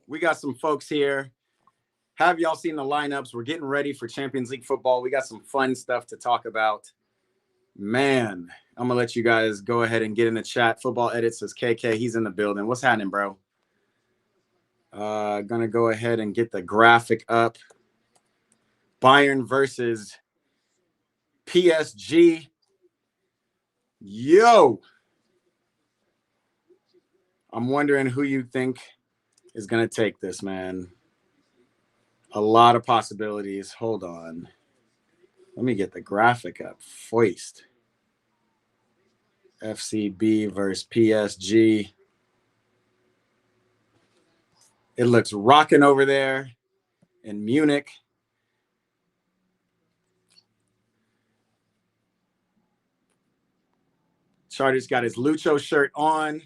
We got some folks here. Have y'all seen the lineups? We're getting ready for Champions League football. We got some fun stuff to talk about. Man, I'm going to let you guys go ahead and get in the chat. Football Edit says KK. He's in the building. What's happening, bro? Going to go ahead and get the graphic up. Bayern versus PSG. Yo! I'm wondering who you think is going to take this, man. A lot of possibilities. Hold on. Let me get the graphic up. Foist. FCB versus PSG. It looks rocking over there in Munich. Charter's got his Lucho shirt on.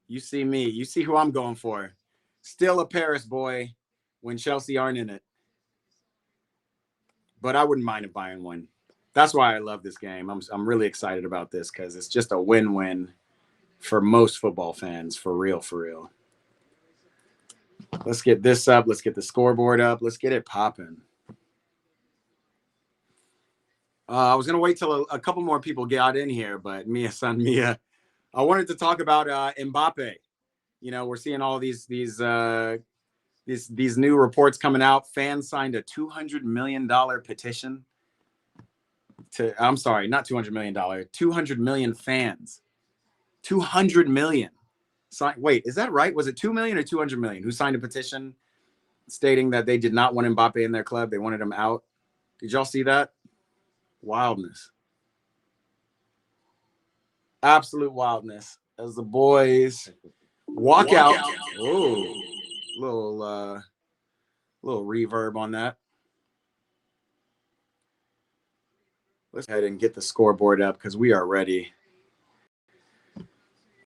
You see me. You see who I'm going for. Still a Paris boy when Chelsea aren't in it. But I wouldn't mind if Bayern won. That's why I love this game. I'm really excited about this because it's just a win-win for most football fans. For real, for real. Let's get this up. Let's get the scoreboard up. Let's get it popping. I was going to wait till a couple more people got in here, but Mia, I wanted to talk about Mbappe. You know, we're seeing all these new reports coming out. Fans signed a $200 million petition I'm sorry, not $200 million, 200 million fans. 200 million. Wait, is that right? Was it 2 million or 200 million who signed a petition stating that they did not want Mbappe in their club? They wanted him out. Did y'all see that? Wildness. Absolute wildness. As the boys walk out. Oh, little reverb on that. Let's go ahead and get the scoreboard up because we are ready.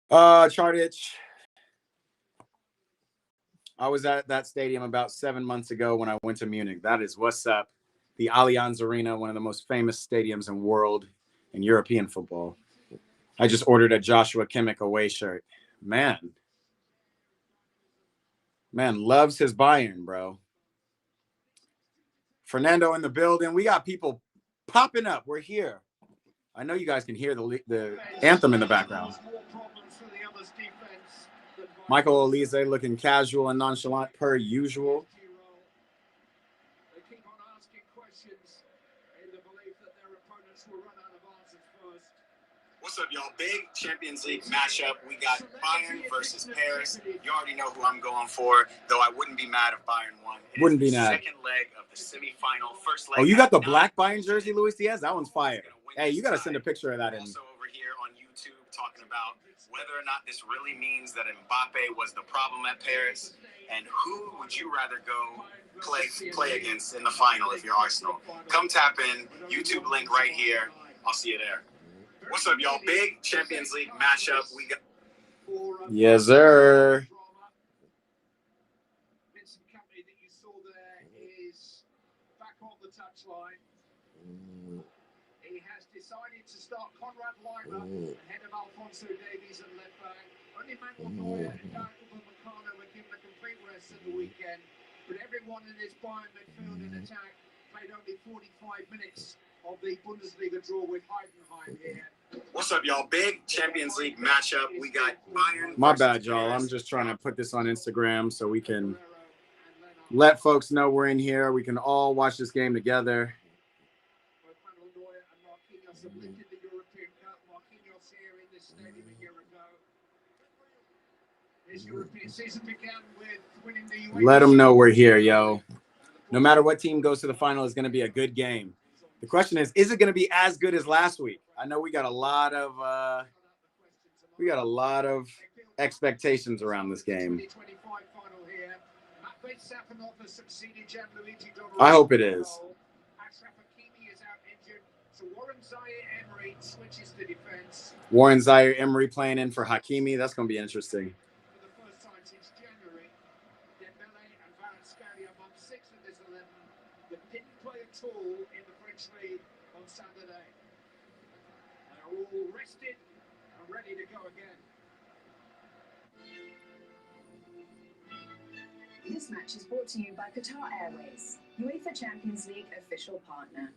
Chartich. I was at that stadium about 7 months ago when I went to Munich. That is what's up. The Allianz Arena, one of the most famous stadiums in world and European football. I just ordered a Joshua Kimmich away shirt. Man, loves his Bayern, bro. Fernando in the building. We got people popping up. We're here. I know you guys can hear the anthem in the background. Michael Elise looking casual and nonchalant per usual. What's up, y'all? Big Champions League matchup. We got Bayern versus Paris. You already know who I'm going for, though I wouldn't be mad if Bayern won. Wouldn't be mad. Second leg of the semifinal. First leg. Oh, you got the black Bayern jersey, Luis Diaz? That one's fire. Hey, you got to send a picture of that in. Also over here on YouTube talking about whether or not this really means that Mbappe was the problem at Paris, and who would you rather go play against in the final if you're Arsenal? Come tap in. YouTube link right here. I'll see you there. What's up, y'all? Big Champions League matchup. We got. Yes, sir. Vincent Company that you saw there is back on the touchline. He has decided to start Conrad Weimer ahead of Alphonso Davies and left back. Only Manuel Neuer and Darko Upamecano were given a complete rest at the weekend, but everyone in this Bayern midfield and attack played only 45 minutes of the Bundesliga draw with Heidenheim here. What's up, y'all? Big Champions League matchup. We got Bayern. My bad, y'all. I'm just trying to put this on Instagram so we can let folks know we're in here. We can all watch this game together. Let them know we're here, yo. No matter what team goes to the final, it's going to be a good game. The question is it going to be as good as last week? I know we got a lot of expectations around this game. I hope it is. Warren Zaire Emery playing in for Hakimi. That's going to be interesting. In the French League on Saturday. They're all rested and ready to go again. This match is brought to you by Qatar Airways, UEFA Champions League official partner.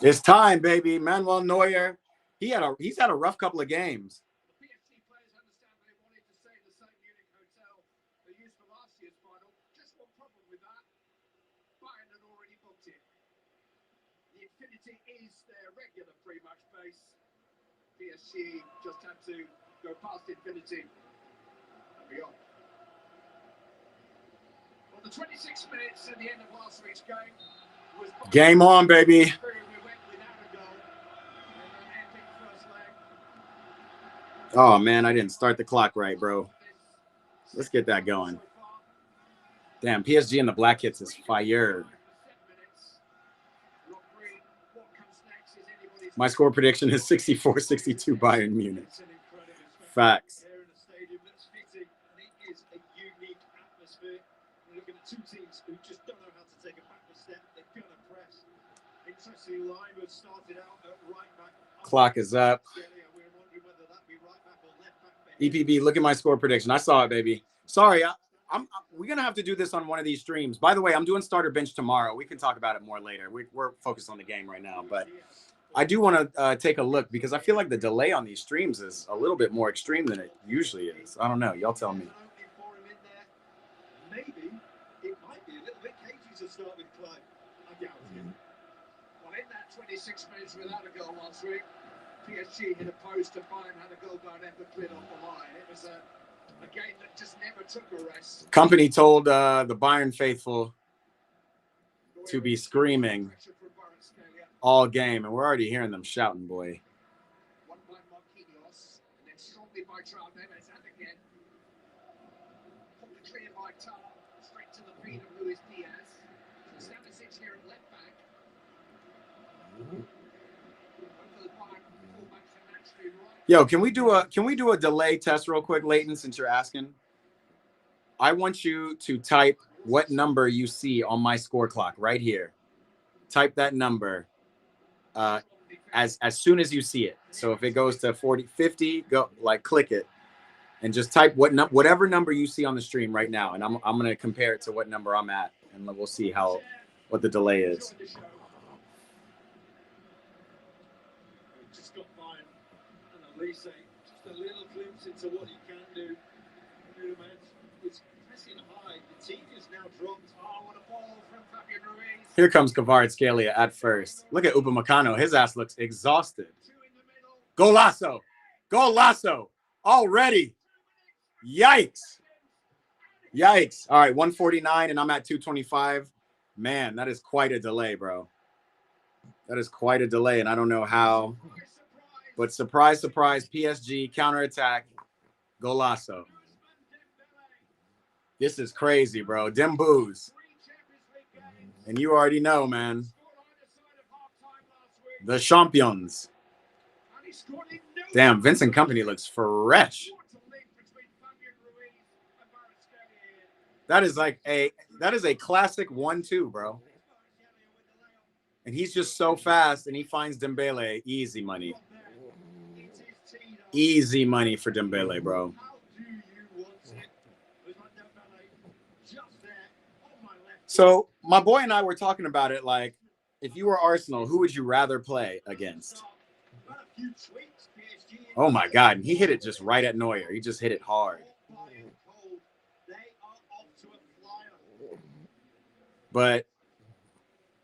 It's time, baby. Manuel Neuer. He's had a rough couple of games. The PSG players understand they wanted to stay in the same Munich hotel they used for last year's final. Just one problem with that. Bayern had already booked it. The Infinity is their regular pre-match base. PSG just had to go past Infinity and beyond. Well, the 26 minutes at the end of last week's game was game on, baby. Oh, man, I didn't start the clock right, bro. Let's get that going. Damn, PSG and the black hits is fire. My score prediction is 64-62 Bayern Munich. Facts. Two teams who just don't know how to take a backward step. They're going to press. Interesting line was started out at right back. Clock is up. EPB, look at my score prediction. I saw it, baby. Sorry, we're going to have to do this on one of these streams. By the way, I'm doing starter bench tomorrow. We can talk about it more later. We're focused on the game right now. But I do want to take a look because I feel like the delay on these streams is a little bit more extreme than it usually is. I don't know. Y'all tell me. Maybe. To start with Clive, I doubt it. Well, in that 26 minutes without a goal last week, PSG hit a post and Bayern had a goal bar never cleared off the line. It was a game that just never took a rest. Company told the Bayern faithful to be screaming all game, and we're already hearing them shouting, boy. One by Marquinhos, and then strongly by Traoré, and again. Pulled clear by Tar, straight to the feet of Luis Diaz. Here at left back. Yo, can we do a delay test real quick, Leighton, since you're asking? I want you to type what number you see on my score clock right here. Type that number as soon as you see it. So if it goes to 40, 50, go click it and just type whatever number you see on the stream right now, and I'm gonna compare it to what number I'm at, and we'll see what the delay is. Just got mine and Elise, just a little glimpse into what you can do. It's pressing high. The team is now dropped. Oh, what a ball from Fabian Ruiz. Here comes Kvaratskhelia at first. Look at Upamecano. His ass looks exhausted. Golazo. Golazo. Already. Yikes. Yikes. All right, 149, and I'm at 225. Man, that is quite a delay, bro. That is quite a delay, and I don't know how. But surprise, surprise, PSG, counterattack, golazo. This is crazy, bro. Demboos. And you already know, man. The champions. Damn, Vincent Kompany looks fresh. That is a classic 1-2, bro. And he's just so fast, and he finds Dembele. Easy money. Easy money for Dembele, bro. So my boy and I were talking about it, like, if you were Arsenal, who would you rather play against? Oh, my God. And he hit it just right at Neuer. He just hit it hard. But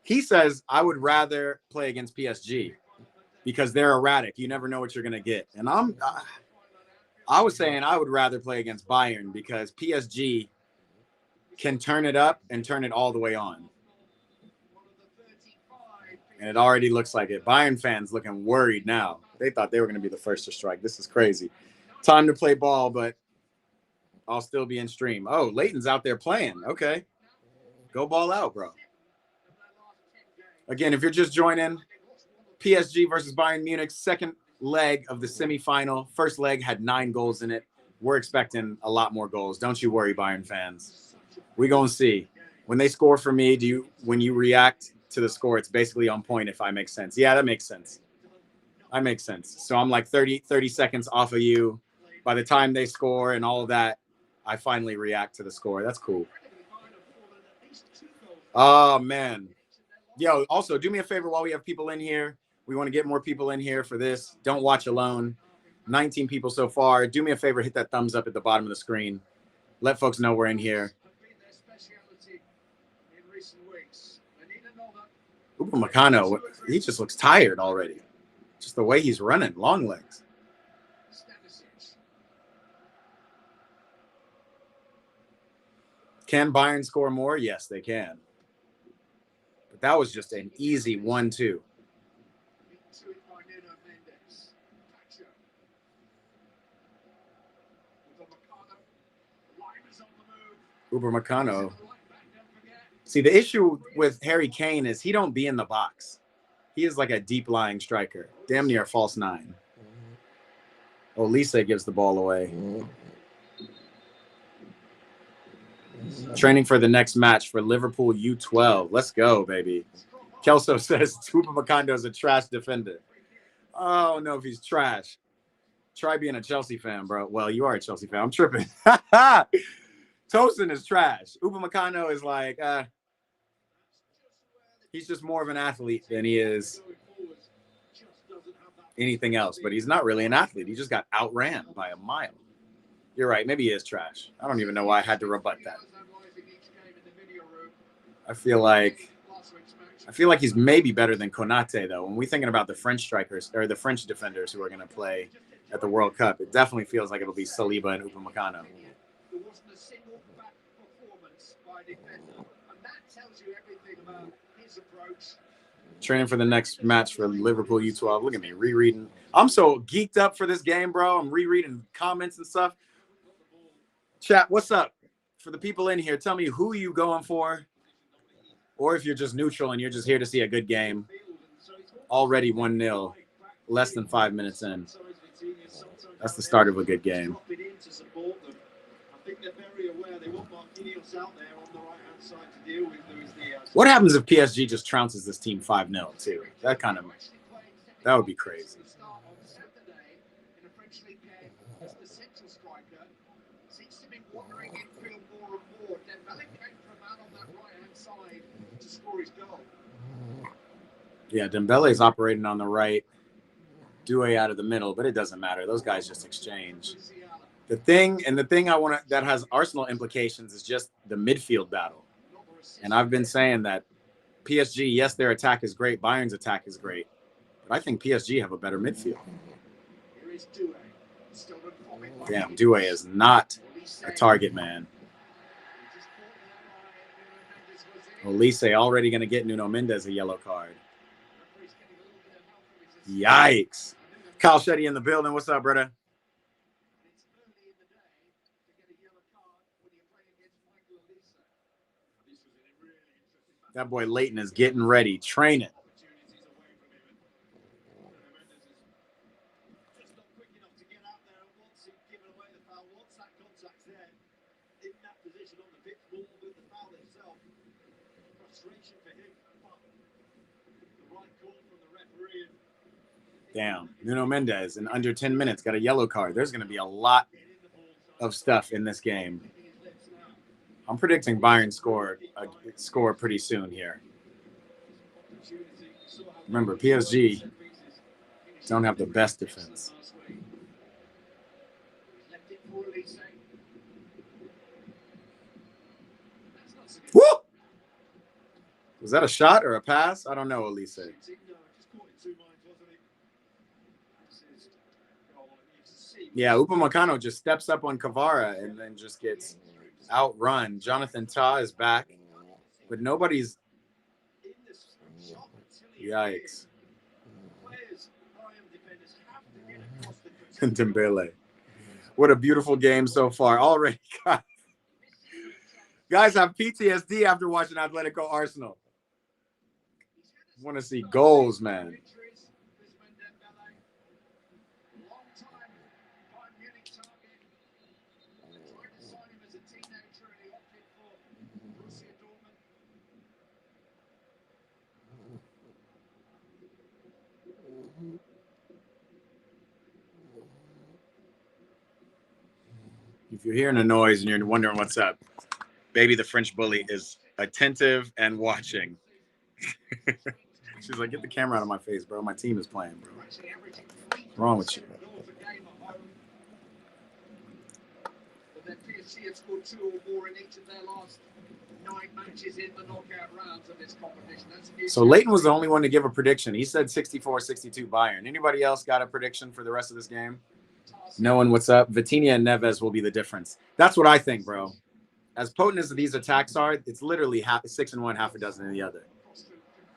he says, I would rather play against PSG because they're erratic. You never know what you're going to get. And I was saying I would rather play against Bayern because PSG can turn it up and turn it all the way on. And it already looks like it. Bayern fans looking worried now. They thought they were going to be the first to strike. This is crazy. Time to play ball, but I'll still be in stream. Oh, Leighton's out there playing. Okay. Go ball out, bro. Again, if you're just joining, PSG versus Bayern Munich, second leg of the semifinal. First leg had 9 goals in it. We're expecting a lot more goals. Don't you worry, Bayern fans. We're going to see. When they score for me, when you react to the score, it's basically on point if I make sense. Yeah, that makes sense. I make sense. So I'm like 30 seconds off of you. By the time they score and all of that, I finally react to the score. That's cool. Oh, man. Yo, also, do me a favor while we have people in here. We want to get more people in here for this. Don't watch alone. 19 people so far. Do me a favor, hit that thumbs up at the bottom of the screen. Let folks know we're in here. Upamecano, he just looks tired already. Just the way he's running, long legs. Can Bayern score more? Yes, they can. But that was just an easy 1-2. Upamecano. See, the issue with Harry Kane is he don't be in the box. He is like a deep-lying striker. Damn near a false nine. Olise gives the ball away. Training for the next match for Liverpool U12. Let's go, baby. Kelso says Upamecano is a trash defender. I don't know if he's trash. Try being a Chelsea fan, bro. Well, you are a Chelsea fan. I'm tripping. Tosin is trash. Upamecano is like, he's just more of an athlete than he is anything else. But he's not really an athlete. He just got outran by a mile. You're right. Maybe he is trash. I don't even know why I had to rebut that. I feel like he's maybe better than Konate, though. When we're thinking about the French strikers or the French defenders who are going to play at the World Cup, it definitely feels like it'll be Saliba and Upamecano. There wasn't a single back performance by a defender, and that tells you everything about his approach. Training for the next match for Liverpool U12. Look at me rereading. I'm so geeked up for this game, bro. I'm rereading comments and stuff. Chat, what's up? For the people in here, tell me who you going for, or if you're just neutral and you're just here to see a good game. Already 1-0, less than 5 minutes in. That's the start of a good game. What happens if PSG just trounces this team 5-0 too? That would be crazy. Yeah, Dembele is operating on the right. Doué out of the middle, but it doesn't matter. Those guys just exchange. The thing I want that has Arsenal implications is just the midfield battle. And I've been saying that PSG, yes, their attack is great. Bayern's attack is great. But I think PSG have a better midfield. Damn, Doué is not a target man. Olise already going to get Nuno Mendes a yellow card. Yikes. Kyle Shetty in the building. What's up, brother? That boy Leighton is getting ready, training. Damn, Nuno Mendes in under 10 minutes got a yellow card. There's going to be a lot of stuff in this game. I'm predicting Bayern score pretty soon here. Remember, PSG don't have the best defense. Woo! Was that a shot or a pass? I don't know, Elise. Yeah, Upamecano just steps up on Kvara and then just gets outrun. Jonathan Tah is back, but nobody's. Yikes. Dembele. What a beautiful game so far. Already, guys have PTSD after watching Atletico Arsenal. Want to see goals, man. You If you're hearing a noise and you're wondering what's up, baby the French bully is attentive and watching. She's like, get the camera out of my face, bro. My team is playing, bro. What's wrong with you? PSG have scored 2 or more in each of their last 9 matches in the knockout rounds of this competition. So Leighton was the only one to give a prediction. He said 64-62 Bayern. Anybody else got a prediction for the rest of this game? No one. What's up? Vitinha and Neves will be the difference. That's what I think, bro. As potent as these attacks are, it's literally 6 in one, half a dozen in the other.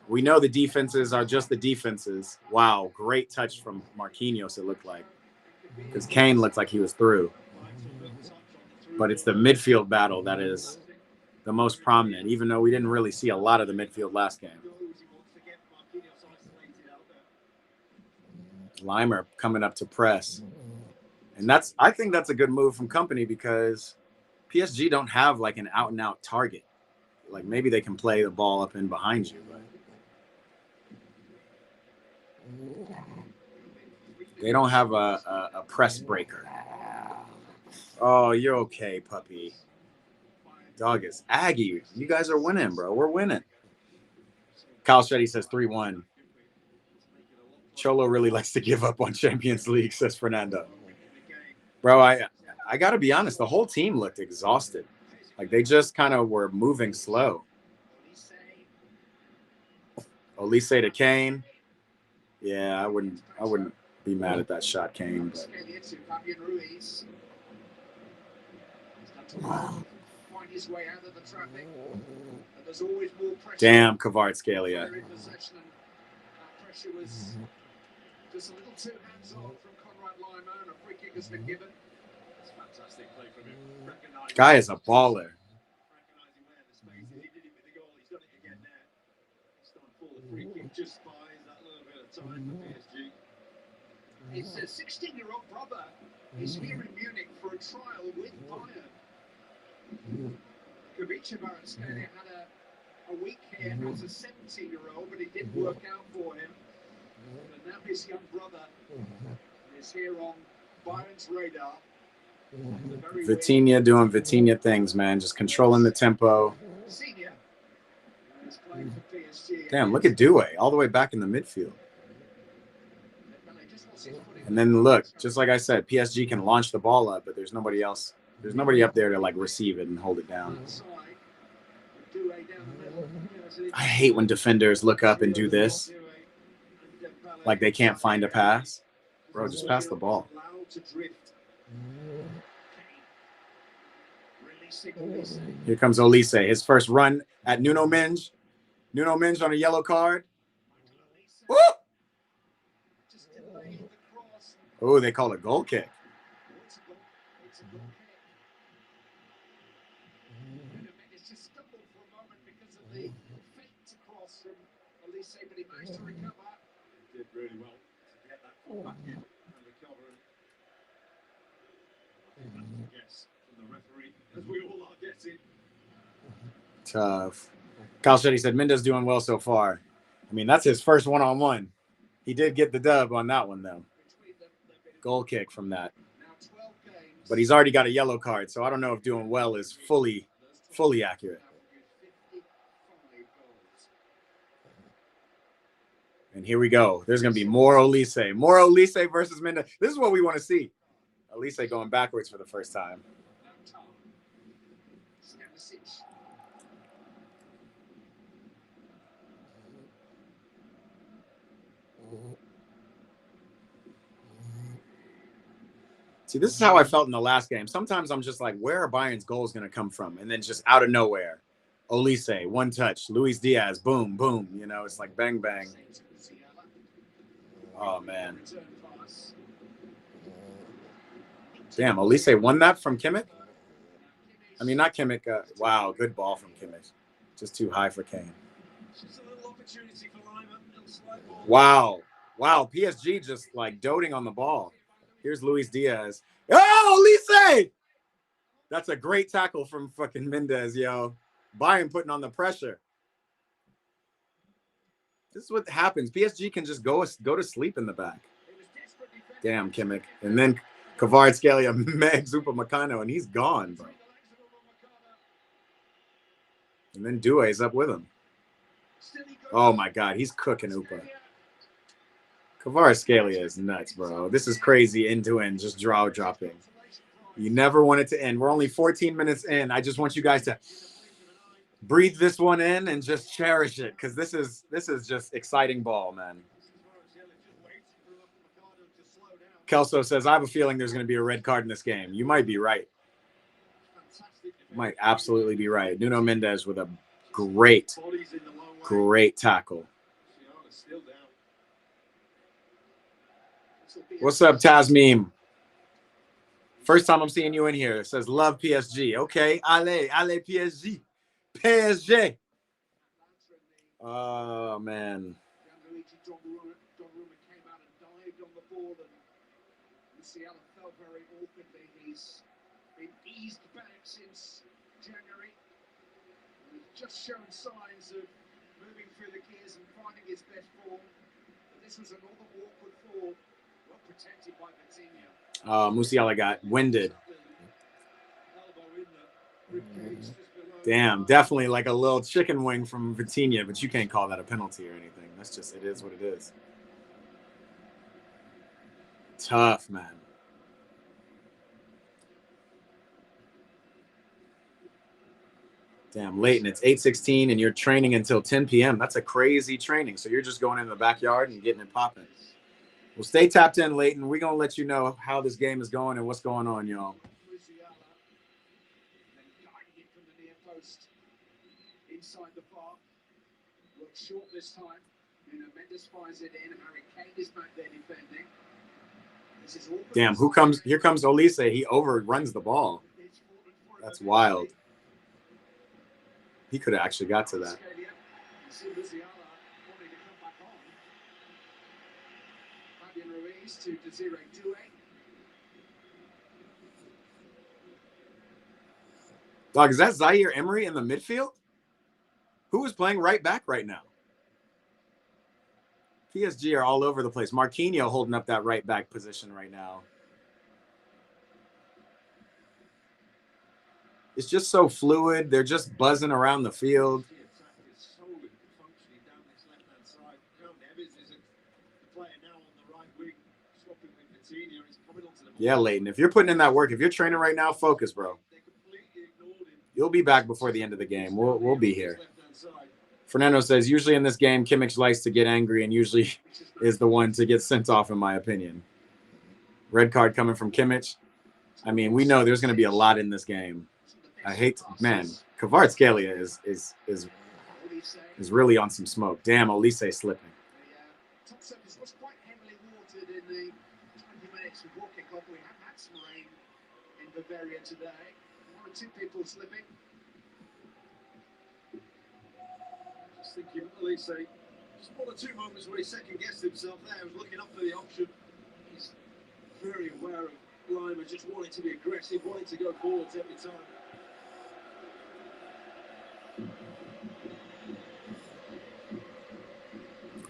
We know the defenses are just the defenses. Wow, great touch from Marquinhos, it looked like. Because Kane looked like he was through. But it's the midfield battle that is the most prominent, even though we didn't really see a lot of the midfield last game. Limer coming up to press. And I think that's a good move from Company because PSG don't have like an out-and-out target. Like maybe they can play the ball up in behind you, but they don't have a press breaker. Oh, you're okay, puppy. Dog is Aggie. You guys are winning, bro. We're winning. Kyle Shetty says 3-1. Cholo really likes to give up on Champions League, says Fernando. Bro, I got to be honest. The whole team looked exhausted. Like they just kind of were moving slow. Olise to Kane. Yeah, I wouldn't be mad at that shot, Kane. But... Damn, Kvaratskhelia. Just a little too hands-on from Conrad Limer, and a free kick has been given. It's fantastic play from him. Guy is a baller. Recognizing where the space is. He did it with the goal. He's done it again there. Starting for the free kick just buys that little bit of time for PSG. His 16-year-old brother is here in Munich for a trial with Bayern. Kubica Kvaratskhelia had a week here as a 17-year-old, but it didn't work out for him. But now his young brother is here on Bayern's radar. Vitinha doing Vitinha things, man. Just controlling the tempo. Damn, look at Doué all the way back in the midfield. And then look, just like I said, PSG can launch the ball up, but there's nobody else. There's nobody up there to like receive it and hold it down. I hate when defenders look up and do this. Like they can't find a pass. Bro, just pass the ball. Here comes Olise. His first run at Nuno Mendes. Nuno Mendes on a yellow card. Woo! Oh, they call it goal kick. Did really well to get that ball back in and recover. Yes, from the referee, as we all are getting. Tough. Kyle Shetty said Mendes doing well so far. I mean, that's his first one-on-one. He did get the dub on that one, though. Goal kick from that. But he's already got a yellow card, so I don't know if doing well is fully accurate. And here we go. There's going to be more Olise. More Olise versus Mendes. This is what we want to see. Olise going backwards for the first time. See, this is how I felt in the last game. Sometimes I'm just like, where are Bayern's goals going to come from? And then just out of nowhere, Olise, one touch. Luis Diaz, boom, boom. You know, it's like bang, bang. Oh, man. Damn, Olise won that from Kimmich? I mean, not Kimmich. Wow, good ball from Kimmich. Just too high for Kane. Wow. Wow, PSG just, like, doting on the ball. Here's Luis Diaz. Oh, Olise! That's a great tackle from fucking Mendes, yo. Bayern putting on the pressure. This is what happens. PSG can just go to sleep in the back. Damn, Kimmich. And then Kvaratskhelia megs Upamecano, and he's gone, bro. And then Doué's up with him. Oh, my God. He's cooking Upa. Kvaratskhelia is nuts, bro. This is crazy end-to-end, just draw dropping. You never want it to end. We're only 14 minutes in. I just want you guys to breathe this one in and just cherish it, because this is just exciting ball, man. Kelso says, I have a feeling there's going to be a red card in this game. You might be right. You might absolutely be right. Nuno Mendes with a great tackle. What's up, Tasmim? First time I'm seeing you in here. It says, love PSG. Okay, allez PSG. PSG. Oh, man. Felt very awkwardly. He's been eased back since January. He's just shown signs of moving through the gears and finding his best form. But this was another awkward fall, well protected by Vitinha. Musiala got winded. Damn, definitely like a little chicken wing from Vitinha, but you can't call that a penalty or anything. That's just, it is what it is. Tough, man. Damn, Leighton, it's 8:16 and you're training until 10 p.m. That's a crazy training. So you're just going in the backyard and getting it popping. Well, stay tapped in, Leighton. We're going to let you know how this game is going and what's going on, y'all. Inside the bar. Looks short this time. Mendes fires it in. Harry Kane is back there defending. Damn, who comes? Here comes Olise. He overruns the ball. That's wild. He could have actually got to that. Dog, is that Zaire Emery in the midfield? Who is playing right back right now? PSG are all over the place. Marquinhos holding up that right back position right now. It's just so fluid. They're just buzzing around the field. Yeah, Leighton, if you're putting in that work, if you're training right now, focus, bro. You'll be back before the end of the game. We'll be here. Fernando says, usually in this game, Kimmich likes to get angry and usually is the one to get sent off, in my opinion. Red card coming from Kimmich. I mean, we know there's going to be a lot in this game. I hate, man, Kvaratskhelia is really on some smoke. Damn, Olise slipping. Top surface was quite heavily watered in the 20 minutes of walking off. We have had some rain in Bavaria today. One or two people slipping. Just thinking, Olise, just one or two moments where he second-guessed himself there. He was looking up for the option. He's very aware of Lima, just wanting to be aggressive, wanting to go forwards every time.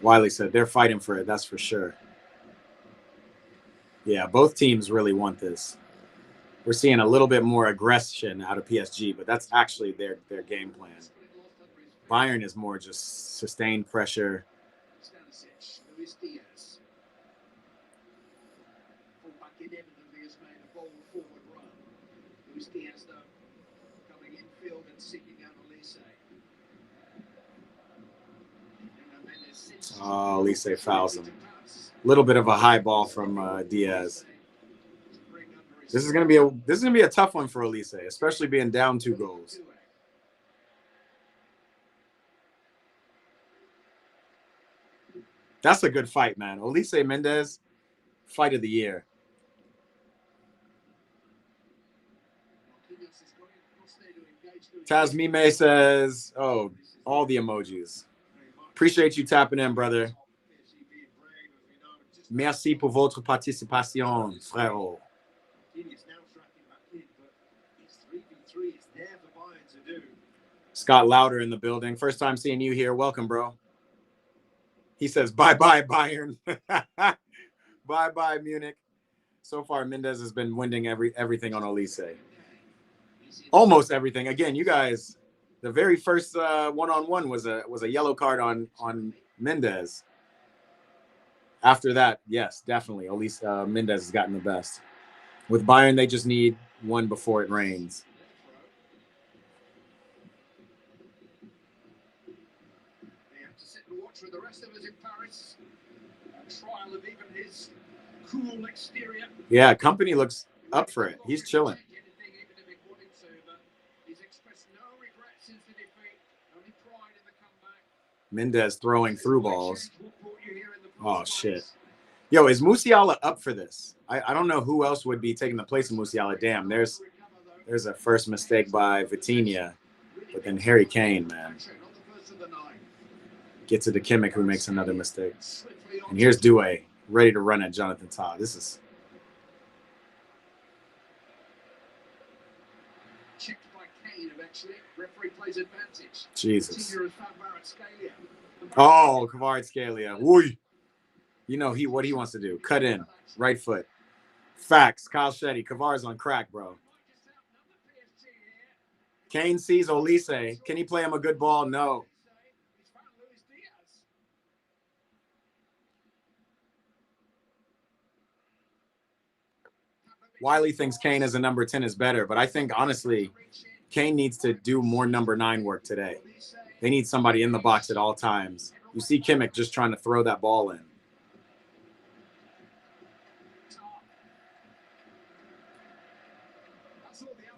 Wiley said they're fighting for it, that's for sure. Yeah, both teams really want this. We're seeing a little bit more aggression out of PSG, but that's actually their game plan. Bayern is more just sustained pressure. Oh, Olise fouls him. Little bit of a high ball from Diaz. This is gonna be a tough one for Olise, especially being down 2 goals. That's a good fight, man. Olise Mendes, fight of the year. Tazmime says, oh, all the emojis. Appreciate you tapping in, brother. Merci pour votre participation, frérot. Scott Lauder in the building. First time seeing you here. Welcome, bro. He says, bye-bye, Bayern. Bye-bye, Munich. So far, Mendez has been winning everything on Olise. Almost everything. Again, you guys, the very first one-on-one was a yellow card on Mendez. After that, yes, definitely. Olise, Mendez has gotten the best. With Bayern, they just need one before it rains. They have to sit and watch with the rest of us in Paris. A trial of even his cool exterior. Yeah, Company looks up for it. He's chilling. Mendez throwing through balls. Oh, shit. Yo, is Musiala up for this? I don't know who else would be taking the place of Musiala. Damn, there's a first mistake by Vitinha. But then Harry Kane, man. Gets it to Kimmich, who makes another mistake. And here's Doué, ready to run at Jonathan Tah. This is... Checked by Kane eventually. Referee plays advantage. Jesus. Oh, Kvaratskhelia. Woo. You know what he wants to do. Cut in. Right foot. Facts. Kyle Shetty. Kvar's on crack, bro. Kane sees Olise. Can he play him a good ball? No. Wiley thinks Kane as a number 10 is better, but I think, honestly, Kane needs to do more number 9 work today. They need somebody in the box at all times. You see Kimmich just trying to throw that ball in.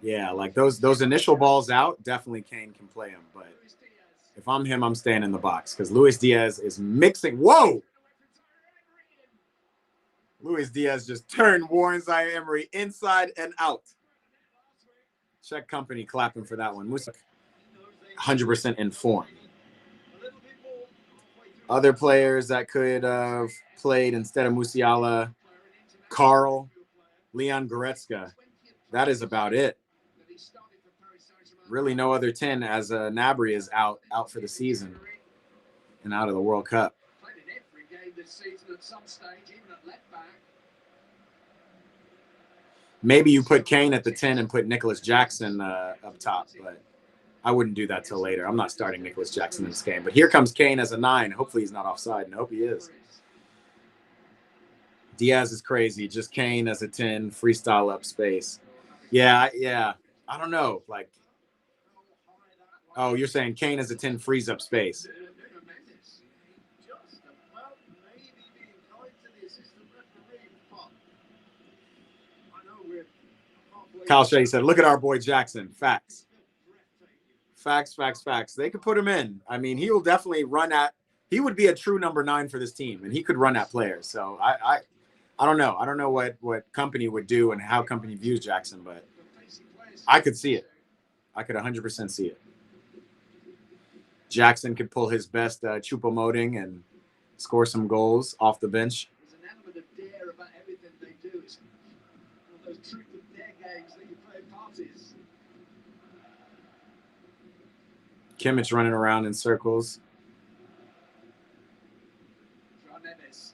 Yeah, like those initial balls out, definitely Kane can play them. But if I'm him, I'm staying in the box because Luis Diaz is mixing. Whoa! Luis Diaz just turned Warren Zaire-Emery inside and out. Check Company clapping for that one. Musa 100% in form. Other players that could have played instead of Musiala, Carl, Leon Goretzka. That is about it. Really no other 10 as Gnabry is out for the season and out of the World Cup. Maybe you put Kane at the 10 and put Nicholas Jackson up top, but I wouldn't do that till later. I'm not starting Nicholas Jackson in this game. But here comes Kane as a 9. Hopefully he's not offside, and I hope he is. Diaz is crazy. Just Kane as a 10, freestyle up space. Yeah. I don't know. Like, oh, you're saying Kane as a 10 frees up space. Kyle Shea said, look at our boy Jackson. Facts. They could put him in. I mean, he will definitely run at – he would be a true number 9 for this team, and he could run at players. So, I don't know. I don't know what Company would do and how Company views Jackson, but I could see it. I could 100% see it. Jackson could pull his best Choupo-Moting and score some goals off the bench. There's an element of dare about everything they do. It's one of those truth or dare games that you play at parties. Kimmich running around in circles. Neves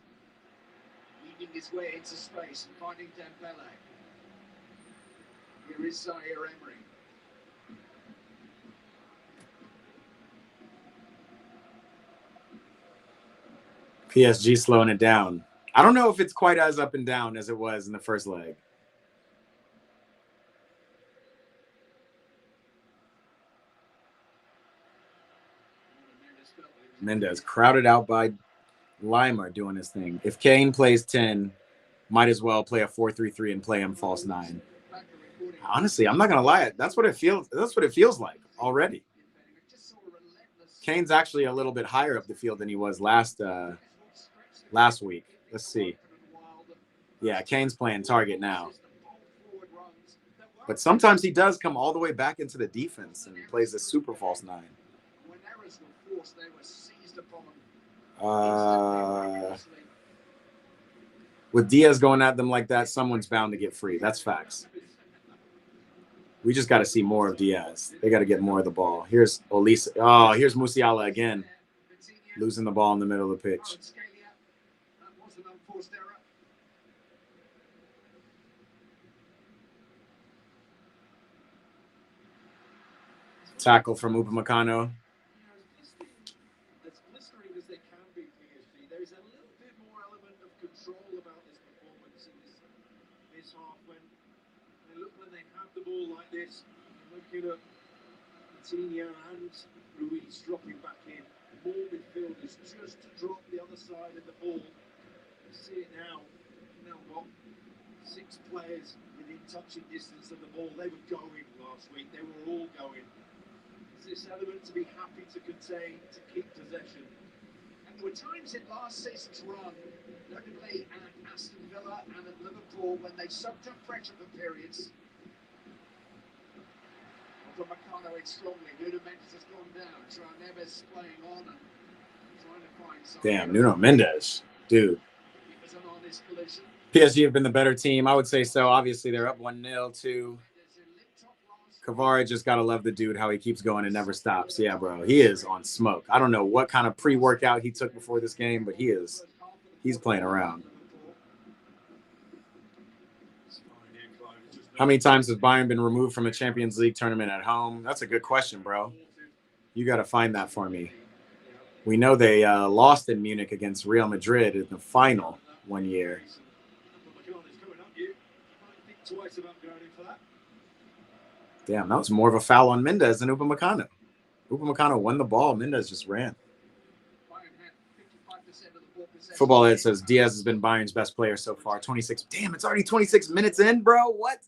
leading his way into space and finding Dembele. Here is Zaire-Emery. PSG slowing it down. I don't know if it's quite as up and down as it was in the first leg. Mendez crowded out by Lima doing his thing. If Kane plays 10, might as well play a 4-3-3 and play him false 9. Honestly, I'm not gonna lie. That's what it feels. That's what it feels like already. Kane's actually a little bit higher up the field than he was last week. Let's see. Yeah, Kane's playing target now. But sometimes he does come all the way back into the defense and plays a super false 9. With Diaz going at them like that, someone's bound to get free. That's facts. We just got to see more of Diaz. They got to get more of the ball. Here's Olise. Oh, here's Musiala again. Losing the ball in the middle of the pitch. Tackle from Upamecano. As blistering as they can be, PSG, there is a little bit more element of control about this performance in this half when they have the ball like this. Looking at Coutinho and Ruiz dropping back in. More midfielders just to drop the other side of the ball. You see it now. Now what? 6 players within touching distance of the ball. They were going last week. They were all going. There's this element to be happy to contain, to keep possession. And there were times in last season's run, notably at Aston Villa and at Liverpool, when they sucked up pressure for periods. Upamecano in strongly. Nuno Mendes has gone down. João Neves playing on and trying to find something. Damn, Nuno Mendes, dude. It was an honest collision. PSG have been the better team. I would say so. Obviously, they're up 1-0 to Kvara. Just got to love the dude, how he keeps going and never stops. Yeah, bro. He is on smoke. I don't know what kind of pre-workout he took before this game, but he's playing around. How many times has Bayern been removed from a Champions League tournament at home? That's a good question, bro. You got to find that for me. We know they lost in Munich against Real Madrid in the final one year. Damn, that was more of a foul on Mendes than Upamecano. Upamecano won the ball. Mendes just ran. Football Ed says Diaz has been Bayern's best player so far. 26. Damn, it's already 26 minutes in, bro. What?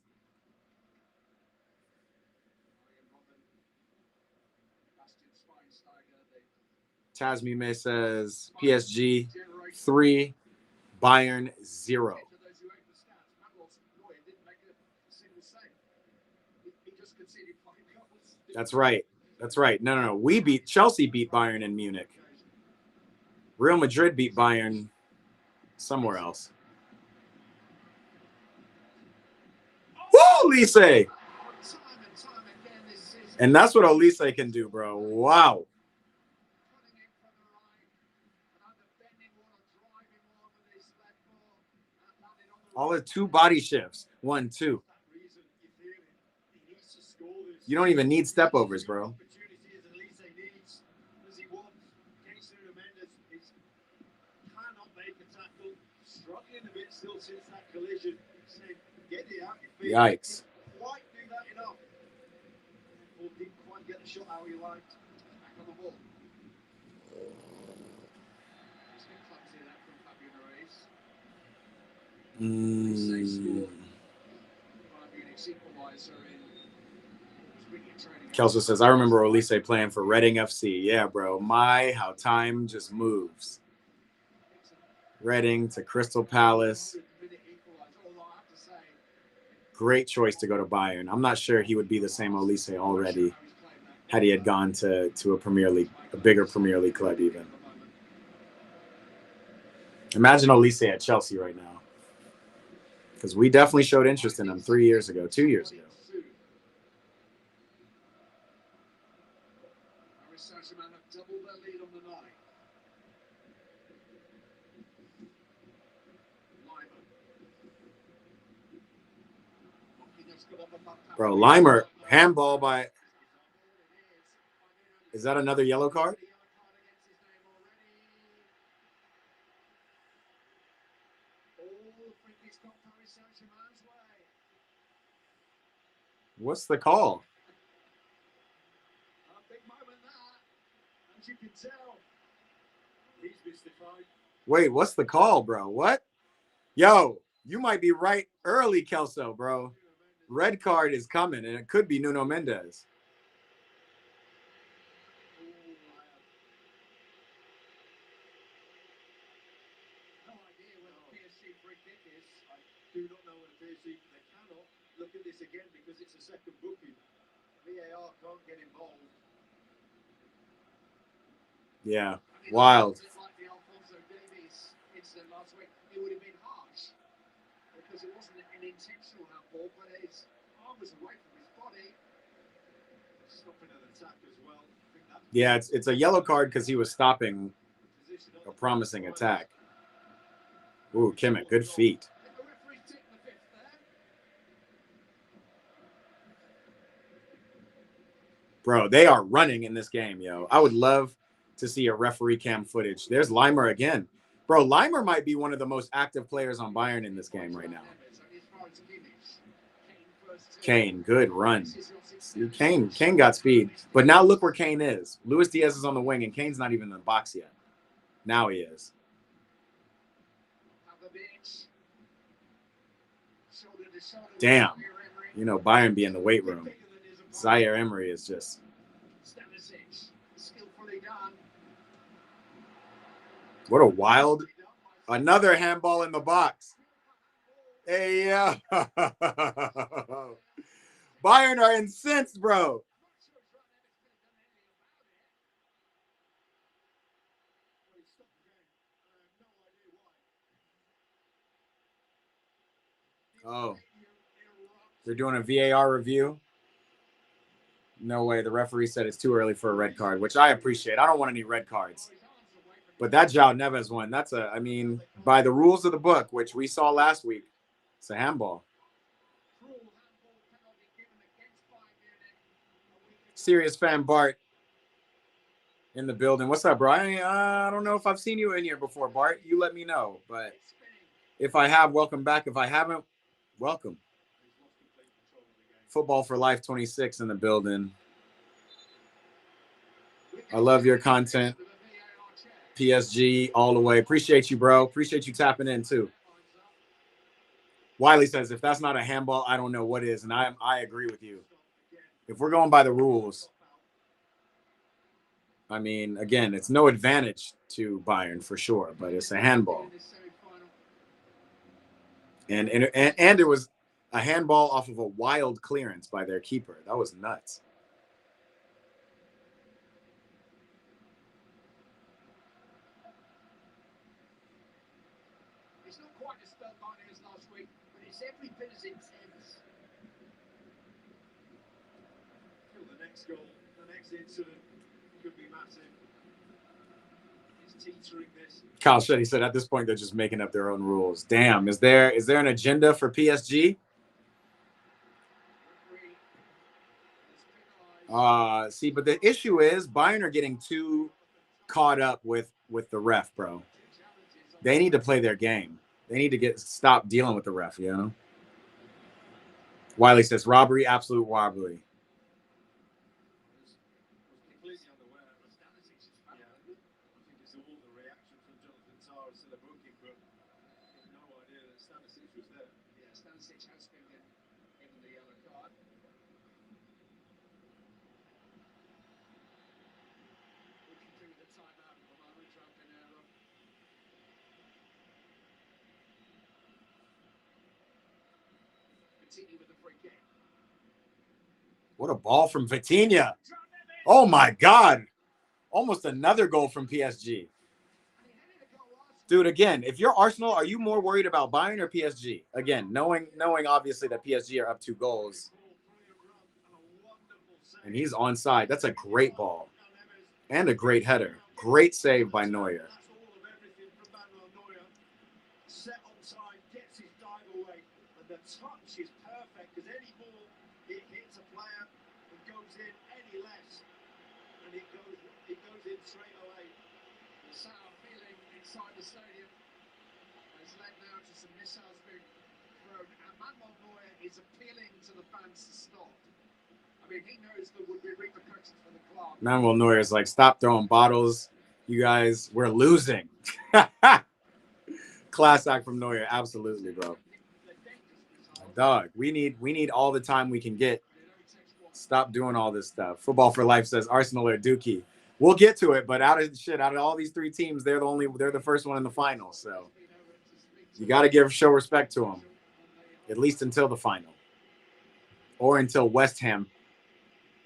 Tasmime says PSG 3, Bayern 0. That's right. That's right. No. Chelsea beat Bayern in Munich. Real Madrid beat Bayern somewhere else. Woo, Olise! And that's what Olise can do, bro. Wow. All the 2 body shifts. 1, 2. You don't even need step overs, bro. Yikes. Kelso says, I remember Olise playing for Reading FC. Yeah, bro. How time just moves. Reading to Crystal Palace. Great choice to go to Bayern. I'm not sure he would be the same Olise already had he had gone to a Premier League, a bigger Premier League club even. Imagine Olise at Chelsea right now. Because we definitely showed interest in him 2 years ago. Bro, Limer, handball by... Is that another yellow card? What's the call? Wait, what's the call, bro? What? Yo, you might be right early, Kelso, bro. Red card is coming, and it could be Nuno Mendes. No idea where the PSG free kick is. I do not know where the PSG. They cannot look at this again because it's a second booking. VAR can't get involved. Yeah, wild. Like the Alphonso Davies incident last week, it would have been harsh because it wasn't an intentional handball, but his arm was away from his body. Stopping an attack as well. Yeah, it's a yellow card because he was stopping a promising attack. Ooh, Kimmich, good feet. Bro, they are running in this game, yo. I would love to see a referee cam footage. There's Limer again. Bro, Limer might be one of the most active players on Bayern in this game right now. Kane, good run. See, Kane got speed. But now look where Kane is. Luis Diaz is on the wing, and Kane's not even in the box yet. Now he is. Damn. You know, Bayern be in the weight room. Zaire Emery is just... What a wild... Another handball in the box. Hey, yeah. Bayern are incensed, bro. Oh. They're doing a VAR review. No way. The referee said it's too early for a red card, which I appreciate. I don't want any red cards. But that João Neves one, that's a, I mean, by the rules of the book, which we saw last week, it's a handball. Serious fan Bart in the building. What's up, Brian? I don't know if I've seen you in here before, Bart. You let me know. But if I have, welcome back. If I haven't, welcome. Football for Life 26 in the building. I love your content. PSG all the way. Appreciate you, bro. Appreciate you tapping in, too. Wiley says, if that's not a handball, I don't know what is. And I agree with you. If we're going by the rules, I mean, again, it's no advantage to Bayern for sure, but it's a handball. And it was a handball off of a wild clearance by their keeper. That was nuts. It's not quite as felt like it was last week, but it's every bit as intense. The next goal, the next incident could be massive. It's teetering this. Kyle Shetty said at this point they're just making up their own rules. Damn, is there an agenda for PSG? See, but the issue is Bayern are getting too caught up with the ref, bro. They need to play their game. They need to stop dealing with the ref, you know? Wiley says, robbery, absolute robbery. What a ball from Vitinha. Oh, my God. Almost another goal from PSG. Dude, again, if you're Arsenal, are you more worried about Bayern or PSG? Again, knowing obviously that PSG are up 2 goals. And he's onside. That's a great ball. And a great header. Great save by Neuer. Set onside, gets his dive away, and the touch is perfect because any ball it hits a player and goes in any less, and it goes in straight away. The sour feeling inside the stadium has led now to some missiles being thrown, and Manuel Neuer is appealing to the fans to stop. I mean, he knows there would be repercussions for the club. Manuel Neuer is like, stop throwing bottles, you guys. We're losing. Class act from Neuer, absolutely, bro. Dog, we need all the time we can get. Stop doing all this stuff. Football for Life says Arsenal or Dookie. We'll get to it, but out of all these 3 teams, they're the first one in the final. So you got to show respect to them, at least until the final, or until West Ham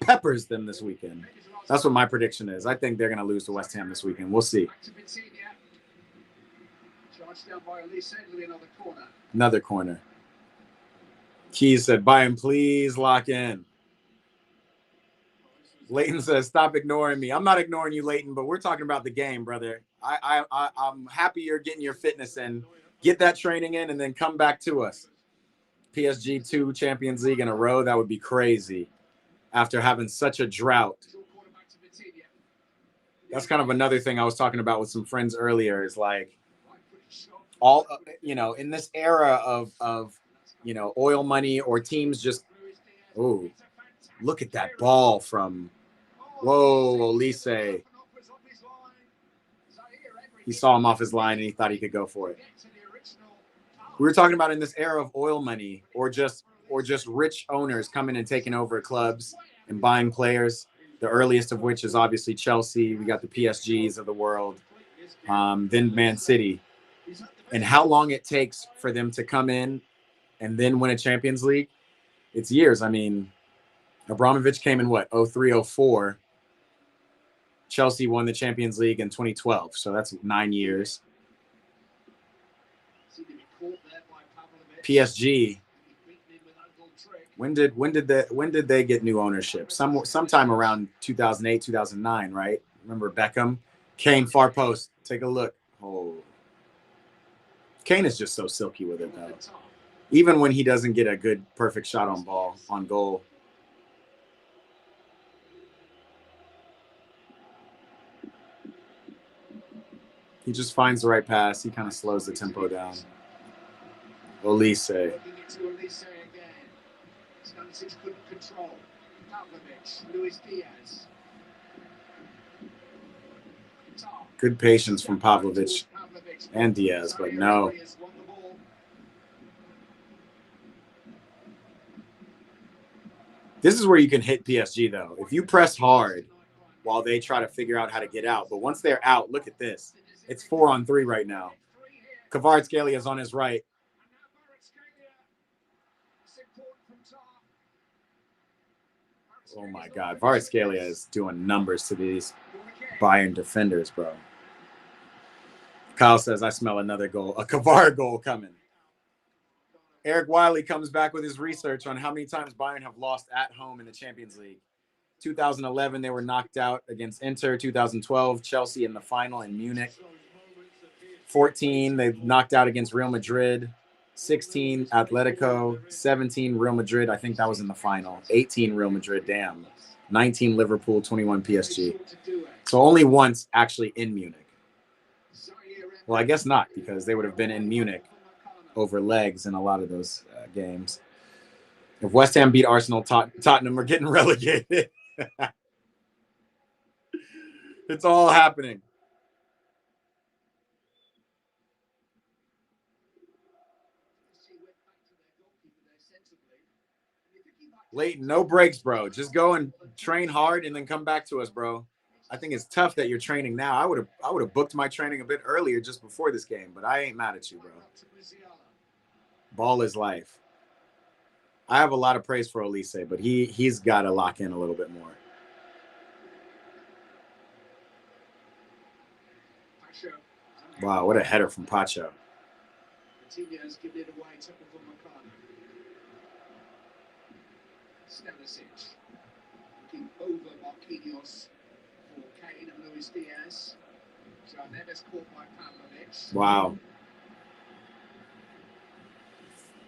peppers them this weekend. That's what my prediction is. I think they're gonna lose to West Ham this weekend. We'll see. Another corner. Keys said, Bayern, please lock in. Leighton says, stop ignoring me. I'm not ignoring you, Leighton, but we're talking about the game, brother. I'm happy you're getting your fitness in. Get that training in and then come back to us. PSG 2 Champions League in a row. That would be crazy. after having such a drought. That's kind of another thing I was talking about with some friends earlier, is like all, in this era of oil money or teams just, oh, look at that ball from, whoa, Olise. He saw him off his line and he thought he could go for it. We were talking about in this era of oil money or just rich owners coming and taking over clubs and buying players, the earliest of which is obviously Chelsea. We got the PSGs of the world, then Man City. And how long it takes for them to come in and then win a Champions League, it's years. I mean, Abramovich came in what, 03, 04. Chelsea won the Champions League in 2012, so that's 9 years. PSG, when did they get new ownership? Sometime around 2008, 2009, right? Remember Beckham? Kane, far post. Take a look. Oh, Kane is just so silky with it, though. Even when he doesn't get a good, perfect shot on goal. He just finds the right pass. He kind of slows the tempo down. Olise. Good patience from Pavlovic and Diaz, but no. This is where you can hit PSG, though. If you press hard while they try to figure out how to get out. But once they're out, look at this. It's 4-on-3 right now. Kvaratskhelia is on his right. Oh, my God. Kvaratskhelia is doing numbers to these Bayern defenders, bro. Kyle says, I smell another goal. A Kvar goal coming. Eric Wiley comes back with his research on how many times Bayern have lost at home in the Champions League. 2011, they were knocked out against Inter. 2012, Chelsea in the final in Munich. 14, they knocked out against Real Madrid. 16, Atletico. 17, Real Madrid. I think that was in the final. 18, Real Madrid. Damn. 19, Liverpool. 21, PSG. So only once actually in Munich. Well, I guess not, because they would have been in Munich over legs in a lot of those games. If West Ham beat Arsenal, Tottenham are getting relegated. It's all happening. Leighton, no breaks, bro. Just go and train hard and then come back to us, bro. I think it's tough that you're training now. I would have booked my training a bit earlier just before this game, but I ain't mad at you, bro. Ball is life. I have a lot of praise for Olise, but he's got to lock in a little bit more. Wow, what a header from Pacho. Wow.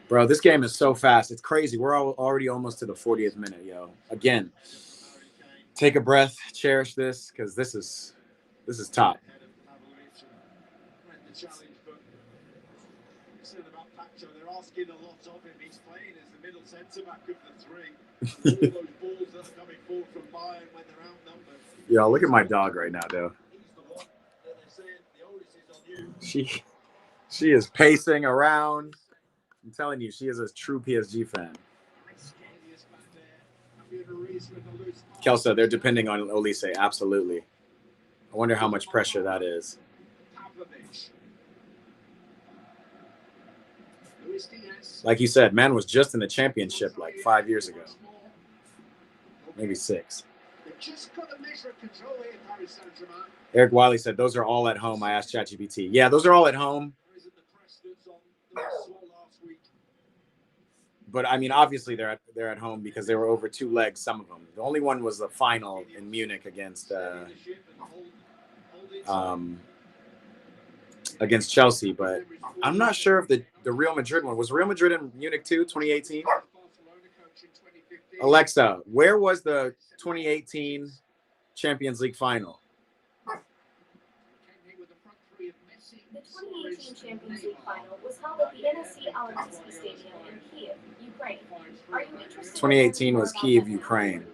Bro, this game is so fast. It's crazy. We're already almost to the 40th minute, yo. Again, take a breath, cherish this, because this is top. They're asking a lot of him. He's playing as the middle centre back of the three. All those balls that are coming forward from Bayern when they're outnumbered. Yo, look at my dog right now, though. She is pacing around. I'm telling you, she is a true PSG fan. Kelso, they're depending on Olise, absolutely. I wonder how much pressure that is. Like you said, man was just in the championship like 5 years ago. Maybe 6. Eric Wiley said, those are all at home. I asked ChatGPT. Yeah, those are all at home. But, I mean, obviously they're at home because they were over 2 legs, some of them. The only one was the final in Munich against Chelsea. But I'm not sure if the Real Madrid one. Was Real Madrid in Munich too, 2018? Alexa, where was the 2018 Champions League final? The 2018 Champions League final was held at the NSC Alexei Stadium in Kiev, Ukraine. Are you interested? 2018 was Kiev, Ukraine.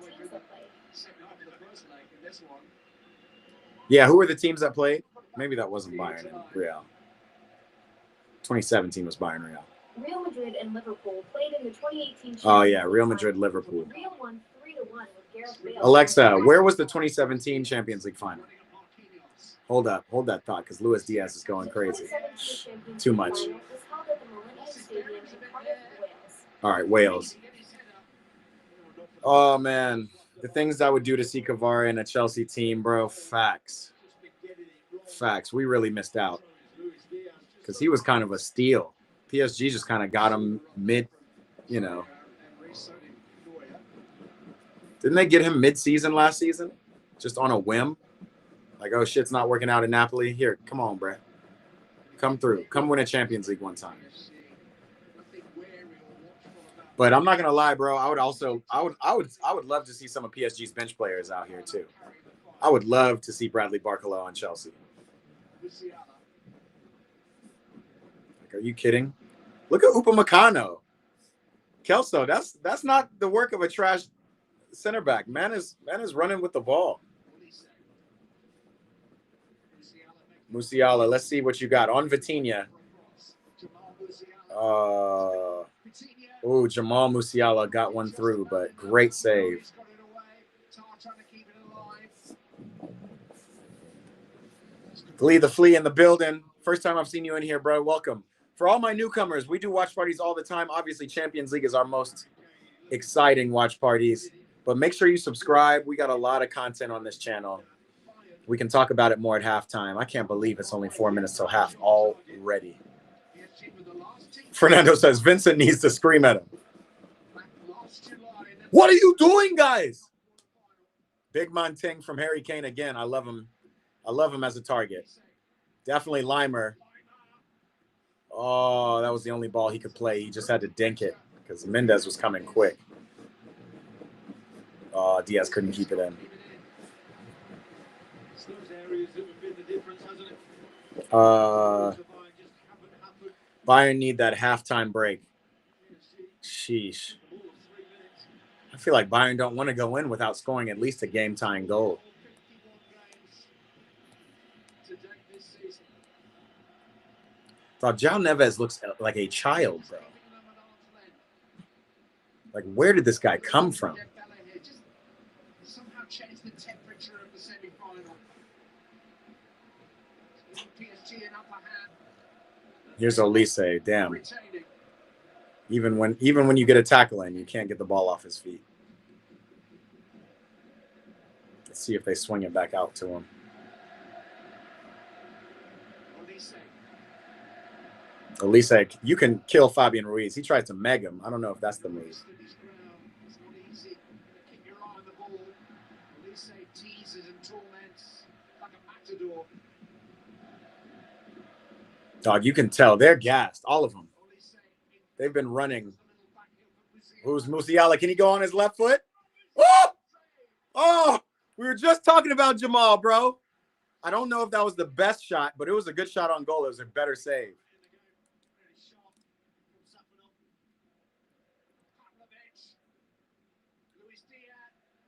Yeah, who were the teams that played? Maybe that wasn't Bayern and Real. 2017 was Bayern Real. Real Madrid and Liverpool played in the 2018 Champions Oh yeah, Real Madrid, Liverpool. Real won 3-1 with Gareth Bale. Alexa, where was the 2017 Champions League final? Hold that thought, because Luis Diaz is going crazy. Too much. All right, Wales. Oh man, the things I would do to see Kvara in a Chelsea team, bro. Facts. We really missed out because he was kind of a steal. PSG just kind of got him mid, you know. Didn't they get him mid-season last season? Just on a whim? Like, oh, shit's not working out in Napoli. Here, come on, bro. Come through. Come win a Champions League one time. But I'm not gonna lie, bro. I would love to see some of PSG's bench players out here too. I would love to see Bradley Barcola on Chelsea. Like, are you kidding? Look at Upamecano. Kelso, that's not the work of a trash center back. Man is running with the ball. Musiala, let's see what you got on Vitinha. Jamal Musiala got one through, but great save. Glee the Flea in the building. First time I've seen you in here, bro. Welcome. For all my newcomers, we do watch parties all the time. Obviously, Champions League is our most exciting watch parties. But make sure you subscribe. We got a lot of content on this channel. We can talk about it more at halftime. I can't believe it's only 4 minutes till half already. Fernando says Vincent needs to scream at him. What are you doing, guys? Big Monting from Harry Kane again. I love him. I love him as a target. Definitely Limer. Oh, that was the only ball he could play. He just had to dink it because Mendes was coming quick. Oh, Diaz couldn't keep it in. Bayern need that halftime break. Sheesh. I feel like Bayern don't want to go in without scoring at least a game-tying goal. Bro, João Neves looks like a child, bro. Like, where did this guy come from? Here's Olise. Damn. Even when you get a tackle in, you can't get the ball off his feet. Let's see if they swing it back out to him. Olise, you can kill Fabian Ruiz. He tries to meg him. I don't know if that's the move. Dog, you can tell. They're gassed. All of them. They've been running. Who's Musiala? Can he go on his left foot? Oh! Oh! We were just talking about Jamal, bro. I don't know if that was the best shot, but it was a good shot on goal. It was a better save.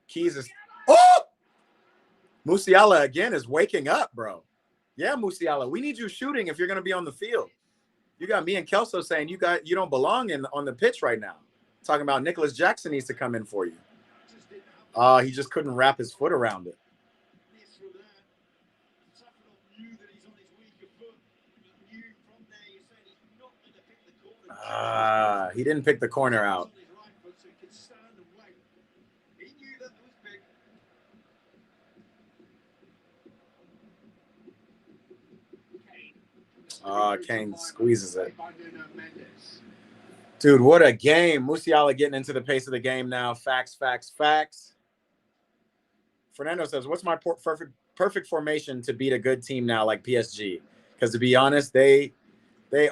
Keys is... Oh! Musiala, again, is waking up, bro. Yeah, Musiala, we need you shooting if you're going to be on the field. You got me and Kelso saying you don't belong on the pitch right now. Talking about Nicholas Jackson needs to come in for you. He just couldn't wrap his foot around it. He didn't pick the corner out. Kane squeezes it. Dude, what a game. Musiala getting into the pace of the game now. Facts. Fernando says, what's my perfect formation to beat a good team now like PSG? Because to be honest, they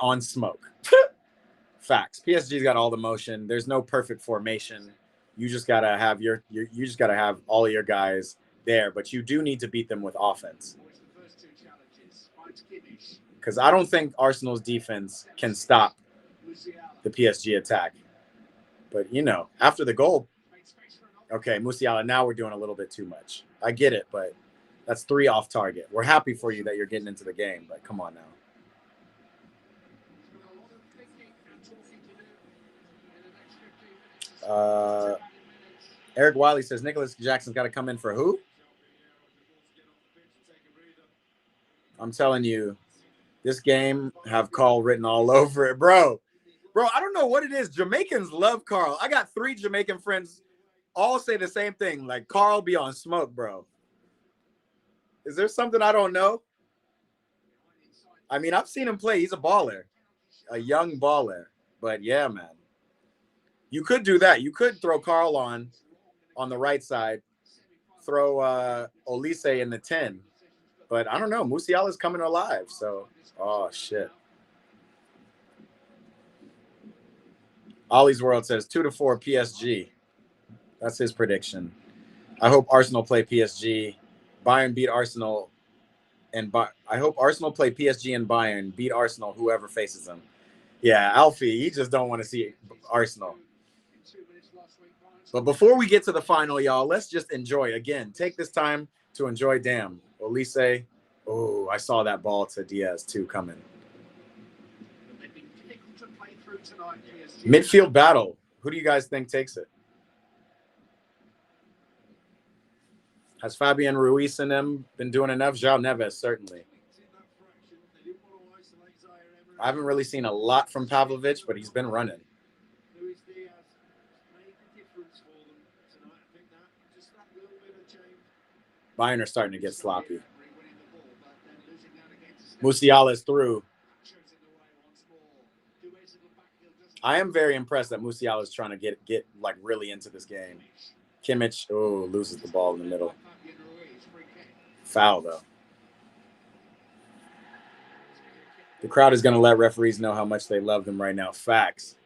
on smoke. Facts. PSG's got all the motion. There's no perfect formation. You just gotta have you just gotta have all of your guys there, but you do need to beat them with offense. Because I don't think Arsenal's defense can stop the PSG attack. But, you know, after the goal, okay, Musiala, now we're doing a little bit too much. I get it, but that's 3 off target. We're happy for you that you're getting into the game, but come on now. Eric Wiley says Nicholas Jackson's got to come in for who? I'm telling you, this game have Carl written all over it, bro. Bro, I don't know what it is. Jamaicans love Carl. I got 3 Jamaican friends all say the same thing. Like, Carl be on smoke, bro. Is there something I don't know? I mean, I've seen him play. He's a baller. A young baller. But, yeah, man. You could do that. You could throw Carl on the right side. Throw Olise in the 10. But I don't know. Musiala's coming alive. So, oh, shit. Ollie's World says 2-4 PSG. That's his prediction. I hope Arsenal play PSG. Bayern beat Arsenal. And I hope Arsenal play PSG and Bayern, beat Arsenal, whoever faces them. Yeah, Alfie, you just don't want to see Arsenal. But before we get to the final, y'all, let's just enjoy. Again, take this time to enjoy. Damn, Olise. Oh, I saw that ball to Diaz, too, coming. Midfield battle. Who do you guys think takes it? Has Fabian Ruiz and them been doing enough? João Neves, certainly. I haven't really seen a lot from Pavlovic, but he's been running. Bayern are starting to get sloppy. Musiala is through. I am very impressed that Musiala is trying to get like really into this game. Kimmich, loses the ball in the middle. Foul, though. The crowd is going to let referees know how much they love them right now. Facts.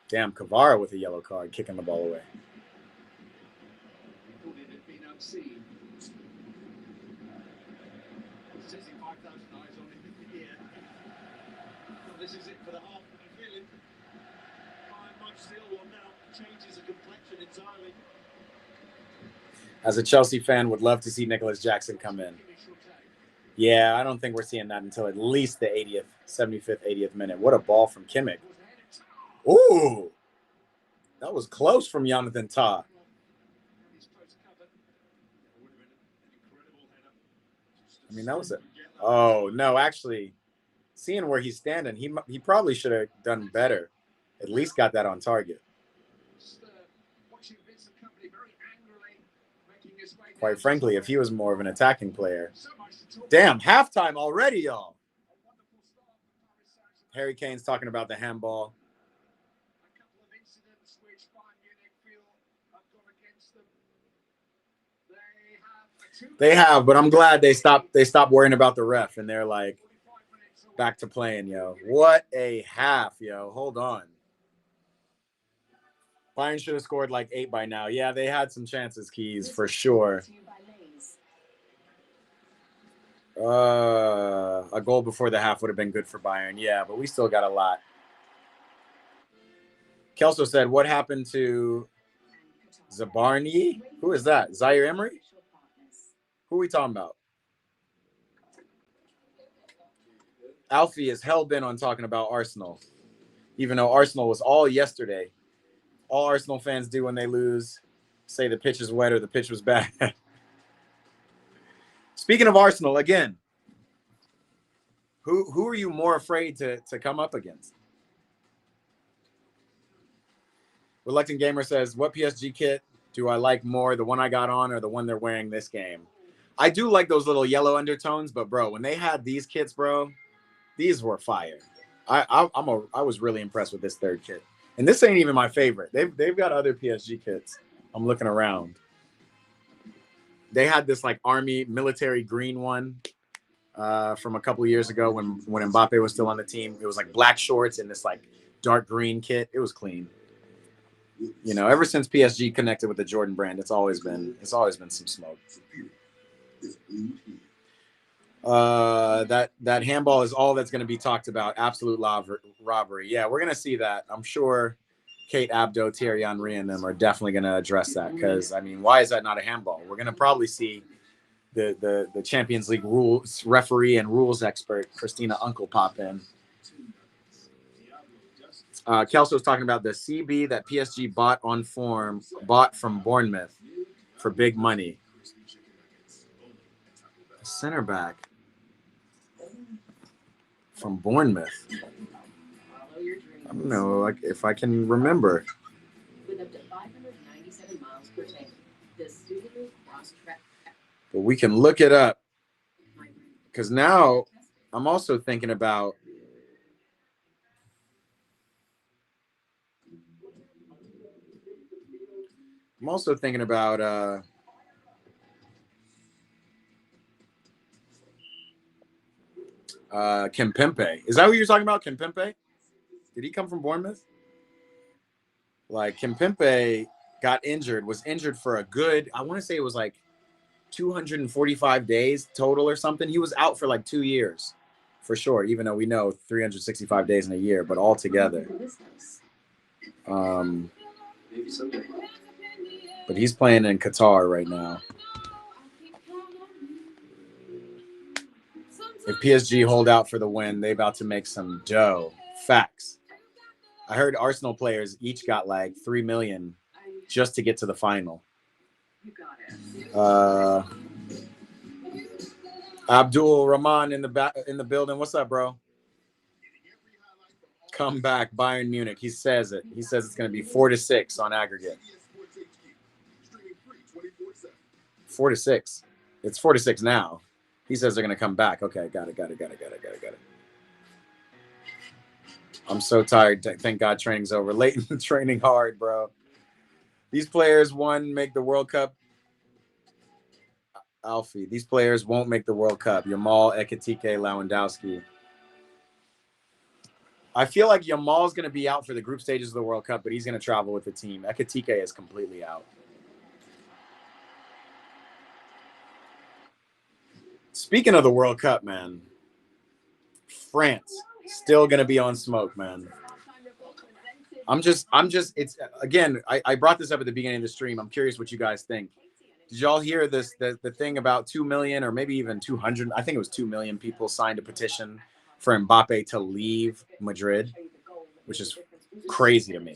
Damn, Kvara with a yellow card, kicking the ball away. This is it for the half. Feeling much still one now. Changes of complexion entirely. As a Chelsea fan, would love to see Nicholas Jackson come in. Yeah, I don't think we're seeing that until at least the 80th, 75th, 80th minute. What a ball from Kimmich. Ooh, that was close from Jonathan Tah. I mean, that was it. Oh, no, actually, seeing where he's standing, he probably should have done better. At least got that on target. Quite frankly, if he was more of an attacking player. Damn, halftime already, y'all. Harry Kane's talking about the handball. They have, but I'm glad they stopped worrying about the ref, and they're like, back to playing, yo. What a half, yo. Hold on. Bayern should have scored like 8 by now. Yeah, they had some chances, Keys, for sure. A goal before the half would have been good for Bayern. Yeah, but we still got a lot. Kelso said, what happened to Zabarny? Who is that? Zaire Emery? Who are we talking about? Alfie is hell-bent on talking about Arsenal, even though Arsenal was all yesterday. All Arsenal fans do when they lose, say the pitch is wet or the pitch was bad. Speaking of Arsenal, again, who are you more afraid to come up against? Reluctant Gamer says, what PSG kit do I like more, the one I got on or the one they're wearing this game? I do like those little yellow undertones, but, bro, when they had these kits, bro, these were fire. I was really impressed with this third kit. And this ain't even my favorite. They've got other PSG kits. I'm looking around. They had this like army military green one from a couple of years ago when Mbappe was still on the team. It was like black shorts and this like dark green kit. It was clean. You know, ever since PSG connected with the Jordan brand, it's always been some smoke. That handball is all that's going to be talked about. Absolute robbery. Yeah, we're going to see that. I'm sure Kate Abdo, Thierry Henry, and them are definitely going to address that because, I mean, why is that not a handball? We're going to probably see the Champions League rules referee and rules expert Christina Uncle pop in. Kelso was talking about the CB that PSG bought from Bournemouth for big money. Center back from Bournemouth. I don't know, like if I can remember. With up to 597 miles per tank, the Subaru Crosstrek. But we can look it up because now I'm also thinking about. Kimpembe. Is that who you're talking about? Kimpembe? Did he come from Bournemouth? Like Kimpembe was injured for a good, I want to say it was like 245 days total or something. He was out for like 2 years for sure, even though we know 365 days in a year, but all together. But he's playing in Qatar right now. If PSG hold out for the win, they about to make some dough. Facts. I heard Arsenal players each got like 3 million just to get to the final. Abdul Rahman in the building. What's up, bro? Come back, Bayern Munich. He says it. He says it's going to be 4-6 on aggregate. 4-6. It's 4-6 now. He says they're going to come back. Okay, got it. I'm so tired. Thank God training's over. Leighton training hard, bro. These players, make the World Cup. Alfie, these players won't make the World Cup. Yamal, Ekitike, Lewandowski. I feel like Yamal's going to be out for the group stages of the World Cup, but he's going to travel with the team. Ekitike is completely out. Speaking of the World Cup, man, France still going to be on smoke, man. It's again, I brought this up at the beginning of the stream. I'm curious what you guys think. Did y'all hear this? The thing about 2 million or maybe even 200, I think it was 2 million people signed a petition for Mbappe to leave Madrid, which is crazy to me.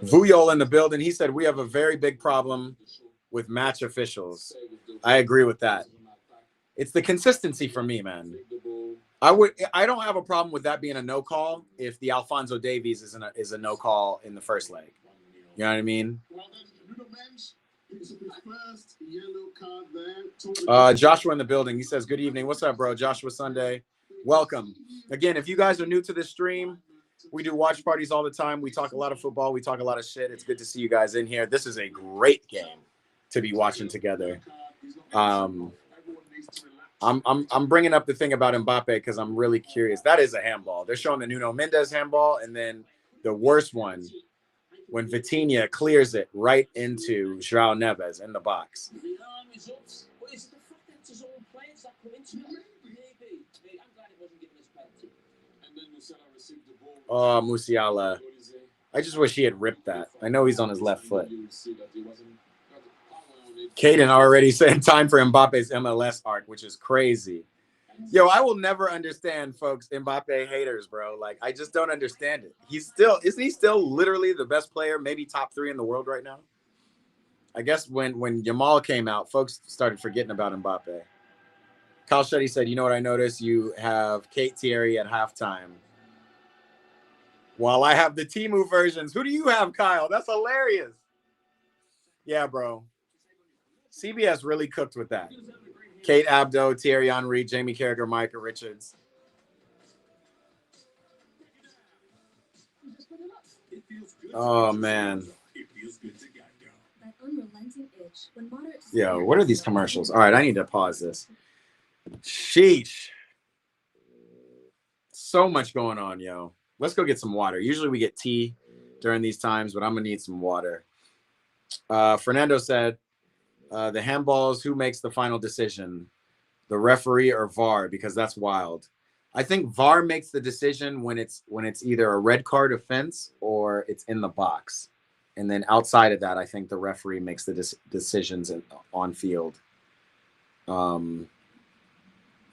Vuyol in the building. He said, we have a very big problem with match officials. I agree with that. It's the consistency for me, man. I don't have a problem with that being a no call if the Alphonso Davies is a no call in the first leg. You know what I mean? Joshua in the building. He says, good evening. What's up, bro? Joshua Sunday. Welcome. Again, if you guys are new to this stream, we do watch parties all the time. We talk a lot of football. We talk a lot of shit. It's good to see you guys in here. This is a great game to be watching together. I'm bringing up the thing about Mbappe because I'm really curious. That is a handball. They're showing the Nuno Mendes handball, and then the worst one when Vitinha clears it right into João Neves in the box. Oh, Musiala. I just wish he had ripped that. I know he's on his left foot. Caden already said time for Mbappe's MLS arc, which is crazy. Yo, I will never understand, folks, Mbappe haters, bro. Like, I just don't understand it. Isn't he still literally the best player, maybe top 3 in the world right now? I guess when Yamal came out, folks started forgetting about Mbappe. Kyle Shetty said, you know what I noticed? You have Kate Thierry at halftime. While I have the Temu versions. Who do you have, Kyle? That's hilarious. Yeah, bro. CBS really cooked with that. Kate Abdo, Thierry Henry, Jamie Carragher, Micah Richards. Oh, man. Yo, what are these commercials? All right, I need to pause this. Sheesh. so much going on, yo. Let's go get some water. Usually we get tea during these times, but I'm going to need some water. Fernando said, the handballs, who makes the final decision? The referee or VAR? Because that's wild. I think VAR makes the decision when it's either a red card offense or it's in the box. And then outside of that, I think the referee makes the decisions on field. And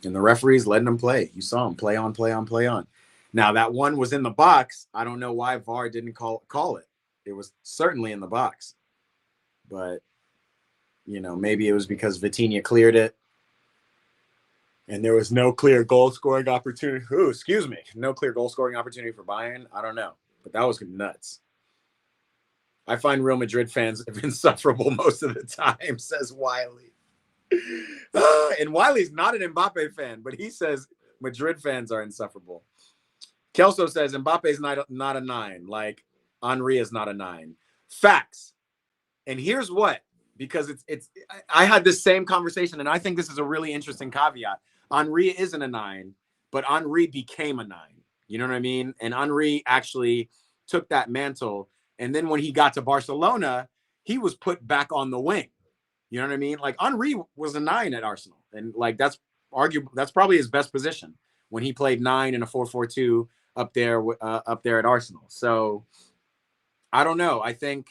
the referee's letting them play. You saw him play on, play on, play on. Now, that one was in the box. I don't know why VAR didn't call it. It was certainly in the box. But, maybe it was because Vitinha cleared it. And there was no clear goal-scoring opportunity. Ooh, excuse me. No clear goal-scoring opportunity for Bayern. I don't know. But that was nuts. I find Real Madrid fans insufferable most of the time, says Wiley. And Wiley's not an Mbappe fan, but he says Madrid fans are insufferable. Kelso says Mbappe's not a 9, like Henry is not a 9. Facts. And here's what, because I had this same conversation, and I think this is a really interesting caveat. Henry isn't a 9, but Henry became a 9. You know what I mean? And Henry actually took that mantle. And then when he got to Barcelona, he was put back on the wing. You know what I mean? Like Henry was a 9 at Arsenal. And like that's probably his best position when he played 9 in a 4-4-2 up there at Arsenal. So I don't know. I think,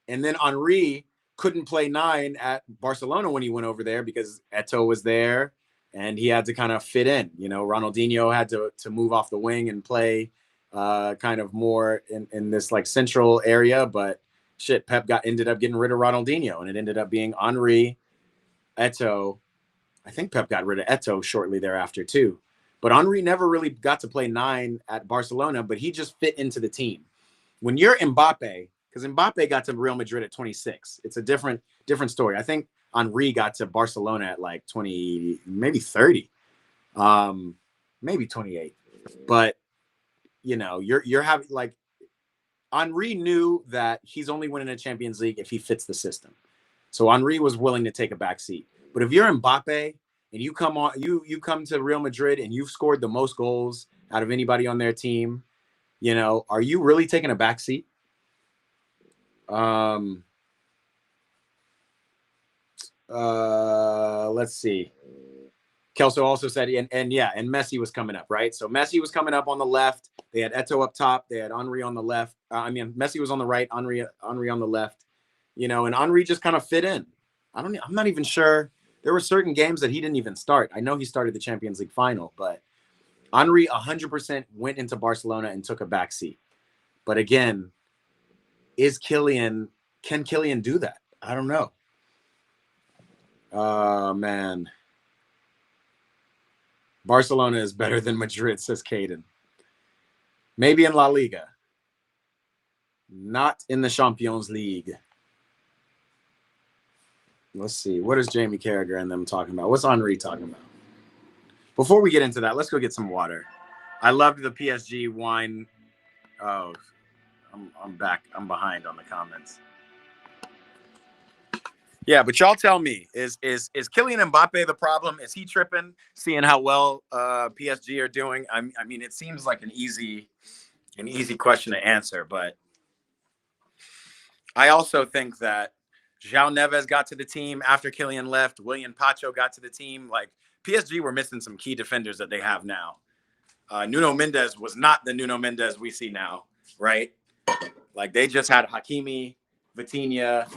and then Henry couldn't play 9 at Barcelona when he went over there because Eto'o was there and he had to kind of fit in. Ronaldinho had to move off the wing and play kind of more in this like central area, but shit, Pep ended up getting rid of Ronaldinho, and it ended up being Henry, Eto'o. I think Pep got rid of Eto'o shortly thereafter too, but Henry never really got to play 9 at Barcelona, but he just fit into the team. When you're Mbappe, because Mbappe got to Real Madrid at 26, it's a different story. I think Henry got to Barcelona at like 20, maybe 30, maybe 28, but you're having like Henry knew that he's only winning a Champions League if he fits the system. So Henry was willing to take a back seat. But if you're Mbappe and you come to Real Madrid and you've scored the most goals out of anybody on their team, are you really taking a back seat? Let's see. Kelso also said, and Messi was coming up, right? So Messi was coming up on the left. They had Eto'o up top. They had Henry on the left. Messi was on the right, Henry on the left. And Henry just kind of fit in. I'm not even sure. There were certain games that he didn't even start. I know he started the Champions League final, but Henry 100% went into Barcelona and took a back seat. But again, can Kylian do that? I don't know. Man. Barcelona is better than Madrid, says Caden. Maybe in La Liga. Not in the Champions League. Let's see. What is Jamie Carragher and them talking about? What's Henry talking about? Before we get into that, let's go get some water. I loved the PSG wine. Oh, I'm back. I'm behind on the comments. Yeah, but y'all tell me, is Kylian Mbappe the problem? Is he tripping, seeing how well PSG are doing? I mean, it seems like an easy question to answer, but I also think that João Neves got to the team after Kylian left. William Pacho got to the team. Like, PSG were missing some key defenders that they have now. Nuno Mendes was not the Nuno Mendes we see now, right? Like, they just had Hakimi, Vitinha.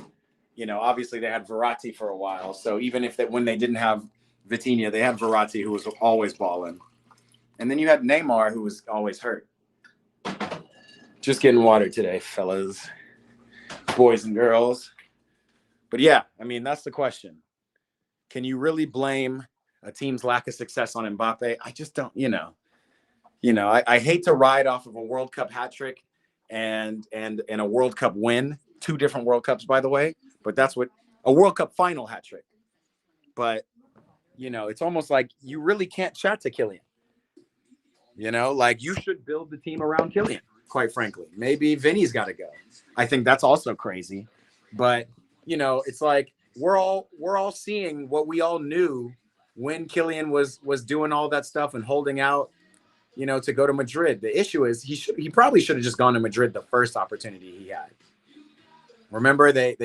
Obviously they had Verratti for a while. So even when they didn't have Vitinha, they had Verratti, who was always balling. And then you had Neymar, who was always hurt. Just getting water today, fellas, boys and girls. But yeah, I mean, that's the question. Can you really blame a team's lack of success on Mbappe? I just don't, I hate to ride off of a World Cup hat trick and a World Cup win. 2 different World Cups, by the way. But that's what a World Cup final hat trick. But, it's almost like you really can't chat to Kylian. Like you should build the team around Kylian, quite frankly. Maybe Vinny's got to go. I think that's also crazy. But, it's like we're all seeing what we all knew when Kylian was doing all that stuff and holding out. you know, to go to Madrid. The issue is he probably should have just gone to Madrid the first opportunity he had. Remember, they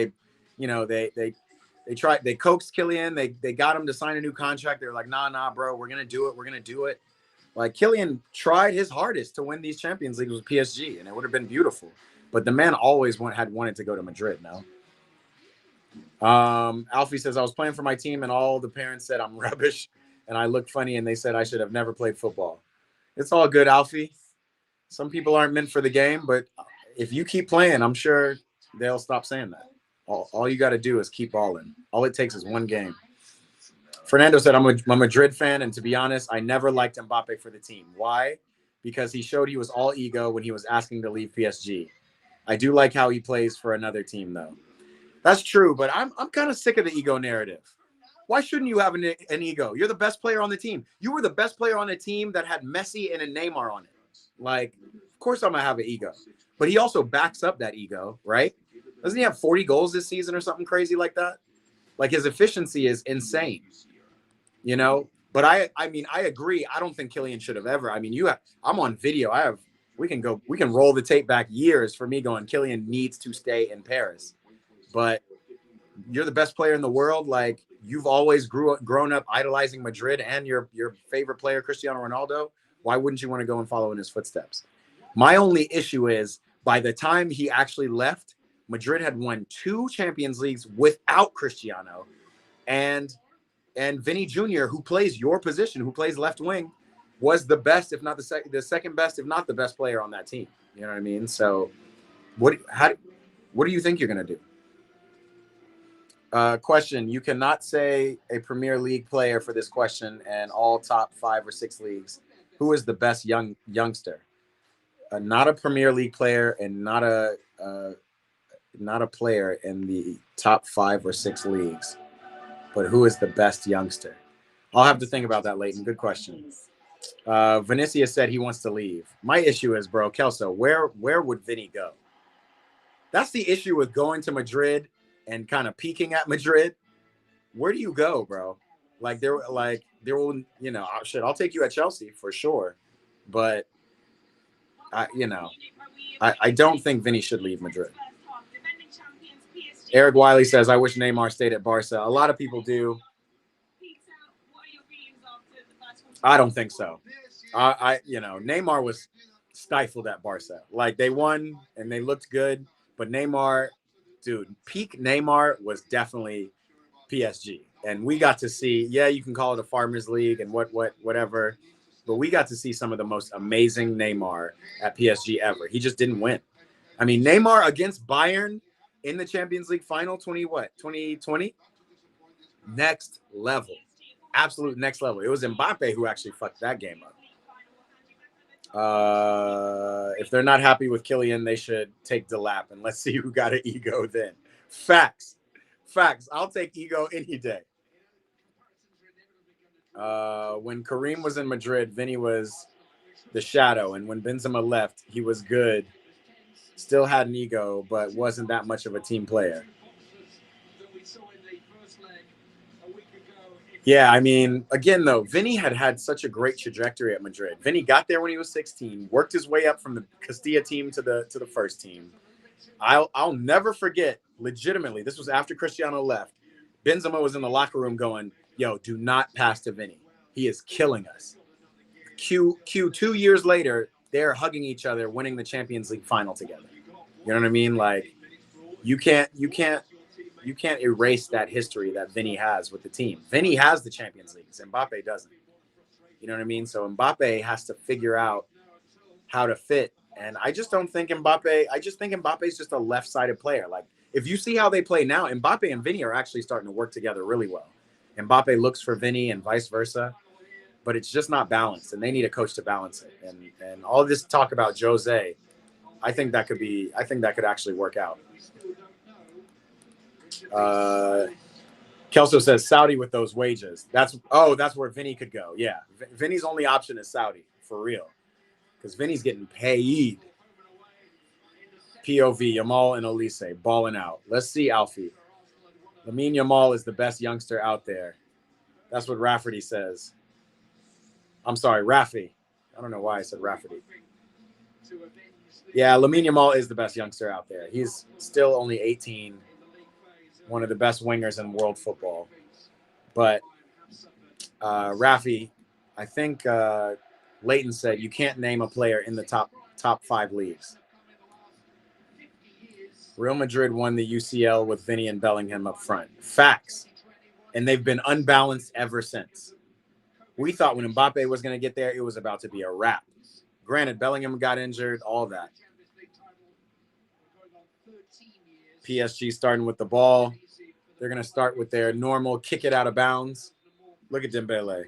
tried, they coaxed Kylian, they got him to sign a new contract. They were like, nah, bro, we're gonna do it. Like, Kylian tried his hardest to win these Champions Leagues with PSG, and it would have been beautiful. But the man always had wanted to go to Madrid. No. Alfie says, I was playing for my team, and all the parents said I'm rubbish, and I looked funny, and they said I should have never played football. It's all good, Alfie. Some people aren't meant for the game, but if you keep playing, I'm sure they'll stop saying that. All you got to do is keep balling. All it takes is one game. Fernando said, I'm a Madrid fan, and to be honest, I never liked Mbappe for the team. Why? Because he showed he was all ego when he was asking to leave PSG. I do like how he plays for another team, though. That's true, but I'm kind of sick of the ego narrative. Why shouldn't you have an ego? You're the best player on the team. You were the best player on a team that had Messi and a Neymar on it. Like, of course I'm going to have an ego. But he also backs up that ego, right? Doesn't he have 40 goals this season or something crazy like that? Like, his efficiency is insane, you know? But I mean, I agree. I don't think Kylian should have ever. I mean, I'm on video. We can roll the tape back years for me going, Kylian needs to stay in Paris. But you're the best player in the world. Like, you've always grown up idolizing Madrid and your favorite player, Cristiano Ronaldo. Why wouldn't you want to go and follow in his footsteps? My only issue is, by the time he actually left, Madrid had won 2 Champions Leagues without Cristiano, and Vinny Jr., who plays your position, who plays left wing, was the best, if not the second best, if not the best player on that team. You know what I mean? So, what do you think you're gonna do? Question: you cannot say a Premier League player for this question and all top 5 or 6 leagues. Who is the best youngster? Not a Premier League player and not a player in the top 5 or 6 leagues. But who is the best youngster? I'll have to think about that, Leighton. Good question. Vinicius said he wants to leave. My issue is, bro, Kelso, where would Vinny go? That's the issue with going to Madrid and kind of peaking at Madrid. Where do you go, bro? Like, there will, you know, shit, I'll take you at Chelsea for sure. But I don't think Vinny should leave Madrid. Eric Wiley says, I wish Neymar stayed at Barca. A lot of people do. I don't think so. Neymar was stifled at Barca. Like, they won and they looked good, but Neymar, dude, peak Neymar was definitely PSG. And we got to see, you can call it a Farmers League and whatever, but we got to see some of the most amazing Neymar at PSG ever. He just didn't win. I mean, Neymar against Bayern in the Champions League final, 2020? Next level. Absolute next level. It was Mbappe who actually fucked that game up. If they're not happy with Kylian, they should take Delap, and let's see who got an ego then. Facts. I'll take ego any day. When Kareem was in Madrid, Vinny was the shadow, and when Benzema left, he was good. Still had an ego, but wasn't that much of a team player. Yeah, I mean, again, though, Vinny had such a great trajectory at Madrid. Vinny got there when he was 16, worked his way up from the Castilla team to the first team. I'll never forget, legitimately, this was after Cristiano left. Benzema was in the locker room going, yo, do not pass to Vinny. He is killing us. 2 years later, they're hugging each other, winning the Champions League final together. You know what I mean? Like, you can't erase that history that Vinny has with the team. Vinny has the Champions Leagues. Mbappe doesn't. You know what I mean? So Mbappe has to figure out how to fit. And I just don't think Mbappe is just a left-sided player. Like, if you see how they play now, Mbappe and Vinny are actually starting to work together really well. Mbappe looks for Vinny and vice versa, but it's just not balanced, and they need a coach to balance it. And all this talk about Jose, I think that could actually work out. Kelso says Saudi with those wages. That's where Vinny could go. Yeah, Vinny's only option is Saudi, for real, because Vinny's getting paid. POV, Yamal and Olise balling out. Let's see, Alfie. Lamine Yamal is the best youngster out there. That's what Rafferty says. I'm sorry, Rafi. I don't know why I said Rafferty. Yeah, Lamine Yamal is the best youngster out there. He's still only 18, one of the best wingers in world football. But Rafi, I think Leighton said you can't name a player in the top 5 leagues. Real Madrid won the UCL with Vinny and Bellingham up front. Facts. And they've been unbalanced ever since. We thought when Mbappe was going to get there, it was about to be a wrap. Granted, Bellingham got injured, all that. PSG starting with the ball. They're going to start with their normal kick it out of bounds. Look at Dembele.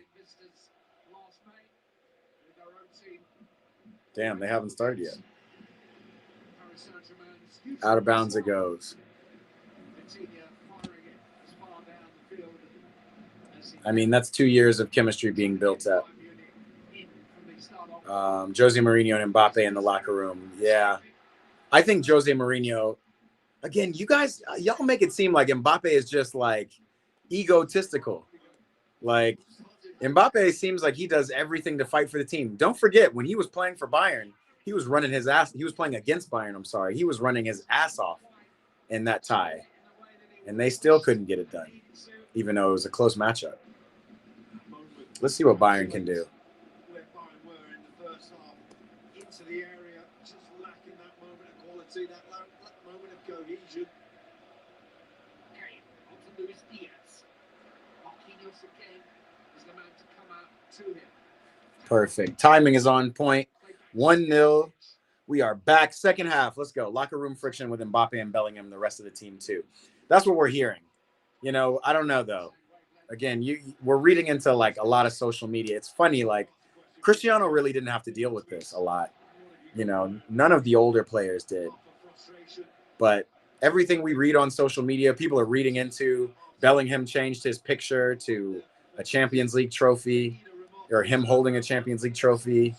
Damn, they haven't started yet. Out of bounds it goes. I mean, that's 2 years of chemistry being built up. Jose Mourinho and Mbappe in the locker room. Yeah. I think Jose Mourinho, again, you guys, y'all make it seem like Mbappe is just like egotistical. Like Mbappe seems like he does everything to fight for the team. Don't forget, when he was playing for Bayern, he was running his ass. He was playing against Bayern, I'm sorry. He was running his ass off in that tie. And they still couldn't get it done, even though it was a close matchup. Let's see what Bayern can do. Perfect. Timing is on point. 1-0. We are back. Second half. Let's go. Locker room friction with Mbappe and Bellingham, the rest of the team too. That's what we're hearing. You know, I don't know though. Again, we're reading into like a lot of social media. It's funny, like Cristiano really didn't have to deal with this a lot. You know, none of the older players did. But everything we read on social media, people are reading into. Bellingham changed his picture to a Champions League trophy, or him holding a Champions League trophy.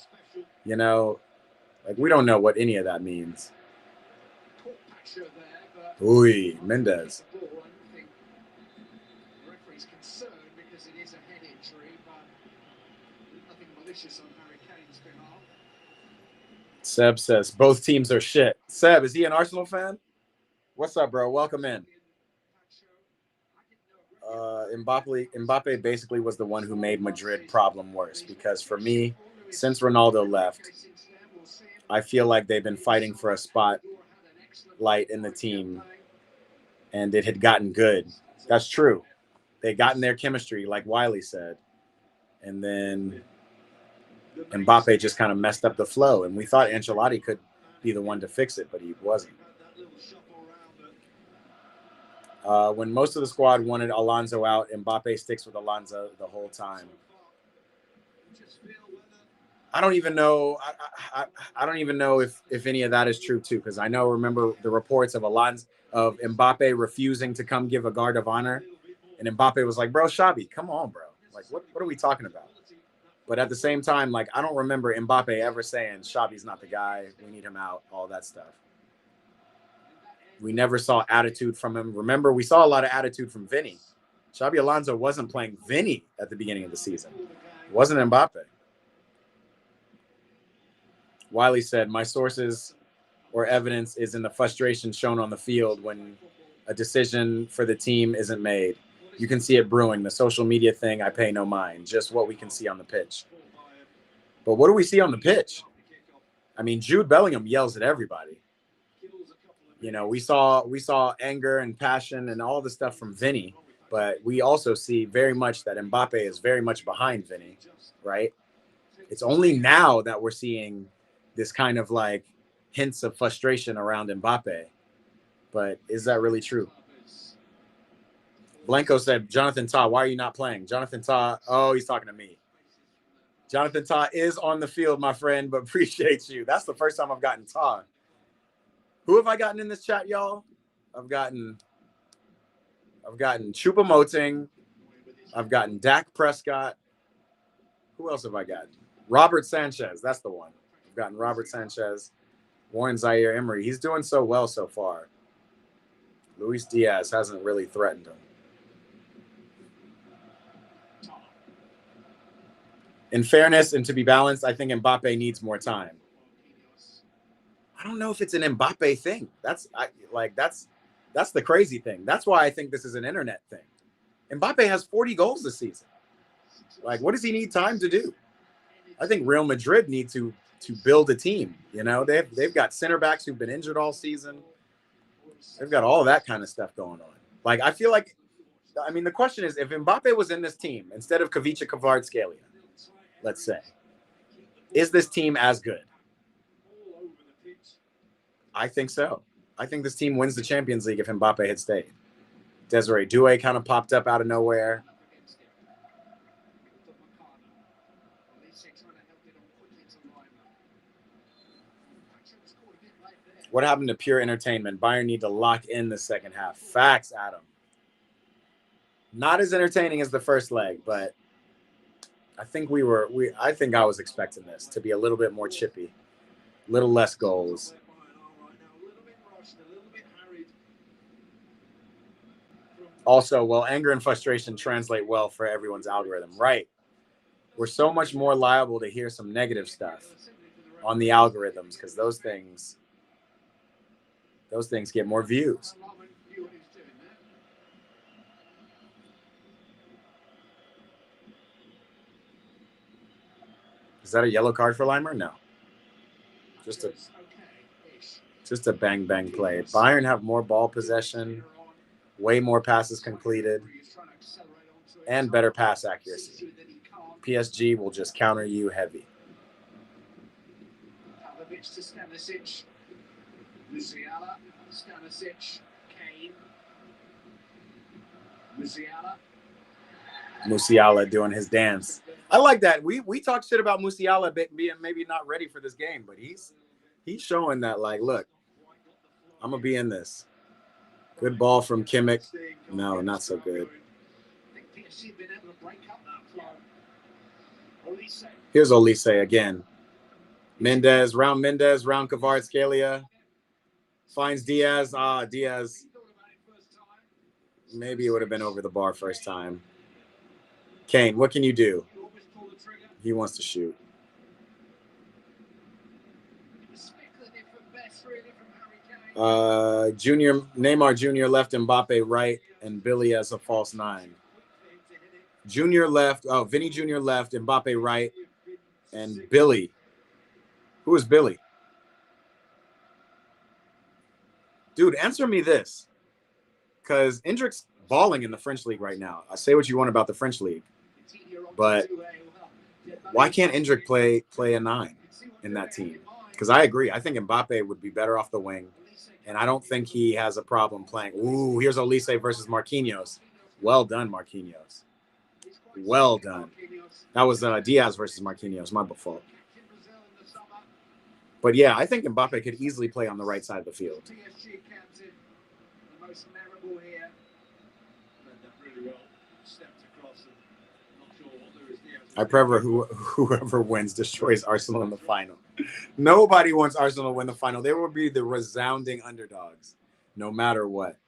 You know, like we don't know what any of that means. Ooh, Mendes. Seb says both teams are shit. Seb, is he an Arsenal fan? What's up, bro? Welcome in. Mbappe basically was the one who made Madrid problem worse, because for me, since Ronaldo left, I feel like they've been fighting for a spotlight in the team, and it had gotten good. That's true. They got in their chemistry, like Wiley said, and then Mbappe just kind of messed up the flow, and we thought Ancelotti could be the one to fix it, but he wasn't. When most of the squad wanted Alonso out, Mbappe sticks with Alonso the whole time. I don't even know. I don't even know if any of that is true too, because I remember the reports of Mbappe refusing to come give a guard of honor, and Mbappe was like, "Bro, Xabi, come on, bro. Like, what are we talking about?" But at the same time, like, I don't remember Mbappe ever saying Xabi's not the guy. We need him out. All that stuff. We never saw attitude from him. Remember, we saw a lot of attitude from Vinny. Xabi Alonso wasn't playing Vinny at the beginning of the season. It wasn't Mbappe. Wiley said, my sources or evidence is in the frustration shown on the field when a decision for the team isn't made. You can see it brewing. The social media thing, I pay no mind. Just what we can see on the pitch. But what do we see on the pitch? I mean, Jude Bellingham yells at everybody. You know, we saw anger and passion and all the stuff from Vinny, but we also see very much that Mbappe is very much behind Vinny, right? It's only now that we're seeing this kind of like hints of frustration around Mbappe. But is that really true? Blanco said, Jonathan Tah, why are you not playing? Jonathan Tah, oh, he's talking to me. Jonathan Tah is on the field, my friend, but appreciate you. That's the first time I've gotten Tah. Who have I gotten in this chat, y'all? I've gotten Choupo-Moting. I've gotten Dak Prescott. Who else have I gotten? Robert Sanchez. That's the one. I've gotten Robert Sanchez. Warren Zaire-Emery. He's doing so well so far. Luis Diaz hasn't really threatened him. In fairness and to be balanced, I think Mbappe needs more time. I don't know if it's an Mbappe thing. That's the crazy thing. That's why I think this is an internet thing. Mbappe has 40 goals this season. Like, what does he need time to do? I think Real Madrid need to build a team. You know, they've got center backs who've been injured all season. They've got all that kind of stuff going on. Like, I feel like, I mean, the question is, if Mbappe was in this team instead of Kavica Kvaratskhelia, let's say, is this team as good? I think so. I think this team wins the Champions League if Mbappe had stayed. Desiree Doué kind of popped up out of nowhere. What happened to pure entertainment? Bayern need to lock in the second half. Facts, Adam. Not as entertaining as the first leg, but I think I think I was expecting this to be a little bit more chippy, a little less goals. Also, well, anger and frustration translate well for everyone's algorithm, right? We're so much more liable to hear some negative stuff on the algorithms because those things get more views. Is that a yellow card for Limer? No. Just a bang bang play. Bayern have more ball possession, way more passes completed, and better pass accuracy. PSG will just counter you heavy. Musiala doing his dance. I like that. We talk shit about Musiala being maybe not ready for this game, but he's showing that, like, look, I'm gonna be in this. Good ball from Kimmich. No, not so good. Here's Olise again. Mendes, round Kvaratskhelia. Finds Diaz. Diaz. Maybe it would have been over the bar first time. Kane, what can you do? He wants to shoot. Neymar Jr. left, Mbappe right, and Billy as a false nine. Junior left. Oh, Vinny Jr. left, Mbappe right, and Billy. Who is Billy? Dude, answer me this. Because Endrick's balling in the French league right now. I say what you want about the French league, but why can't Endrick play a 9 in that team? Because I agree. I think Mbappe would be better off the wing, and I don't think he has a problem playing. Ooh, here's Olise versus Marquinhos. Well done, Marquinhos. Well done. That was Diaz versus Marquinhos. My fault. But yeah, I think Mbappe could easily play on the right side of the field. I prefer whoever wins destroys Arsenal in the final. Nobody wants Arsenal to win the final. They will be the resounding underdogs, no matter what.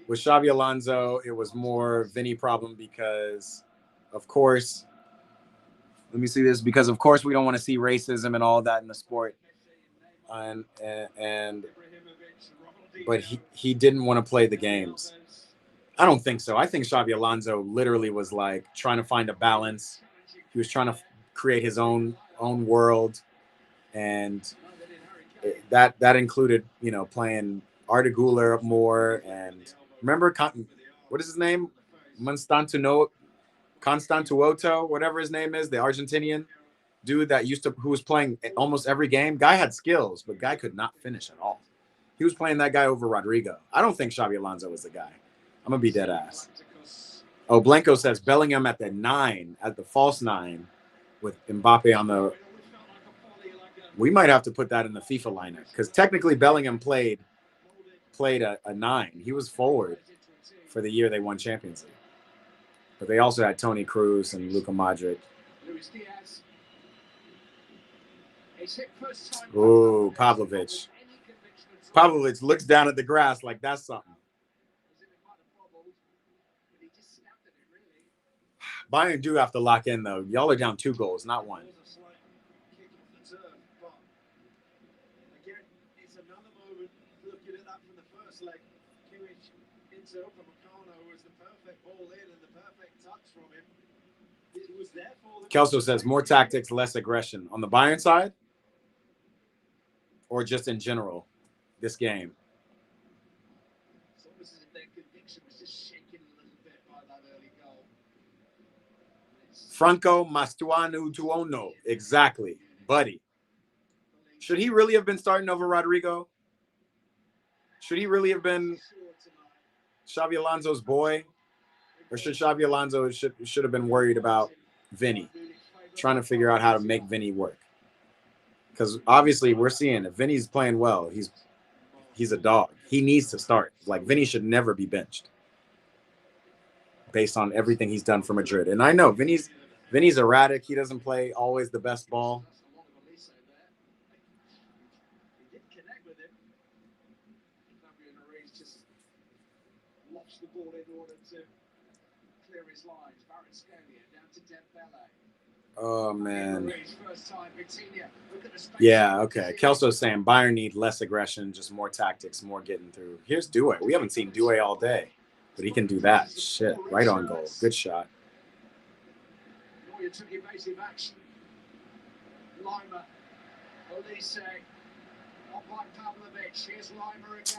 With Xabi Alonso, it was more Vinny problem because, of course, let me see this, because of course we don't want to see racism and all that in the sport, but he didn't want to play the games. I don't think so. I think Xabi Alonso literally was like trying to find a balance. He was trying to create his own world, and that included, you know, playing Arda Güler more. And remember, what is his name? Constantuoto, whatever his name is, the Argentinian dude who was playing almost every game. Guy had skills, but guy could not finish at all. He was playing that guy over Rodrigo. I don't think Xabi Alonso was the guy. I'm going to be dead ass. Oh, Blanco says Bellingham at the 9, at the false 9, with Mbappe on the... We might have to put that in the FIFA lineup, because technically Bellingham played a 9. He was forward for the year they won Champions League. But they also had Toni Kroos and Luka Modric. Ooh, Pavlovic. Pavlovic looks down at the grass like that's something. Bayern do have to lock in, though. Y'all are down 2 goals, not 1. It was a slight kick off the turf, but again, it's another moment looking at that from the first leg. Kimmich into Upamecano was the perfect ball in and the perfect touch from him. It was there for them. Kelso says more tactics, less aggression. On the Bayern side? Or just in general, this game? It's almost as if their conviction was just shaken a little bit by that early goal. Franco Mastuanu Tuono. Exactly. Buddy. Should he really have been starting over Rodrigo? Should he really have been Xabi Alonso's boy? Or should Xabi Alonso should have been worried about Vinny? Trying to figure out how to make Vinny work. Because obviously we're seeing if Vinny's playing well, he's a dog. He needs to start. Like, Vinny should never be benched based on everything he's done for Madrid. And I know Vinny's erratic. He doesn't play always the best ball. The ball in order to clear his lines. Down to Dembele. Oh, man. Yeah, okay. Kelso's saying Bayern need less aggression, just more tactics, more getting through. Here's Doué. We haven't seen Doué all day, but he can do that. Shit, right on goal. Good shot.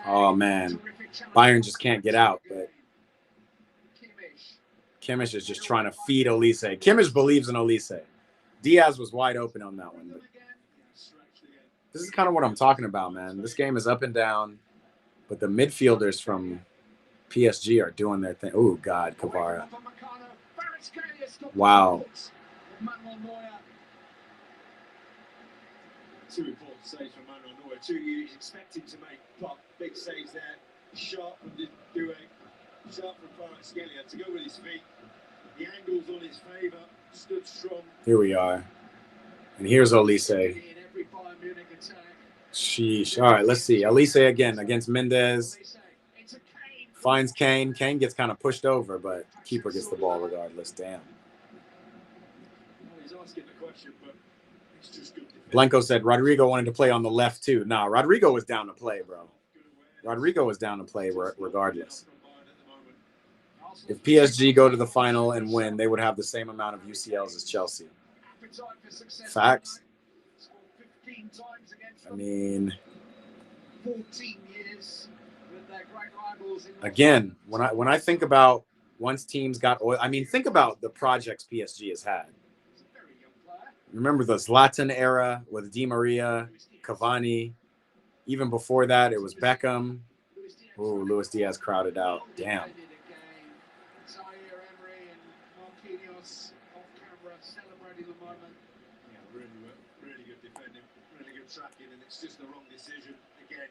Oh, man. Bayern just can't get out, but Kimmich is just trying to feed Olise. Kimmich believes in Olise. Diaz was wide open on that one. But this is kind of what I'm talking about, man. This game is up and down, but the midfielders from PSG are doing their thing. Oh, God, Kvara. Wow. Two important saves from Manuel Neuer. Two you expected to make big saves there. Sharp from Doué. Sharp from Kvaratskhelia to go with his feet. The angles on his favour. Stood strong. Here we are. And here's Olise. Sheesh. All right, let's see. Olise again against Mendes. Finds Kane. Kane gets kind of pushed over, but keeper gets the ball regardless. Damn. He's asking the question, but it's just good. Blanco said Rodrigo wanted to play on the left too. Nah, Rodrigo was down to play, bro. Rodrigo was down to play regardless. If PSG go to the final and win, they would have the same amount of UCLs as Chelsea. Facts. I mean, again, when I think about once teams got oil, I mean, think about the projects PSG has had. Remember the Zlatan era with Di Maria, Cavani. Even before that, it was Beckham. Ooh, Luis Diaz crowded out. Damn. Really good defending, really good tracking, and it's just the wrong decision again.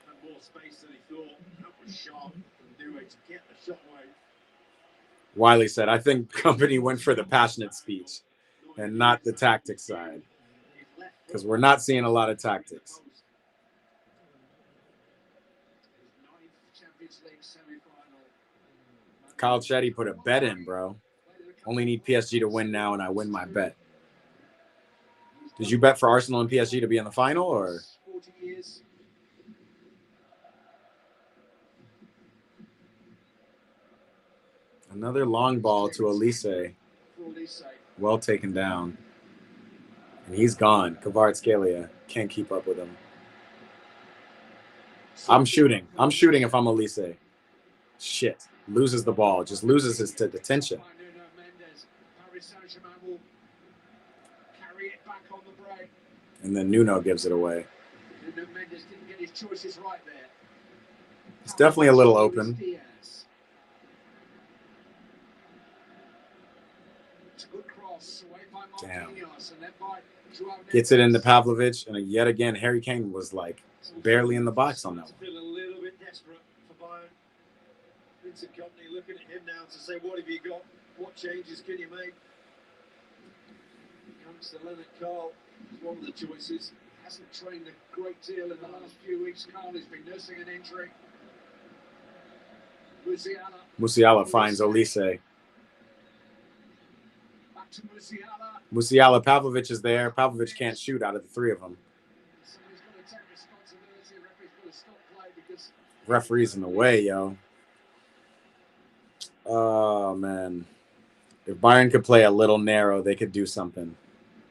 Had more space than he thought. That was sharp from Doué to get the shot away. Wiley said, I think Company went for the passionate speech and not the tactics side, because we're not seeing a lot of tactics. Kyle Chetty put a bet in, bro. Only need PSG to win now, and I win my bet. Did you bet for Arsenal and PSG to be in the final, or? Another long ball to Olise. Well taken down. And he's gone. Kvaratskhelia can't keep up with him. I'm shooting. I'm shooting if I'm Olise. Shit. Loses the ball. Just loses his attention. And then Nuno gives it away. It's definitely a little open. Damn. Gets it into Pavlovic, and yet again, Harry Kane was like barely in the box on that one. Feel a little bit desperate for Bayern. Vincent Kompany looking at him now to say, what have you got? What changes can you make? Comes to Leonard Carl, one of the choices. Hasn't trained a great deal in the last few weeks. Carl has been nursing an injury. Musiala finds Olise. Back to Musiala. Musiala, Pavlovic is there. Pavlovic can't shoot out of the three of them. Somebody's got to take responsibility. Referee's got to stop play because Referee's in the way, yo. Oh, man. If Bayern could play a little narrow, they could do something.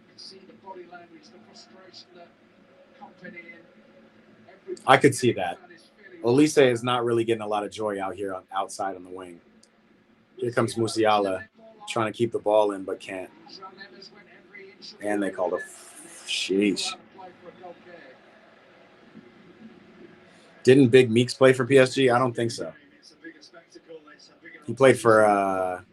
you can see the body language, the frustration that company and I could see that. Olise is not really getting a lot of joy out here outside on the wing. Here comes Musiala trying to keep the ball in, but can't. And they called a sheesh. Didn't Big Meeks play for PSG? I don't think so. He played for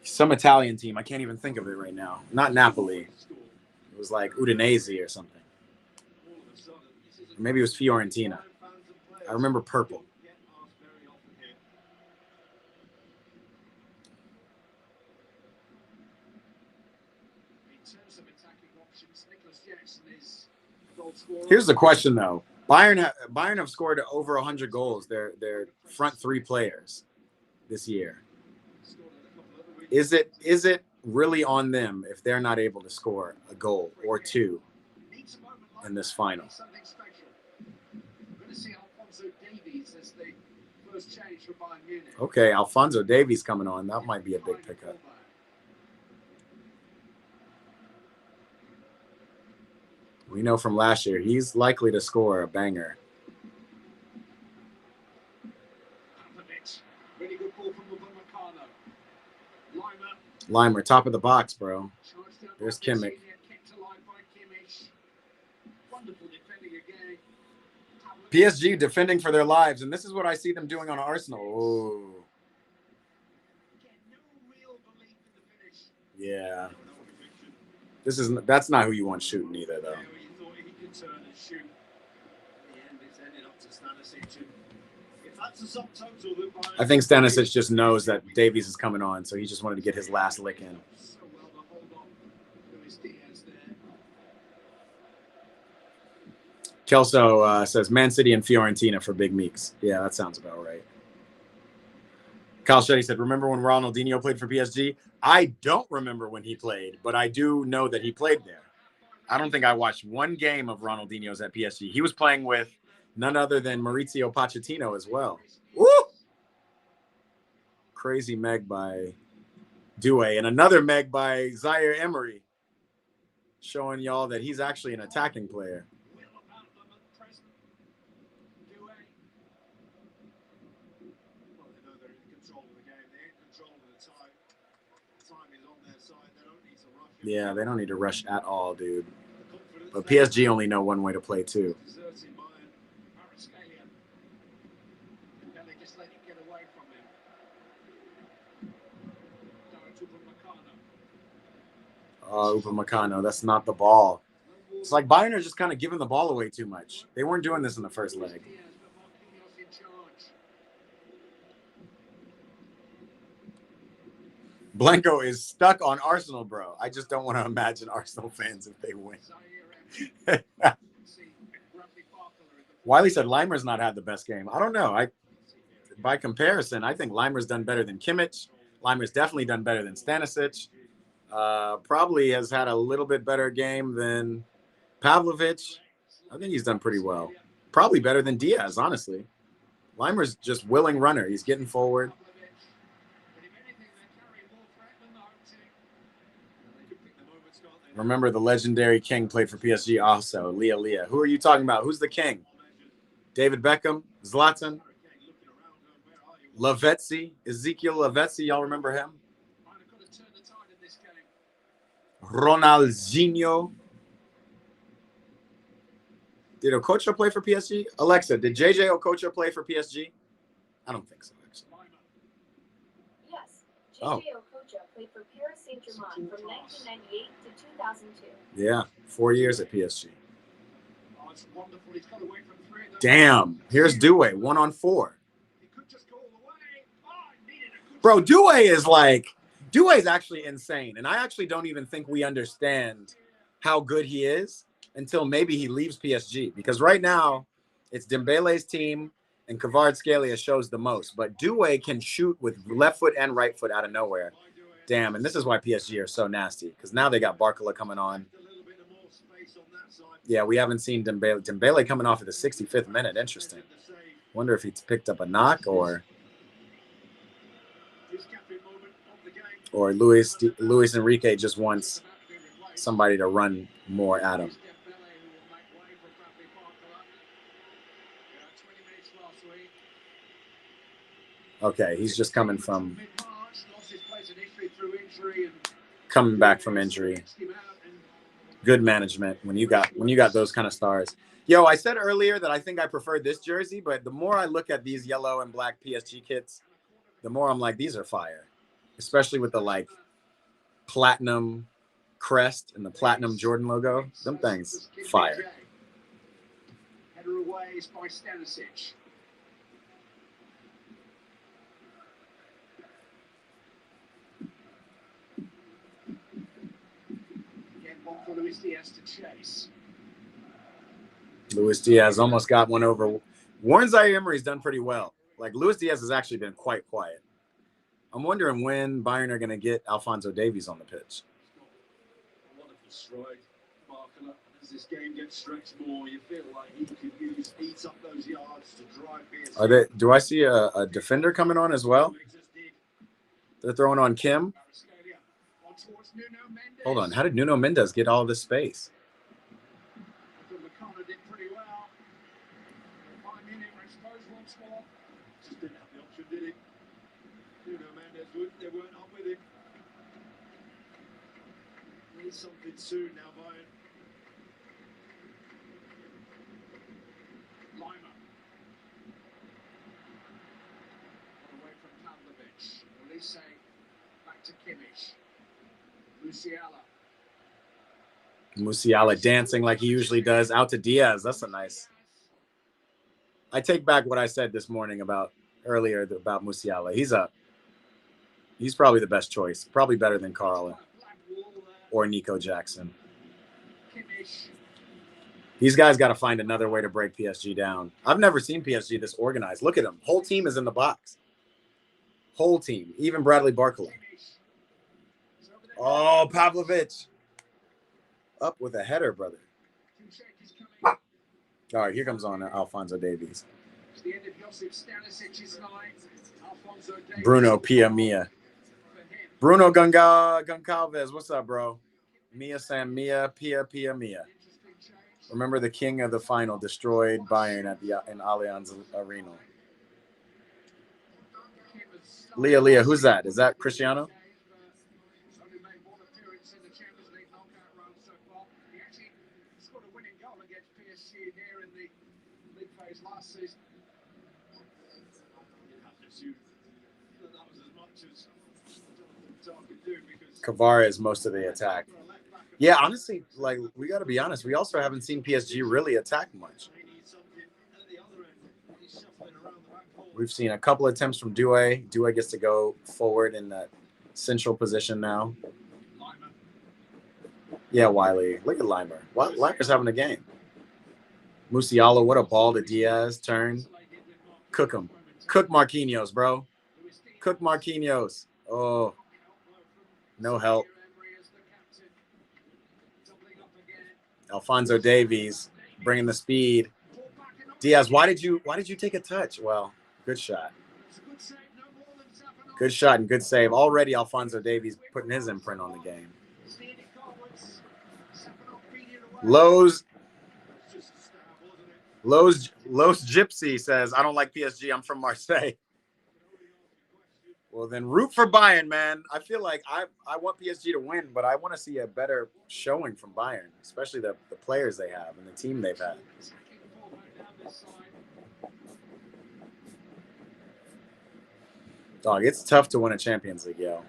some Italian team. I can't even think of it right now. Not Napoli. It was like Udinese or something. Or maybe it was Fiorentina. I remember purple. Here's the question, though. Bayern have scored over 100 goals. Their front three players this year. Is it really on them if they're not able to score a goal or two in this final? Okay, Alphonso Davies coming on. That might be a big pickup. We know from last year, he's likely to score a banger. Limer, top of the box, bro. There's Kimmich. PSG defending for their lives, and this is what I see them doing on Arsenal. Ooh. Yeah. That's not who you want shooting either, though. I think Stanisic just knows that Davies is coming on, so he just wanted to get his last lick in. Kelso says Man City and Fiorentina for Big Meeks. Yeah, that sounds about right. Kyle Shetty said, remember when Ronaldinho played for PSG? I don't remember when he played, but I do know that he played there. I don't think I watched one game of Ronaldinho's at PSG. He was playing with none other than Maurizio Pochettino as well. Woo! Crazy Meg by Doué. And another Meg by Zaire Emery, showing y'all that he's actually an attacking player. Yeah, they don't need to rush at all, dude. But PSG only know one way to play, too. Oh, Upamecano, that's not the ball. It's like Bayern are just kind of giving the ball away too much. They weren't doing this in the first leg. Blanco is stuck on Arsenal, bro. I just don't want to imagine Arsenal fans if they win. Wiley said Limer's not had the best game. I don't know. By comparison, I think Limer's done better than Kimmich. Limer's definitely done better than Stanisic. Probably has had a little bit better game than Pavlovic. I think he's done pretty well. Probably better than Diaz, honestly. Limer's just willing runner. He's getting forward. Remember, the legendary King played for PSG also, Leah. Who are you talking about? Who's the King? David Beckham? Zlatan? Lavezzi? Ezekiel Lavezzi, y'all remember him? Ronaldinho. Did Okocha play for PSG? Alexa, did JJ Okocha play for PSG? I don't think so, actually. Yes, JJ Okocha played for Paris Saint-Germain from 1998 to 2002. Yeah, 4 years at PSG. Damn, here's Doué, 1-on-4. Bro, Doué is actually insane, and I actually don't even think we understand how good he is until maybe he leaves PSG, because right now it's Dembele's team and Kvaratskhelia shows the most, but Doué can shoot with left foot and right foot out of nowhere. Damn, and this is why PSG are so nasty, because now they got Barcola coming on. Yeah, we haven't seen Dembele. Dembele coming off at the 65th minute. Interesting. Wonder if he's picked up a knock or Luis Enrique just wants somebody to run more at him. Okay, he's just coming back from injury. Good management when you got those kind of stars. Yo, I said earlier that I think I prefer this jersey, but the more I look at these yellow and black PSG kits, the more I'm like, these are fire. Especially with the like platinum crest and the platinum Jordan logo. Them things fire. Header away is by Stanisic. Again, one for Luis Diaz to chase. Luis Diaz almost got one over. Warren Zaire-Emery's done pretty well. Like, Luis Diaz has actually been quite quiet. I'm wondering when Bayern are going to get Alphonso Davies on the pitch. A wonderful stride, Markler. As this game gets stretched more, you feel like he could eat up those yards to drive PSG. Do I see a defender coming on as well? They're throwing on Kim. Hold on. How did Nuno Mendes get all this space? Did pretty well. Munich, I suppose, once more. Just didn't have the option, did he? Nuno Mendes, they weren't up with it. Need something soon now, Bayern. Lima. Away from Pavlovic. Elise back to Kimmich. Musiala. Musiala dancing like he usually does. Out to Diaz. That's a nice. I take back what I said this morning earlier about Musiala. He's probably the best choice. Probably better than Carl or Nico Jackson. These guys got to find another way to break PSG down. I've never seen PSG this organized. Look at them. Whole team is in the box. Whole team. Even Bradley Barcola. Oh, Pavlovic. Up with a header, brother. All right, here comes on Alphonso Davies. Bruno Pia Mia. Bruno Goncalves, what's up, bro? Mia Sam Mia Pia Mia. Remember the king of the final destroyed Bayern in Allianz Arena. Leah, who's that? Is that Cristiano? Last season. That was as much as Jonathan could do because Kvara is most of the attack. Yeah, honestly, like, we got to be honest. We also haven't seen PSG really attack much. We've seen a couple attempts from Doué. Doué gets to go forward in that central position now. Yeah, Wiley. Look at Limer. Limer's having a game. Musiala, what a ball to Diaz. Turn. Cook him. Cook Marquinhos, bro. Cook Marquinhos. Oh. No help. Alphonso Davies bringing the speed. Diaz, why did you take a touch? Well, good shot. Good shot and good save. Already Alphonso Davies putting his imprint on the game. Lowe's Gypsy says, I don't like PSG. I'm from Marseille. Well, then root for Bayern, man. I feel like I want PSG to win, but I want to see a better showing from Bayern, especially the players they have and the team they've had. Dog, it's tough to win a Champions League, yo.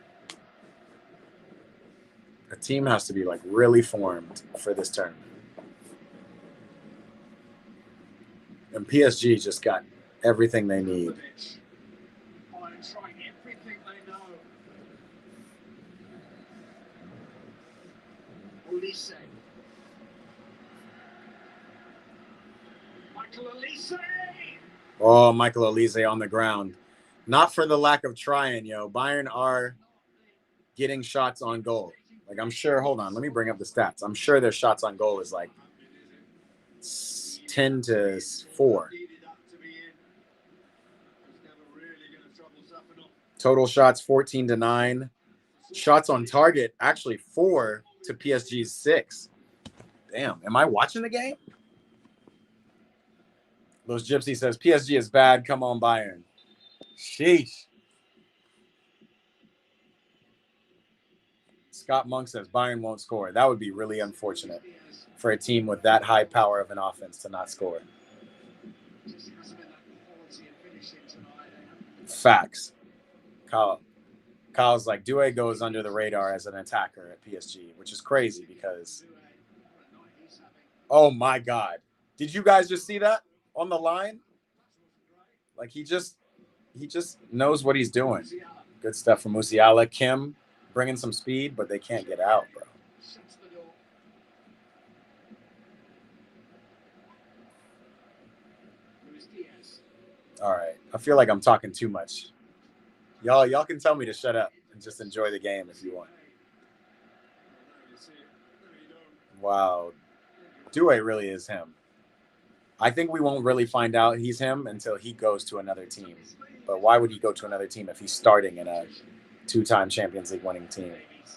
A team has to be, like, really formed for this tournament. And PSG just got everything they need. Oh, Michael Olise on the ground. Not for the lack of trying, yo. Bayern are getting shots on goal. Like, I'm sure, hold on, let me bring up the stats. I'm sure their shots on goal is like 10-4. Total shots 14-9. Shots on target actually 4 to PSG's 6. Damn, am I watching the game? Los Gypsy says PSG is bad. Come on, Bayern. Sheesh. Scott Monk says Bayern won't score. That would be really unfortunate for a team with that high power of an offense to not score. Facts. Kyle's like, Doué goes under the radar as an attacker at PSG, which is crazy because, oh my God. Did you guys just see that on the line? Like, he just knows what he's doing. Good stuff from Musiala. Kim bringing some speed, but they can't get out, bro. All right. I feel like I'm talking too much. Y'all can tell me to shut up and just enjoy the game if you want. Wow. Doué really is him. I think we won't really find out he's him until he goes to another team. But why would he go to another team if he's starting in a 2-time Champions League winning team?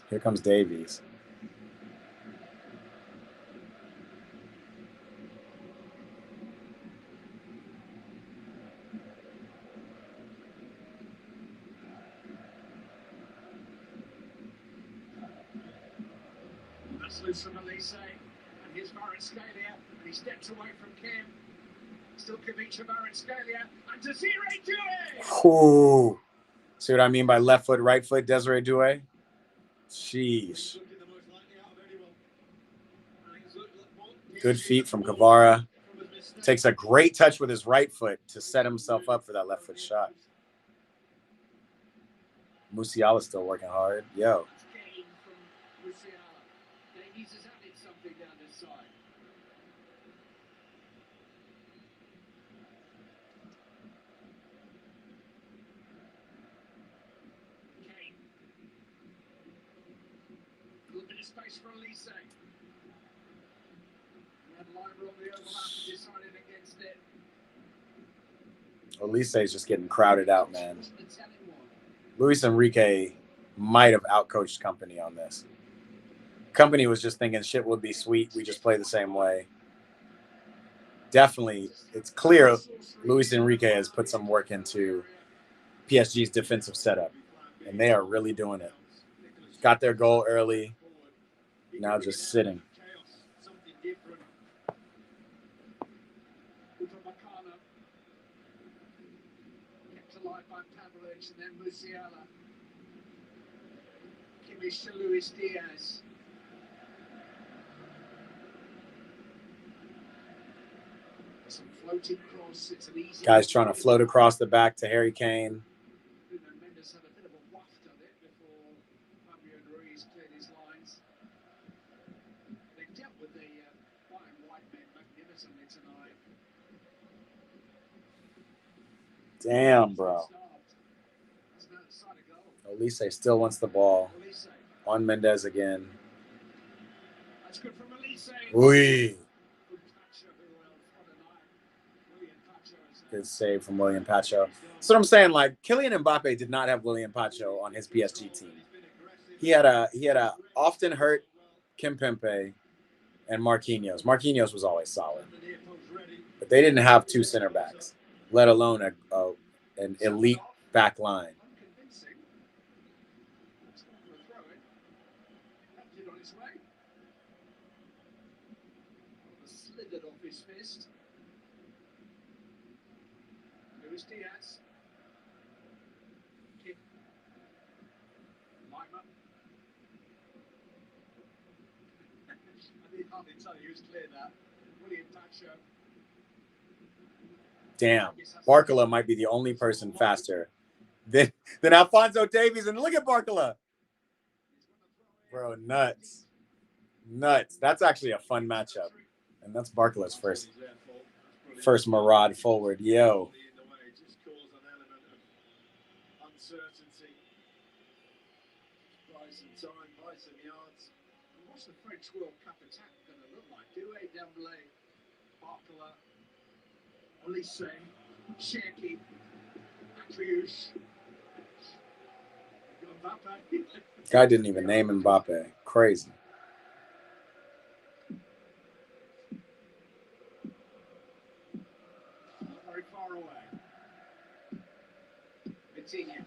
Here comes Davies. That's loose from Elise, and here's Kvaratskhelia, and he steps away from Kim. Still Kavicha Kvaratskhelia, and Desiree Doué! Ooh. See what I mean by left foot, right foot, Desiree Doué? Sheesh. Good feet from Kvara. Takes a great touch with his right foot to set himself up for that left foot shot. Musiala's still working hard. Yo. Space for Elise. And Lyra on the overlap decided against it. Elise is just getting crowded out, man. Luis Enrique might have outcoached Company on this. Company was just thinking shit would be sweet. We just play the same way. Definitely, it's clear Luis Enrique has put some work into PSG's defensive setup, and they are really doing it. Got their goal early. Now just sitting. Kept alive by Pavlovich, and then Musiala. Kimmich to Luis Diaz. Some floating cross. It's an easy. Guys trying to float across the back to Harry Kane. Mendes had a bit of a waft of it before Fabio Ruiz cleared his lines. They dealt with the Bayern white men magnificently tonight. Damn, bro. Elise still wants the ball. On Mendes again. That's good from Elise. Ooh. Good save from William Pacho. That's what I'm saying. Like, Kylian Mbappe did not have William Pacho on his PSG team. He had a often hurt Kimpembe and Marquinhos. Marquinhos was always solid, but they didn't have two center backs, let alone an elite back line. Slithered off his fist. Luis Diaz. Kick. Lima. I didn't hardly tell you who's cleared that. William Pacho. Damn. Barcola might be the only person faster than Alphonso Davies. And look at Barcola. Bro, nuts. Nuts. That's actually a fun matchup. And that's Barcola's first Marad forward. Yo. French World Cup attack going to look like? Doué, Dembélé, Barcola, Olise, Cherki, Atriush, Mbappe. Guy didn't even name Mbappe. Crazy. Not very far away. Vitinha.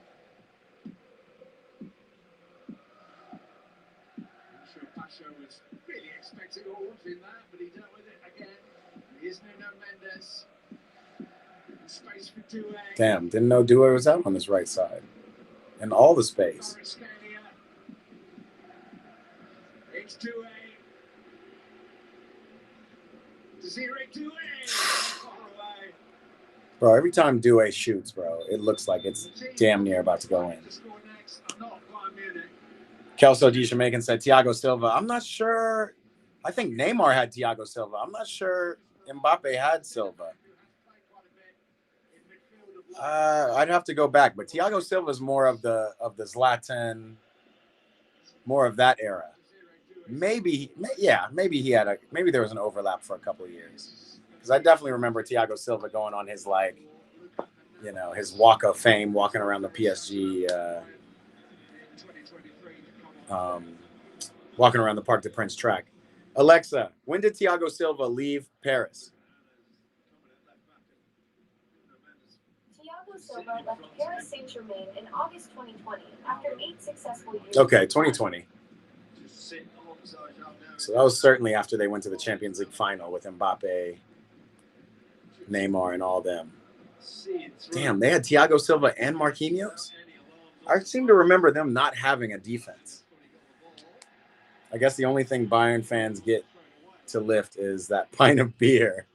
I'm sure Pacho was really expecting all in that, but he dealt with it again. Here's Nuno Mendes. Space for Doué. Damn, didn't know Doué was out on this right side. And all the space. It's Doué. Desiree Doué. Far away. Bro, every time Doué shoots, bro, it looks like it's damn near about to go in. Kelso D. Jamaican said Thiago Silva. I'm not sure. I think Neymar had Thiago Silva. I'm not sure Mbappe had Silva. I'd have to go back, but Thiago Silva is more of the Zlatan, more of that era. Maybe there was an overlap for a couple of years, because I definitely remember Thiago Silva going on his his walk of fame, walking around the PSG, walking around the Parc des Princes track. Alexa, when did Thiago Silva leave Paris? Thiago Silva left Paris Saint-Germain in August 2020 after 8 successful years. Okay, 2020. So that was certainly after they went to the Champions League final with Mbappe, Neymar, and all them. Damn, they had Thiago Silva and Marquinhos? I seem to remember them not having a defense. I guess the only thing Bayern fans get to lift is that pint of beer.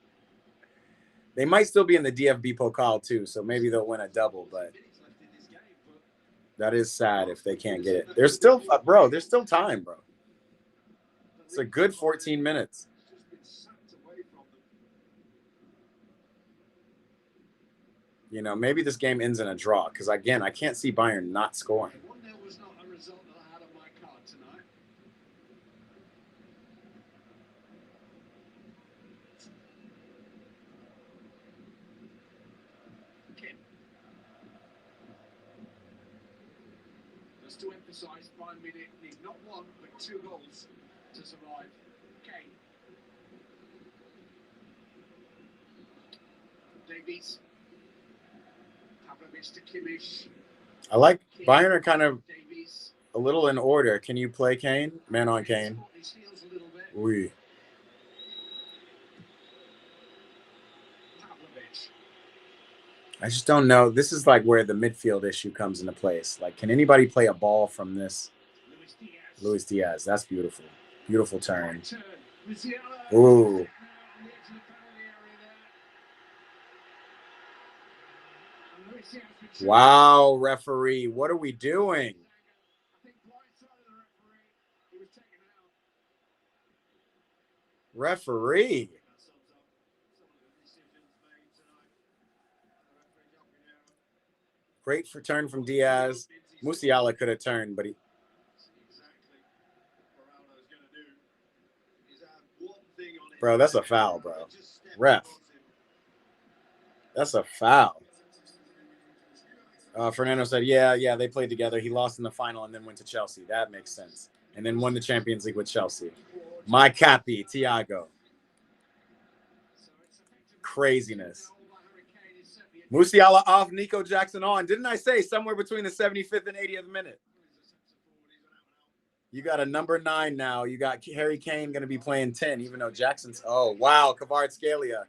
They might still be in the DFB Pokal too, so maybe they'll win a double, but that is sad if they can't get it. There's still time, bro. It's a good 14 minutes. You know, maybe this game ends in a draw, because, again, I can't see Bayern not scoring. 1-0 was not a result that I had on my card tonight. Kim. Just to emphasise, Bayern Munich need not 1 but 2 goals to survive. Kane. Davies. Pavlovic to Kimmich. I like Bayern are kind of a little in order. Can you play Kane? Man on Kane. Oui. I just don't know. This is like where the midfield issue comes into place. Like, can anybody play a ball from this? Luis Diaz. That's beautiful. Beautiful turn. Ooh. Wow, referee. What are we doing? Referee. Great return from Diaz. Musiala could have turned, but he... Bro, that's a foul, bro. Ref. That's a foul. Fernando said, yeah, they played together. He lost in the final and then went to Chelsea. That makes sense. And then won the Champions League with Chelsea. My cappy, Thiago. Craziness. Musiala off, Nico Jackson on. Didn't I say somewhere between the 75th and 80th minute? You got a number 9 now. You got Harry Kane going to be playing 10, even though Jackson's... Oh, wow, Kvaratskhelia.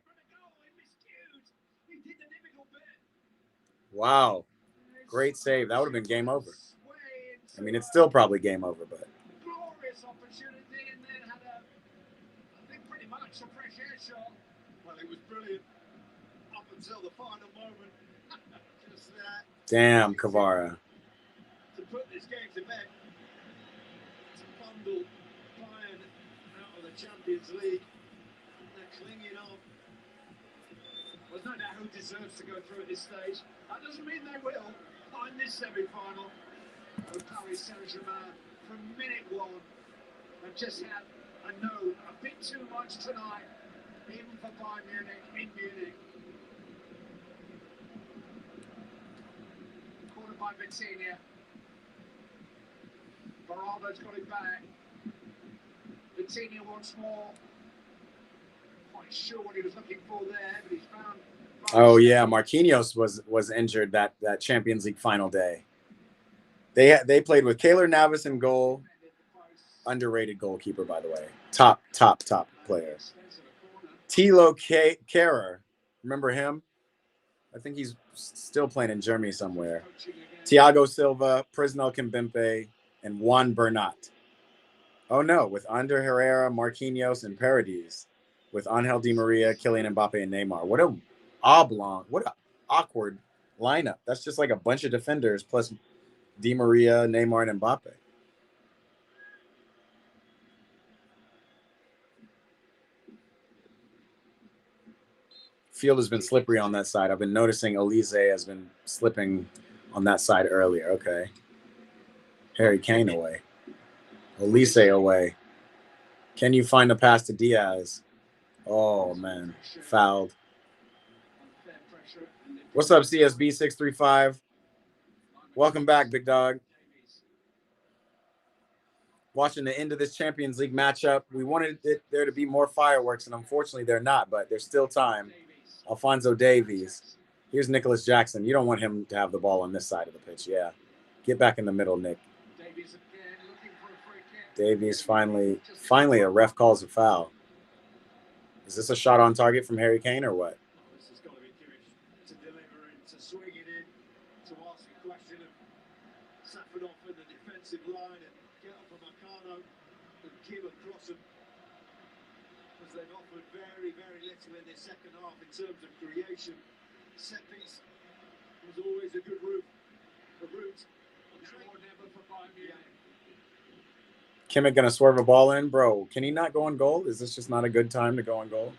Wow. Great save. That would have been game over. I mean, it's still probably game over, but... Glorious opportunity, and then had I think pretty much a fresh air shot. Well, it was brilliant up until the final moment. Just that. Damn, Kvara. To put this game to bed. To bundle Bayern out of the Champions League. They're clinging on. There's no doubt who deserves to go through at this stage. That doesn't mean they will. Not in this semi-final. Paris Saint-Germain from minute 1. They've just had I know a bit too much tonight, even for Bayern Munich in Munich. Cornered by Vitinha. Baraba's got it back. Vitinha once more. Quite sure what he was looking for there, but he's found. Oh yeah, Marquinhos was injured that Champions League final day. They played with Keylor Navas in goal. Underrated goalkeeper, by the way. Top player. Thilo Kehrer. Remember him? I think he's still playing in Germany somewhere. Thiago Silva, Prisnel Kimpembe, and Juan Bernat. Oh no, with Ander Herrera, Marquinhos, and Paredes. With Angel Di Maria, Kylian Mbappe, and Neymar. What an awkward lineup. That's just like a bunch of defenders plus Di Maria, Neymar, and Mbappe. Field has been slippery on that side. I've been noticing Elise has been slipping on that side earlier. Okay. Harry Kane away. Elise away. Can you find a pass to Diaz? Oh, man. Fouled. What's up, CSB635? Welcome back, big dog. Watching the end of this Champions League matchup. We wanted there to be more fireworks, and unfortunately they're not, but there's still time. Alphonso Davies. Here's Nicholas Jackson. You don't want him to have the ball on this side of the pitch. Yeah. Get back in the middle, Nick. Davies finally a ref calls a foul. Is this a shot on target from Harry Kane or what? This has got to be Kimmich to deliver and to swing it in, to ask a question of Safanov in the defensive line and get up for Marcano and Kim across them. As they've offered very, very little in this second half in terms of creation. Set piece was always a good route. The route, now or never for Bayern Munich. Kimmich gonna swerve a ball in, bro. Can he not go on goal? Is this just not a good time to go on goal?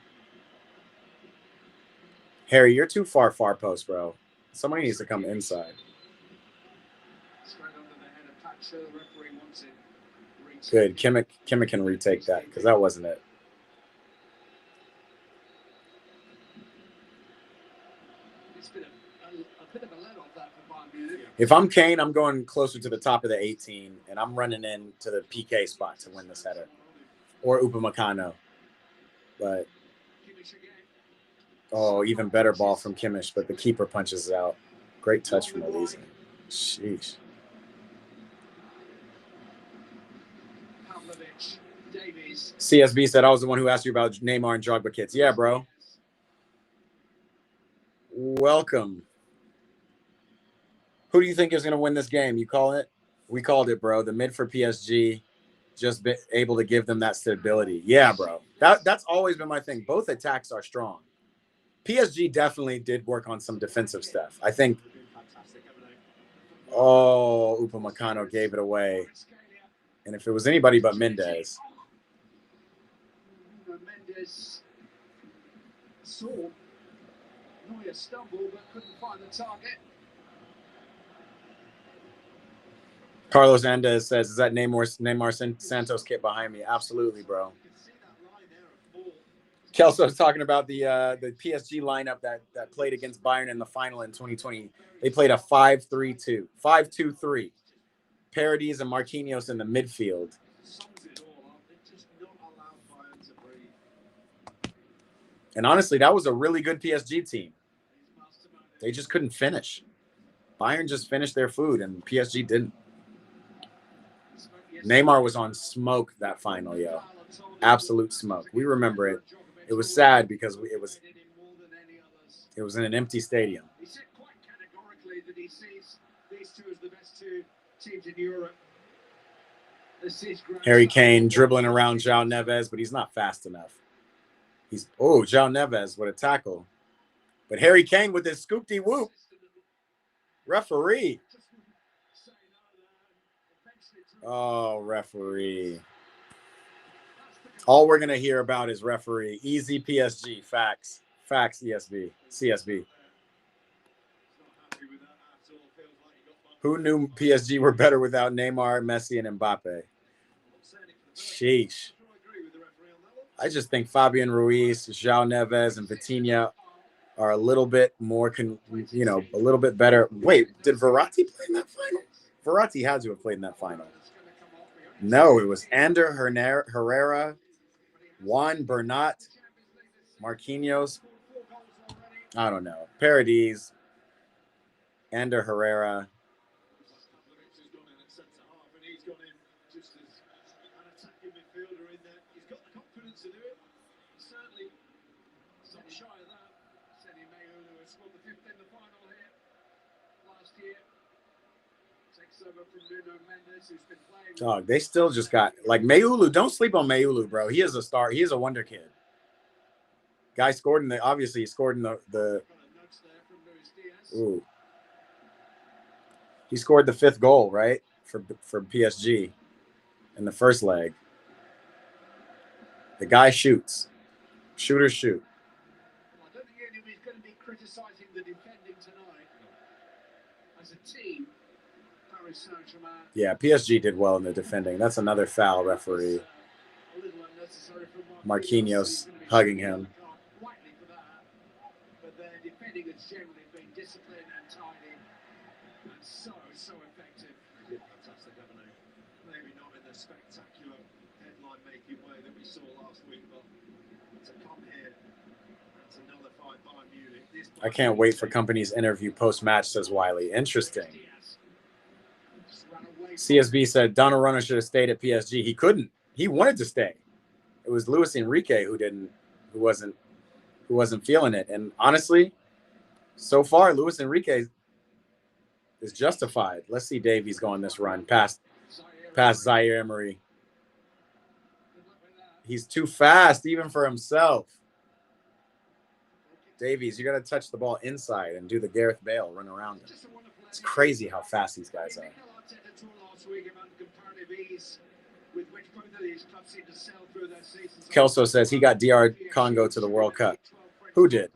Harry, you're too far post, bro. Somebody needs to come inside. Good. Kimmich can retake that because that wasn't it. If I'm Kane, I'm going closer to the top of the 18, and I'm running in to the PK spot to win this header. Or Upamecano. But, oh, even better ball from Kimmich, but the keeper punches it out. Great touch from Elise. Sheesh. CSB said, I was the one who asked you about Neymar and Drogba kits. Yeah, bro. Welcome. Who do you think is going to win this game? You call it? We called it, bro. The mid for PSG, just been able to give them that stability. Yeah, bro. That's always been my thing. Both attacks are strong. PSG definitely did work on some defensive stuff. I think. Oh, Upamecano gave it away. And if it was anybody but Mendes. Mendes saw Neuer stumble but couldn't find the target. Carlos Andes says, is that Neymar Santos kit behind me? Absolutely, bro. Kelso's talking about the PSG lineup that played against Bayern in the final in 2020. They played a 5-3-2. 5-2-3. Paredes and Marquinhos in the midfield. And honestly, that was a really good PSG team. They just couldn't finish. Bayern just finished their food, and PSG didn't. Neymar was on smoke that final, yo. Absolute smoke. We remember it. It was sad because it was in an empty stadium. He said quite categorically that he sees these two as the best two teams in Europe. Harry Kane dribbling around João Neves, but he's not fast enough. João Neves with a tackle. But Harry Kane with his scoop-de-whoop. Referee. Oh, referee. All we're going to hear about is referee. Easy PSG. Facts. Facts, CSB. Who knew PSG were better without Neymar, Messi, and Mbappe? Sheesh. I just think Fabian Ruiz, João Neves, and Vitinha are a little bit more, a little bit better. Wait, did Verratti play in that final? Verratti had to have played in that final. No, it was Ander Herrera, Juan Bernat, Marquinhos. I don't know. Paradis, Ander Herrera. Dog, they still just got like Mayulu. Don't sleep on Mayulu, bro. He is a star. He is a wonder kid. Guy scored in the obviously he scored in the ooh. He scored the 5th goal, right? For PSG in the first leg. The guy shoots. Shooters shoot. I don't think anybody's going to be criticizing the defending tonight. As a team, Paris Saint-Germain. Yeah, PSG did well in the defending. That's another foul, referee. Marquinhos hugging him. Rightly for that, but their defending has generally been disciplined and tidy, and so effective. Fantastic, haven't they? Maybe not in the spectacular headline-making way that we saw last week, but to come here and to nullify Bayern Munich. I can't wait for Company's interview post-match, says Wiley. Interesting. CSB said Donnarumma should have stayed at PSG. He couldn't. He wanted to stay. It was Luis Enrique who wasn't feeling it. And honestly, so far, Luis Enrique is justified. Let's see Davies go on this run past Zaire Emery. He's too fast even for himself. Davies, you got to touch the ball inside and do the Gareth Bale run around him. It's crazy how fast these guys are. Kelso says he got DR Congo to the World Cup. Who did?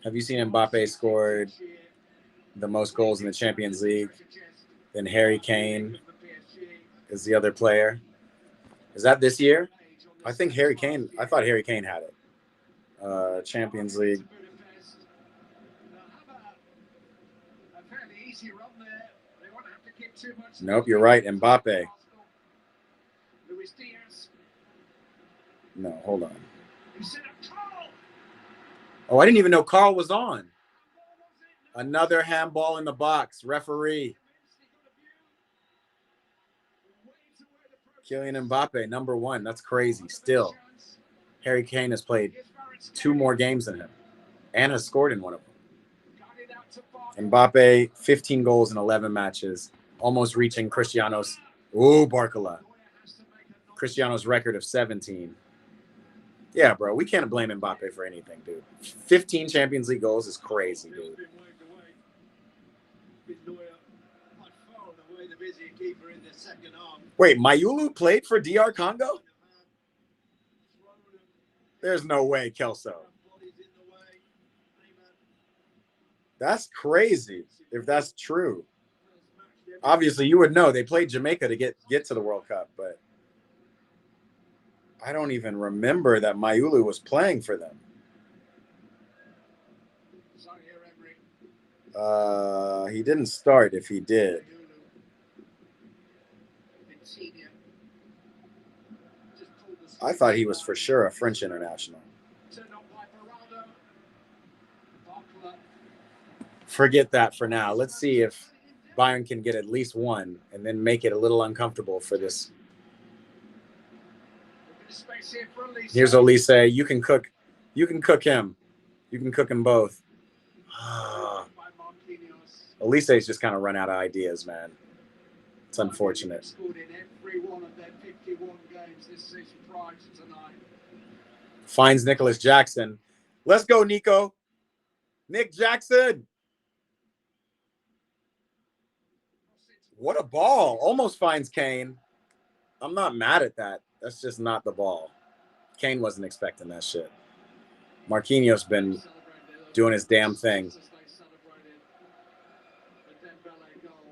Have you seen Mbappe scored the most goals in the Champions League? Then Harry Kane is the other player. Is that this year? I thought Harry Kane had it. Champions League. Nope, you're right. Mbappe. No, hold on. Oh, I didn't even know Carl was on. Another handball in the box. Referee. Kylian Mbappe, number 1. That's crazy. Still, Harry Kane has played 2 more games than him and has scored in one of them. Mbappe, 15 goals in 11 matches, almost reaching Cristiano's record of 17. Yeah, bro, we can't blame Mbappe for anything, dude. 15 Champions League goals is crazy, dude. Wait, Mayulu played for DR Congo? There's no way, Kelso. That's crazy if that's true. Obviously, you would know. They played Jamaica to get to the World Cup, but I don't even remember that Mayulu was playing for them. He didn't start if he did. I thought he was for sure a French international. Forget that for now. Let's see if Bayern can get at least one and then make it a little uncomfortable for this. Here's Olise. You can cook him. You can cook them both. Olise's just kind of run out of ideas, man. It's unfortunate. Finds Nicholas Jackson. Let's go, Nico. Nick Jackson. What a ball. Almost finds Kane. I'm not mad at that. That's just not the ball. Kane wasn't expecting that shit. Marquinhos been doing his damn thing.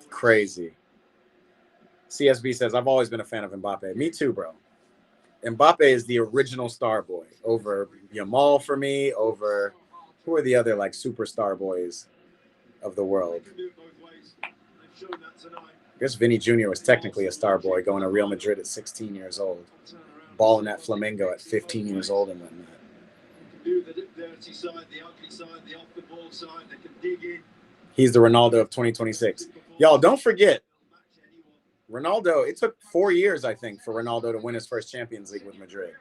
Crazy. CSB says, I've always been a fan of Mbappe. Me too, bro. Mbappe is the original star boy over Yamal for me, over who are the other like superstar boys of the world. I guess Vinny Jr. was technically a star boy going to Real Madrid at 16 years old, balling at Flamengo at 15 years old and whatnot. He's the Ronaldo of 2026. Y'all, don't forget, Ronaldo, it took 4 years, I think, for Ronaldo to win his first Champions League with Madrid.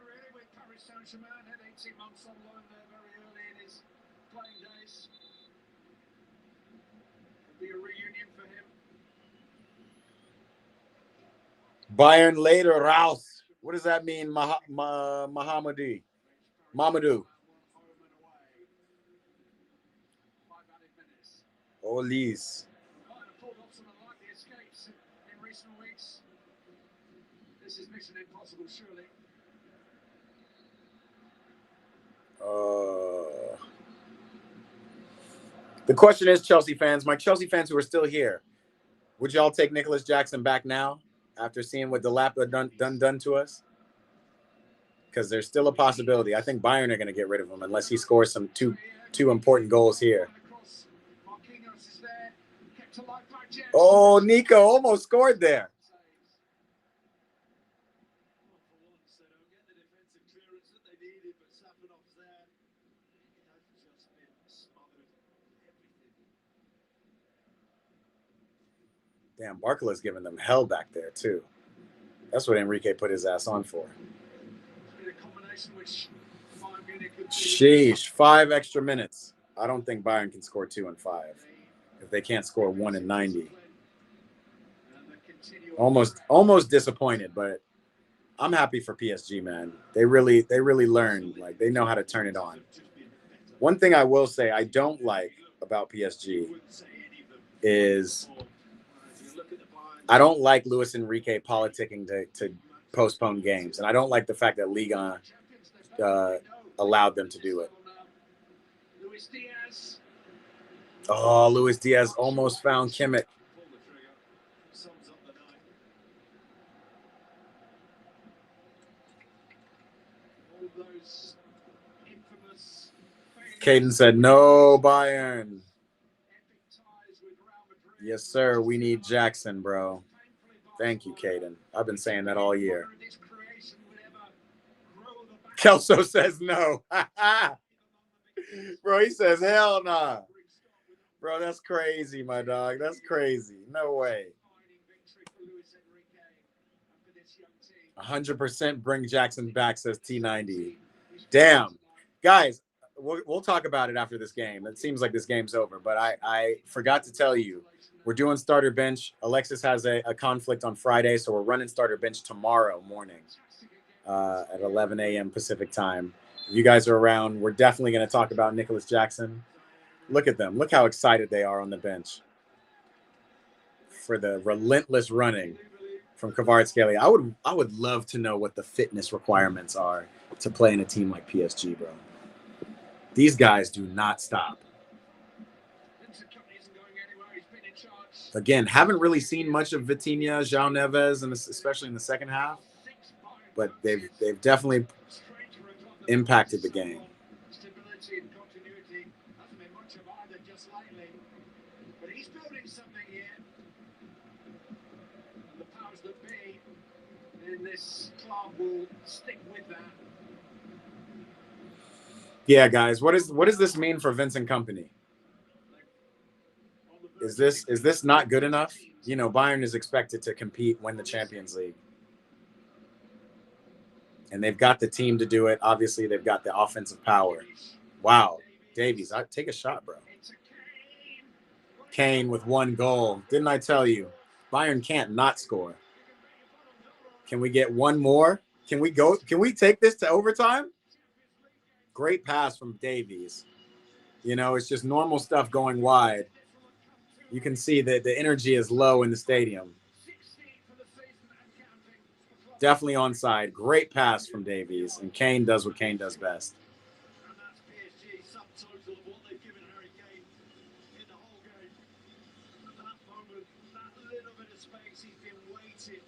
Bayern later, Raus. What does that mean, Mamadou? Olis. This is mission impossible, surely. The question is, Chelsea fans, my Chelsea fans who are still here, would y'all take Nicholas Jackson back now after seeing what Delapa done to us? Because there's still a possibility. I think Bayern are going to get rid of him unless he scores some two important goals here. Oh, Nico almost scored there. Damn, Barcola's giving them hell back there, too. That's what Enrique put his ass on for. Sheesh, 5 extra minutes. I don't think Bayern can score 2 in 5 if they can't score 1 in 90. Almost disappointed, but I'm happy for PSG, man. They really learned. Like, they know how to turn it on. One thing I will say I don't like about PSG is I don't like Luis Enrique politicking to postpone games. And I don't like the fact that Liga allowed them to do it. Oh, Luis Diaz almost found Kimmich. Caden said, no, Bayern. Yes, sir. We need Jackson, bro. Thank you, Caden. I've been saying that all year. Kelso says no. Bro, he says, hell nah. Bro, that's crazy, my dog. That's crazy. No way. 100% bring Jackson back, says T90. Damn. Guys, we'll talk about it after this game. It seems like this game's over, but I forgot to tell you, we're doing starter bench. Alexis has a conflict on Friday, so we're running starter bench tomorrow morning at 11 a.m. Pacific time. If you guys are around, we're definitely going to talk about Nicholas Jackson. Look at them. Look how excited they are on the bench for the relentless running from Kvaratskhelia. I would love to know what the fitness requirements are to play in a team like PSG, bro. These guys do not stop. Again, haven't really seen much of Vitinha, João Neves, and especially in the second half, but they've definitely impacted the game. Stability and continuity hasn't been much of either just lately, but he's building something here. And the powers that be in this club will stick with that. Yeah, guys, what does this mean for Vincent Kompany? Is this not good enough? You know, Bayern is expected to compete, win the Champions League. And they've got the team to do it. Obviously, they've got the offensive power. Wow. Davies, take a shot, bro. Kane with 1 goal. Didn't I tell you? Bayern can't not score. Can we get 1 more? Can we take this to overtime? Great pass from Davies. You know, it's just normal stuff going wide. You can see that the energy is low in the stadium. Definitely onside. Great pass from Davies. And Kane does what Kane does best. And that's PSG subtotal of what they've given Harry Kane in the whole game. At that moment, that waited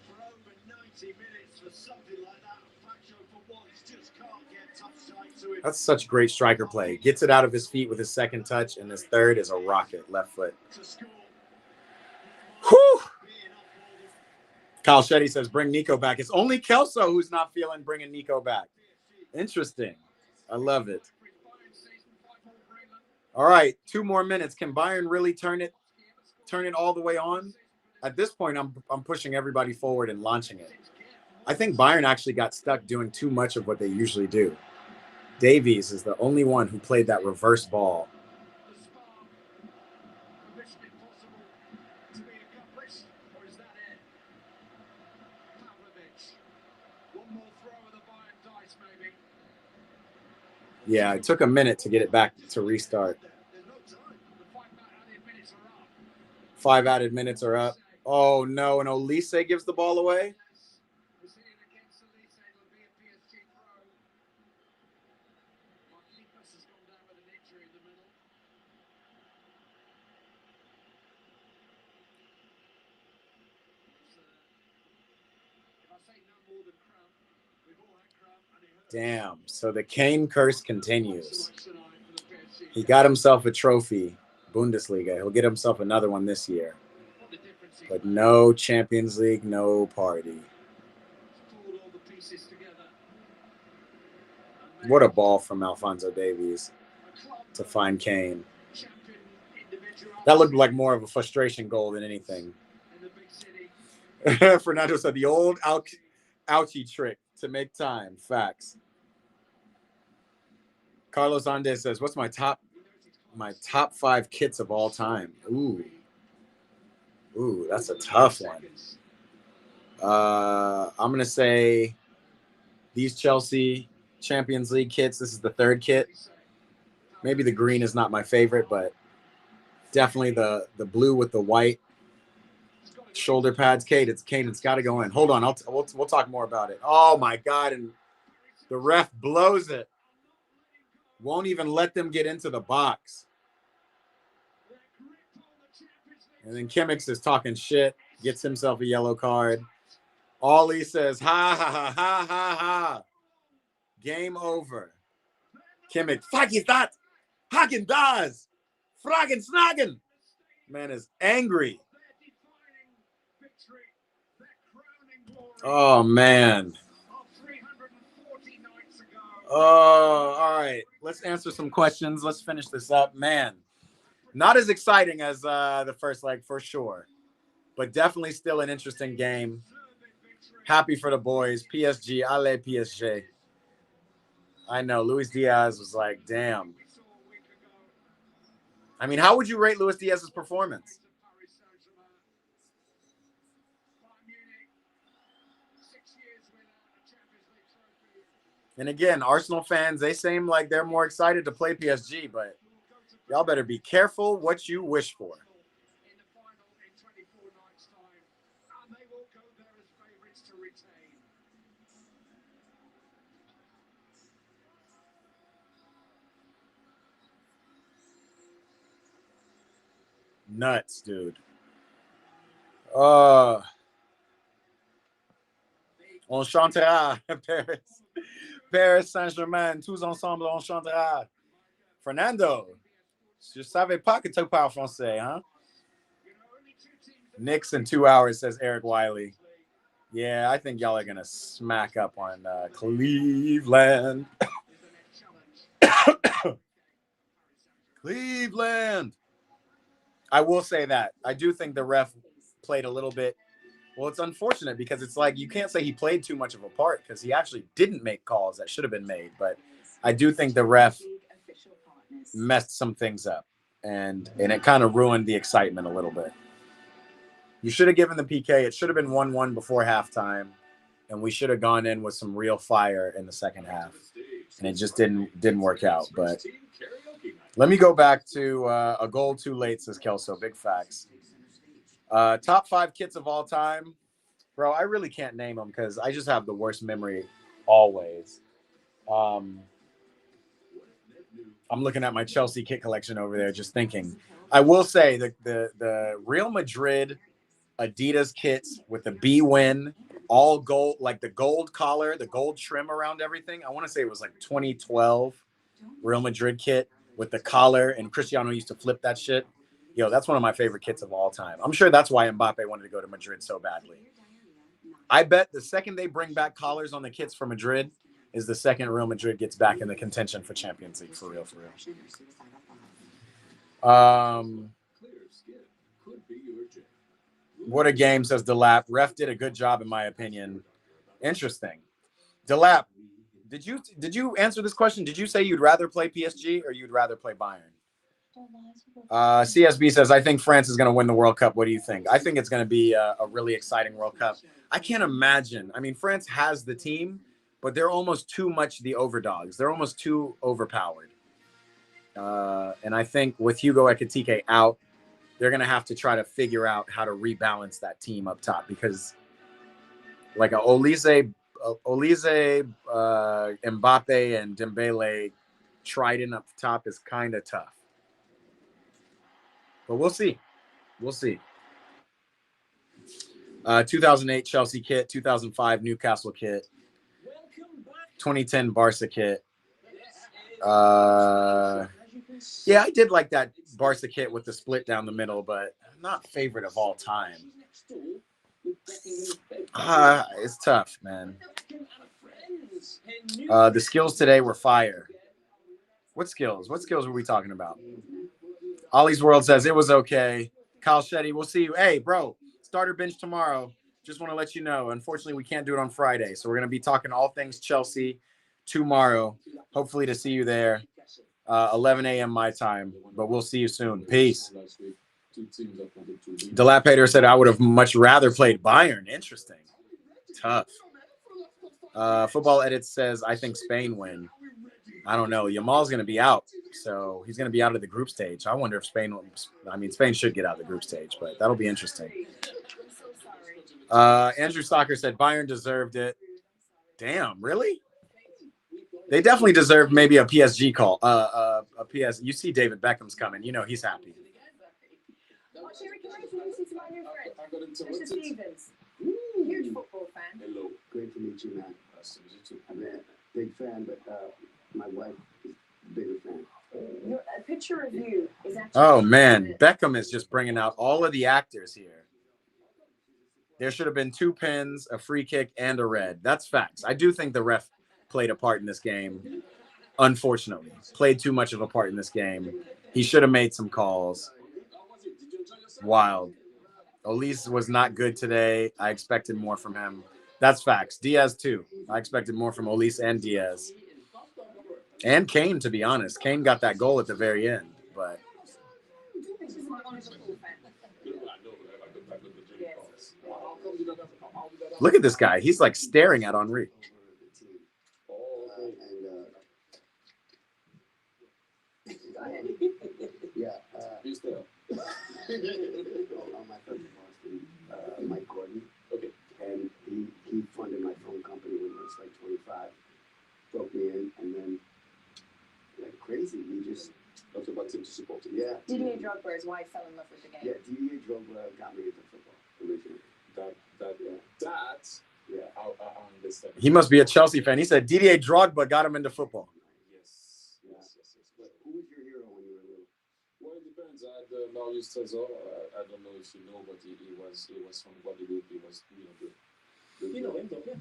for over 90 minutes for something like that. Pacho for once just can't get touch tight to it. That's such great striker play. Gets it out of his feet with his second touch, and his third is a rocket, left foot. Whew! Kyle Shetty says, bring Nico back. It's only Kelso who's not feeling bringing Nico back. Interesting. I love it. All right, 2 more minutes. Can Bayern really turn it all the way on? At this point, I'm pushing everybody forward and launching it. I think Bayern actually got stuck doing too much of what they usually do. Davies is the only one who played that reverse ball. Yeah, it took a minute to get it back to restart. 5 added minutes are up. Oh, no, and Olise gives the ball away? Damn. So the Kane curse continues. He got himself a trophy, Bundesliga. He'll get himself another one this year. But no Champions League, no party. What a ball from Alphonso Davies to find Kane. That looked like more of a frustration goal than anything. Fernando said the old ouchie trick to make time. Facts. Carlos Andes says, what's my top 5 kits of all time? Ooh, that's a tough one. I'm going to say these Chelsea Champions League kits. This is the 3rd kit. Maybe the green is not my favorite, but definitely the blue with the white shoulder pads. Kane, it's got to go in. Hold on, we'll talk more about it. Oh my God, and the ref blows it. Won't even let them get into the box. And then Kimmich is talking shit, gets himself a yellow card. Ollie says, ha, ha, ha, ha, ha, ha. Game over. Kimmich, fuck is that? Hagen das. Fragen snagen. Man is angry. Oh, man. Oh, all right. Let's answer some questions. Let's finish this up. Man, not as exciting as the first leg for sure, but definitely still an interesting game. Happy for the boys. PSG, allez PSG. I know. Luis Diaz was like, damn. I mean, how would you rate Luis Diaz's performance? And again, Arsenal fans, they seem like they're more excited to play PSG, but y'all better be careful what you wish for. Nuts, dude. On chantera, Paris. Paris Saint-Germain, tous ensemble, on chantera. Fernando, je savais pas que tu parles français, huh? Knicks in 2 hours, says Eric Wiley. Yeah, I think y'all are going to smack up on Cleveland. Cleveland. I will say that. I do think the ref played a little bit. Well, it's unfortunate because it's like you can't say he played too much of a part because he actually didn't make calls that should have been made. But I do think the ref messed some things up, and it kind of ruined the excitement a little bit. You should have given the PK. It should have been 1-1 before halftime, and we should have gone in with some real fire in the second half. And it just didn't work out. But let me go back to a goal too late, says Kelso. Big facts. Top 5 kits of all time. Bro, I really can't name them because I just have the worst memory always. I'm looking at my Chelsea kit collection over there just thinking. I will say the Real Madrid Adidas kits with the B win, all gold, like the gold collar, the gold trim around everything. I want to say it was like 2012 Real Madrid kit with the collar, and Cristiano used to flip that shit. Yo, that's one of my favorite kits of all time. I'm sure that's why Mbappe wanted to go to Madrid so badly. I bet the second they bring back collars on the kits for Madrid is the second Real Madrid gets back in the contention for Champions League, for real, for real. What a game, says Delap. Ref did a good job, in my opinion. Interesting. Delap, did you answer this question? Did you say you'd rather play PSG or you'd rather play Bayern? CSB says, I think France is going to win the World Cup. What do you think? I think it's going to be a really exciting World Cup. I can't imagine. I mean, France has the team, but they're almost too much the overdogs. They're almost too overpowered. And I think with Hugo Ekitike out, they're going to have to try to figure out how to rebalance that team up top, because like Olise, Mbappe, and Dembele trident up top is kind of tough. But we'll see. We'll see. 2008 Chelsea kit, 2005 Newcastle kit, 2010 Barca kit. Yeah, I did like that Barca kit with the split down the middle, but not favorite of all time. It's tough, man. The skills today were fire. What skills? What skills were we talking about? Ollie's World says it was okay. Kyle Shetty, we'll see you. Hey, bro, starter bench tomorrow. Just want to let you know. Unfortunately, we can't do it on Friday, so we're going to be talking all things Chelsea tomorrow. Hopefully to see you there. 11 a.m. my time, but we'll see you soon. Peace. Dilapator said I would have much rather played Bayern. Interesting. Tough. Football Edit says I think Spain win. I don't know. Yamal's going to be out, so he's going to be out of the group stage. I wonder if Spain should get out of the group stage, but that'll be interesting. Andrew Stocker said Bayern deserved it. Damn, really? They definitely deserve maybe a PSG call. A PS. You see David Beckham's coming. You know he's happy. Mr. Stevens, huge football fan. Hello. Great to meet you, man. I'm a big fan, but my wife is a bigger fan. A picture of you is actually... Oh, man. Beckham is just bringing out all of the actors here. There should have been 2 pins, a free kick, and a red. That's facts. I do think the ref played a part in this game. Unfortunately, played too much of a part in this game. He should have made some calls. Wild. Olise was not good today. I expected more from him. That's facts. Diaz too. I expected more from Olise and Diaz. And Kane, to be honest. Kane got that goal at the very end, but look at this guy. He's like staring at Henry. My friend Boston, Mike Gordon. Okay. And he funded my phone company when I was like 25. Broke me in, and then like crazy, we just talked about him to support him. Yeah. Didier Drogba, his wife, fell in love with the game. Yeah, Didier Drogba got me into football originally. I understand. He must be a Chelsea fan. He said Didier Drogba got him into football. Yes. But who was your hero when you were little? Well, it depends. I had Marius Trezor. I don't know if you know, but he was from Guadeloupe. He was good. You know him, don't you?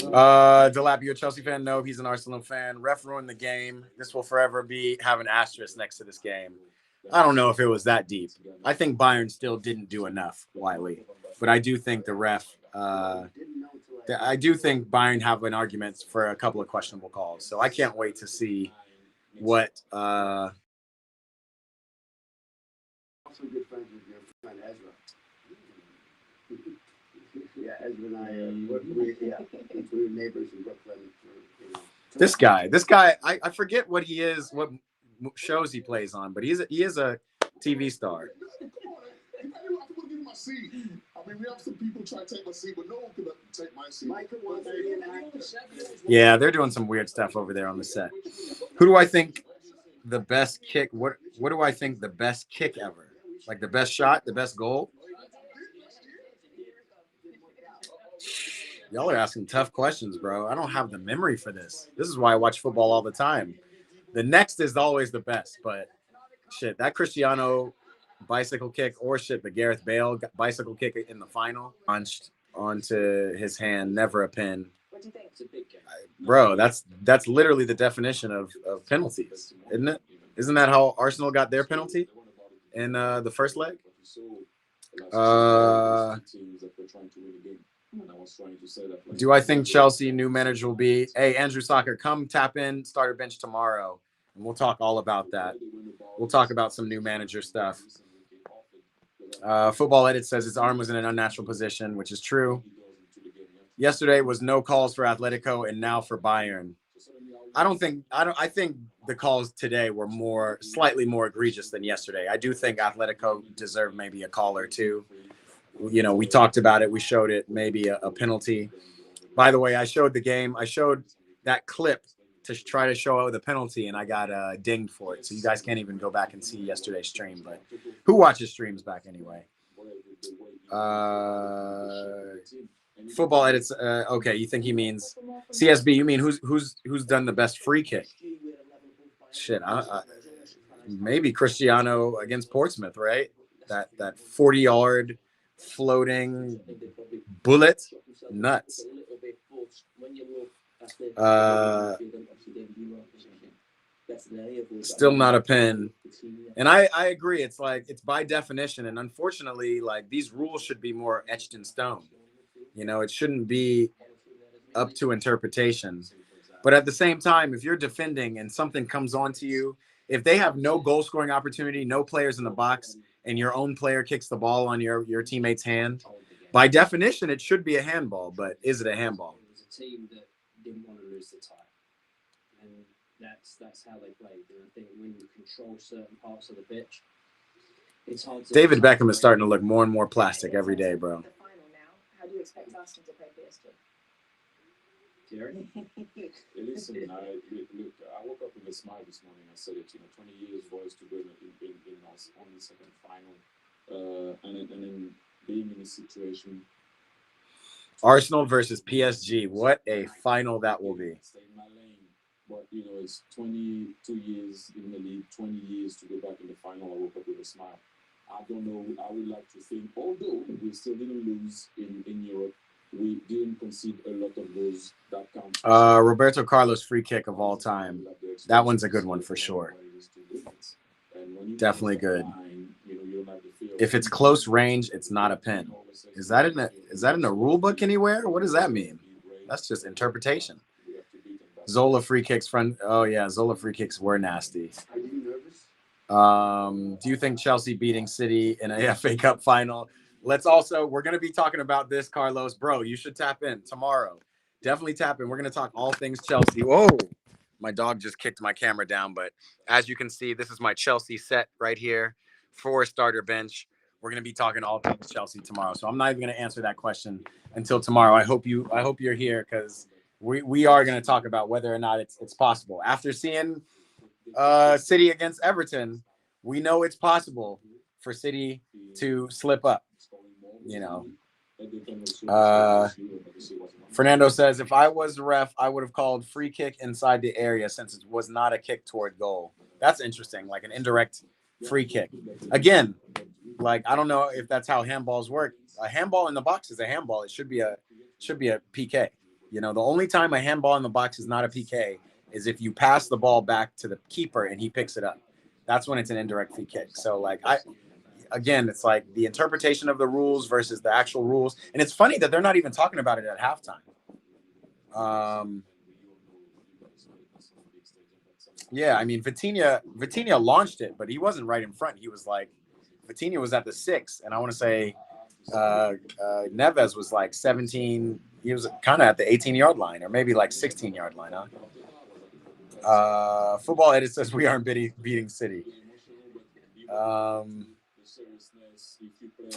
Delap, you a Chelsea fan? No, he's an Arsenal fan. Ref ruined the game. This will forever have an asterisk next to this game. I don't know if it was that deep. I think Bayern still didn't do enough, Wiley. But I do think the ref, I do think Bayern have an argument for a couple of questionable calls. So I can't wait to see what. Also good friends with your friend Ezra. Yeah, Ezra and I, we were neighbors in Brooklyn. This guy, I forget what he is, what shows he plays on, but he is a TV star. I mean, we have some people try to take my seat, but no one could take my seat. Yeah, they're doing some weird stuff over there on the set. Who do I think the best kick? What do I think the best kick ever? Like the best shot, the best goal? Y'all are asking tough questions, bro. I don't have the memory for this. This is why I watch football all the time. The next is always the best, but shit, that Cristiano bicycle kick or shit, the Gareth Bale bicycle kick in the final launched onto his hand, never a pin. What do you think? Bro, that's literally the definition of penalties, isn't it? Isn't that how Arsenal got their penalty in the first leg? Do I think Chelsea new manager will be? Hey, Andrew Soccer, come tap in, starter bench tomorrow, and we'll talk all about that. We'll talk about some new manager stuff. Football Edit says his arm was in an unnatural position, which is true. Yesterday was no calls for Atletico and now for Bayern. I think the calls today were slightly more egregious than yesterday. I do think Atletico deserved maybe a call or two. You know, we talked about it. We showed it, maybe a penalty. By the way, I showed the game. I showed that clip to try to show out the penalty, and I got dinged for it. So you guys can't even go back and see yesterday's stream. But who watches streams back anyway? Football Edits. Okay, you think he means CSB? You mean who's done the best free kick? Shit, maybe Cristiano against Portsmouth, right? That 40-yard floating bullet, nuts. Still not a pin. And I agree. It's like, it's by definition. And unfortunately, like, these rules should be more etched in stone. You know, it shouldn't be up to interpretation. But at the same time, if you're defending and something comes onto you, if they have no goal scoring opportunity, no players in the box, and your own player kicks the ball on your teammate's hand, by definition, it should be a handball. But is it a handball? It was a team that didn't want to lose the tie. And that's how they played. And I think when you control certain parts of the pitch, it's hard to... David Beckham is starting to look more and more plastic every day, bro. How do you expect Arsenal to play PSG? Jerry? Listen, I woke up with a smile this morning. I said it, 20 years voice to go in us on the second final. And then being in a situation. Arsenal versus PSG. What a final that will be. Stay in my lane. But, it's 22 years in the league, 20 years to go back in the final. I woke up with a smile. I don't know. I would like to think, although we still didn't lose in Europe, we didn't concede a lot of goals that count. Roberto Carlos free kick of all time. That one's a good one for sure. Definitely good. If it's close range, it's not a pin. Is that in a rule book anywhere? What does that mean? That's just interpretation. Zola free kicks front. Oh yeah, Zola free kicks were nasty. Do you think Chelsea beating City in a FA Cup final? We're going to be talking about this, Carlos. Bro, you should tap in tomorrow. Definitely tap in. We're going to talk all things Chelsea. Whoa, my dog just kicked my camera down. But as you can see, this is my Chelsea set right here for starter bench. We're going to be talking all things Chelsea tomorrow. So I'm not even going to answer that question until tomorrow. I hope you're here because we are going to talk about whether or not it's possible. After seeing City against Everton, we know it's possible for City to slip up. Fernando says, if I was the ref, I would have called free kick inside the area since it was not a kick toward goal. That's interesting, like an indirect free kick. Again, like, I don't know if that's how handballs work. A handball in the box is a handball. It should be a PK. The only time a handball in the box is not a PK is if you pass the ball back to the keeper and he picks it up. That's when it's an indirect free kick. So, like, again, it's like the interpretation of the rules versus the actual rules. And it's funny that they're not even talking about it at halftime. Yeah, I mean, Vitinha launched it, but he wasn't right in front. He was like, Vitinha was at the 6, and I want to say Neves was like 17. He was kind of at the 18-yard line, or maybe like 16-yard line, huh? Football Edit says we aren't beating City.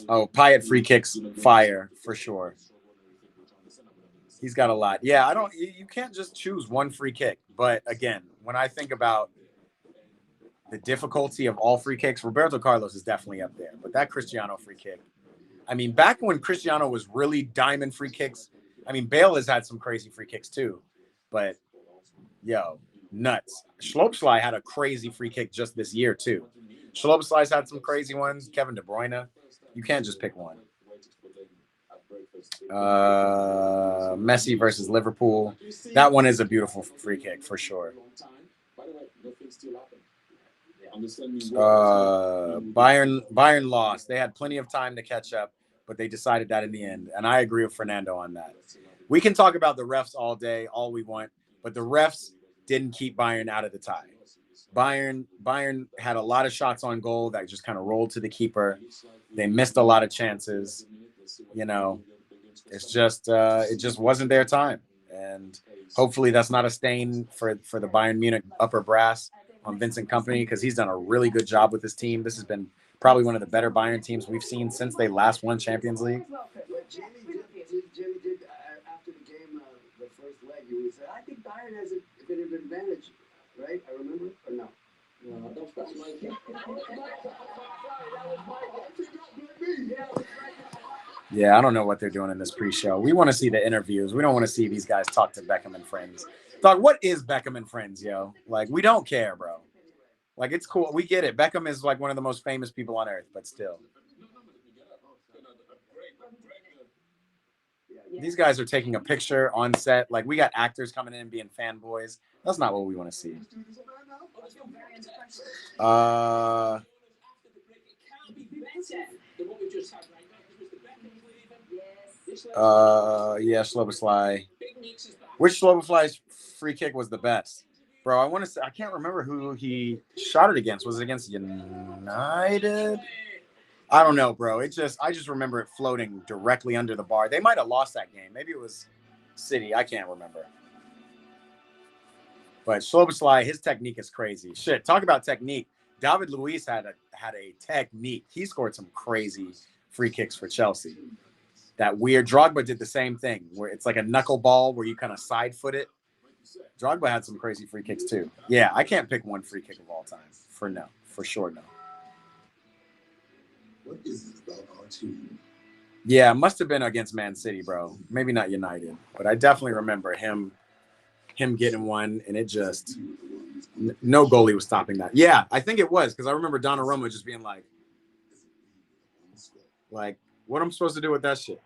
Payet free kicks fire for sure. He's got a lot. Yeah, you can't just choose one free kick. But again, when I think about the difficulty of all free kicks, Roberto Carlos is definitely up there. But that Cristiano free kick, I mean, back when Cristiano was really diamond free kicks, I mean, Bale has had some crazy free kicks too, but yo, nuts. Schlopsly had a crazy free kick just this year too. Schlopsly's had some crazy ones. Kevin De Bruyne. You can't just pick one. Messi versus Liverpool. That one is a beautiful free kick for sure. Bayern lost. They had plenty of time to catch up, but they decided that in the end. And I agree with Fernando on that. We can talk about the refs all day, all we want, but the refs didn't keep Bayern out of the tie. Bayern had a lot of shots on goal that just kind of rolled to the keeper. They missed a lot of chances. You know, it's just it just wasn't their time. And hopefully that's not a stain for the Bayern Munich upper brass on Vincent Kompany, because he's done a really good job with this team. This has been probably one of the better Bayern teams we've seen since they last won Champions League. But Jamie did after the game, the first leg, he said, I think Bayern has a bit of advantage, right? I remember, or no? No, that's Mike. Yeah, I don't know what they're doing in this pre-show. We want to see the interviews. We don't want to see these guys talk to Beckham and Friends. Dog, what is Beckham and Friends, yo? Like, we don't care, bro. Like, it's cool. We get it. Beckham is like one of the most famous people on earth, but still. These guys are taking a picture on set. Like, we got actors coming in and being fanboys. That's not what we want to see. Yeah, Slobosly. Which Slobosly's free kick was the best? Bro, I want to say, I can't remember who he shot it against. Was it against United? I don't know, bro. I just remember it floating directly under the bar. They might have lost that game. Maybe it was City. I can't remember. But Slobosly, his technique is crazy. Shit, talk about technique. David Luiz had a technique. He scored some crazy free kicks for Chelsea. That weird Drogba did the same thing, where it's like a knuckleball where you kind of side foot it. Drogba had some crazy free kicks too. Yeah, I can't pick one free kick of all time. For sure, no. What is this about our team? Yeah, must have been against Man City, bro. Maybe not United, but I definitely remember him getting one, and it just no goalie was stopping that. Yeah, I think it was, because I remember Donnarumma just being like, what am I supposed to do with that shit?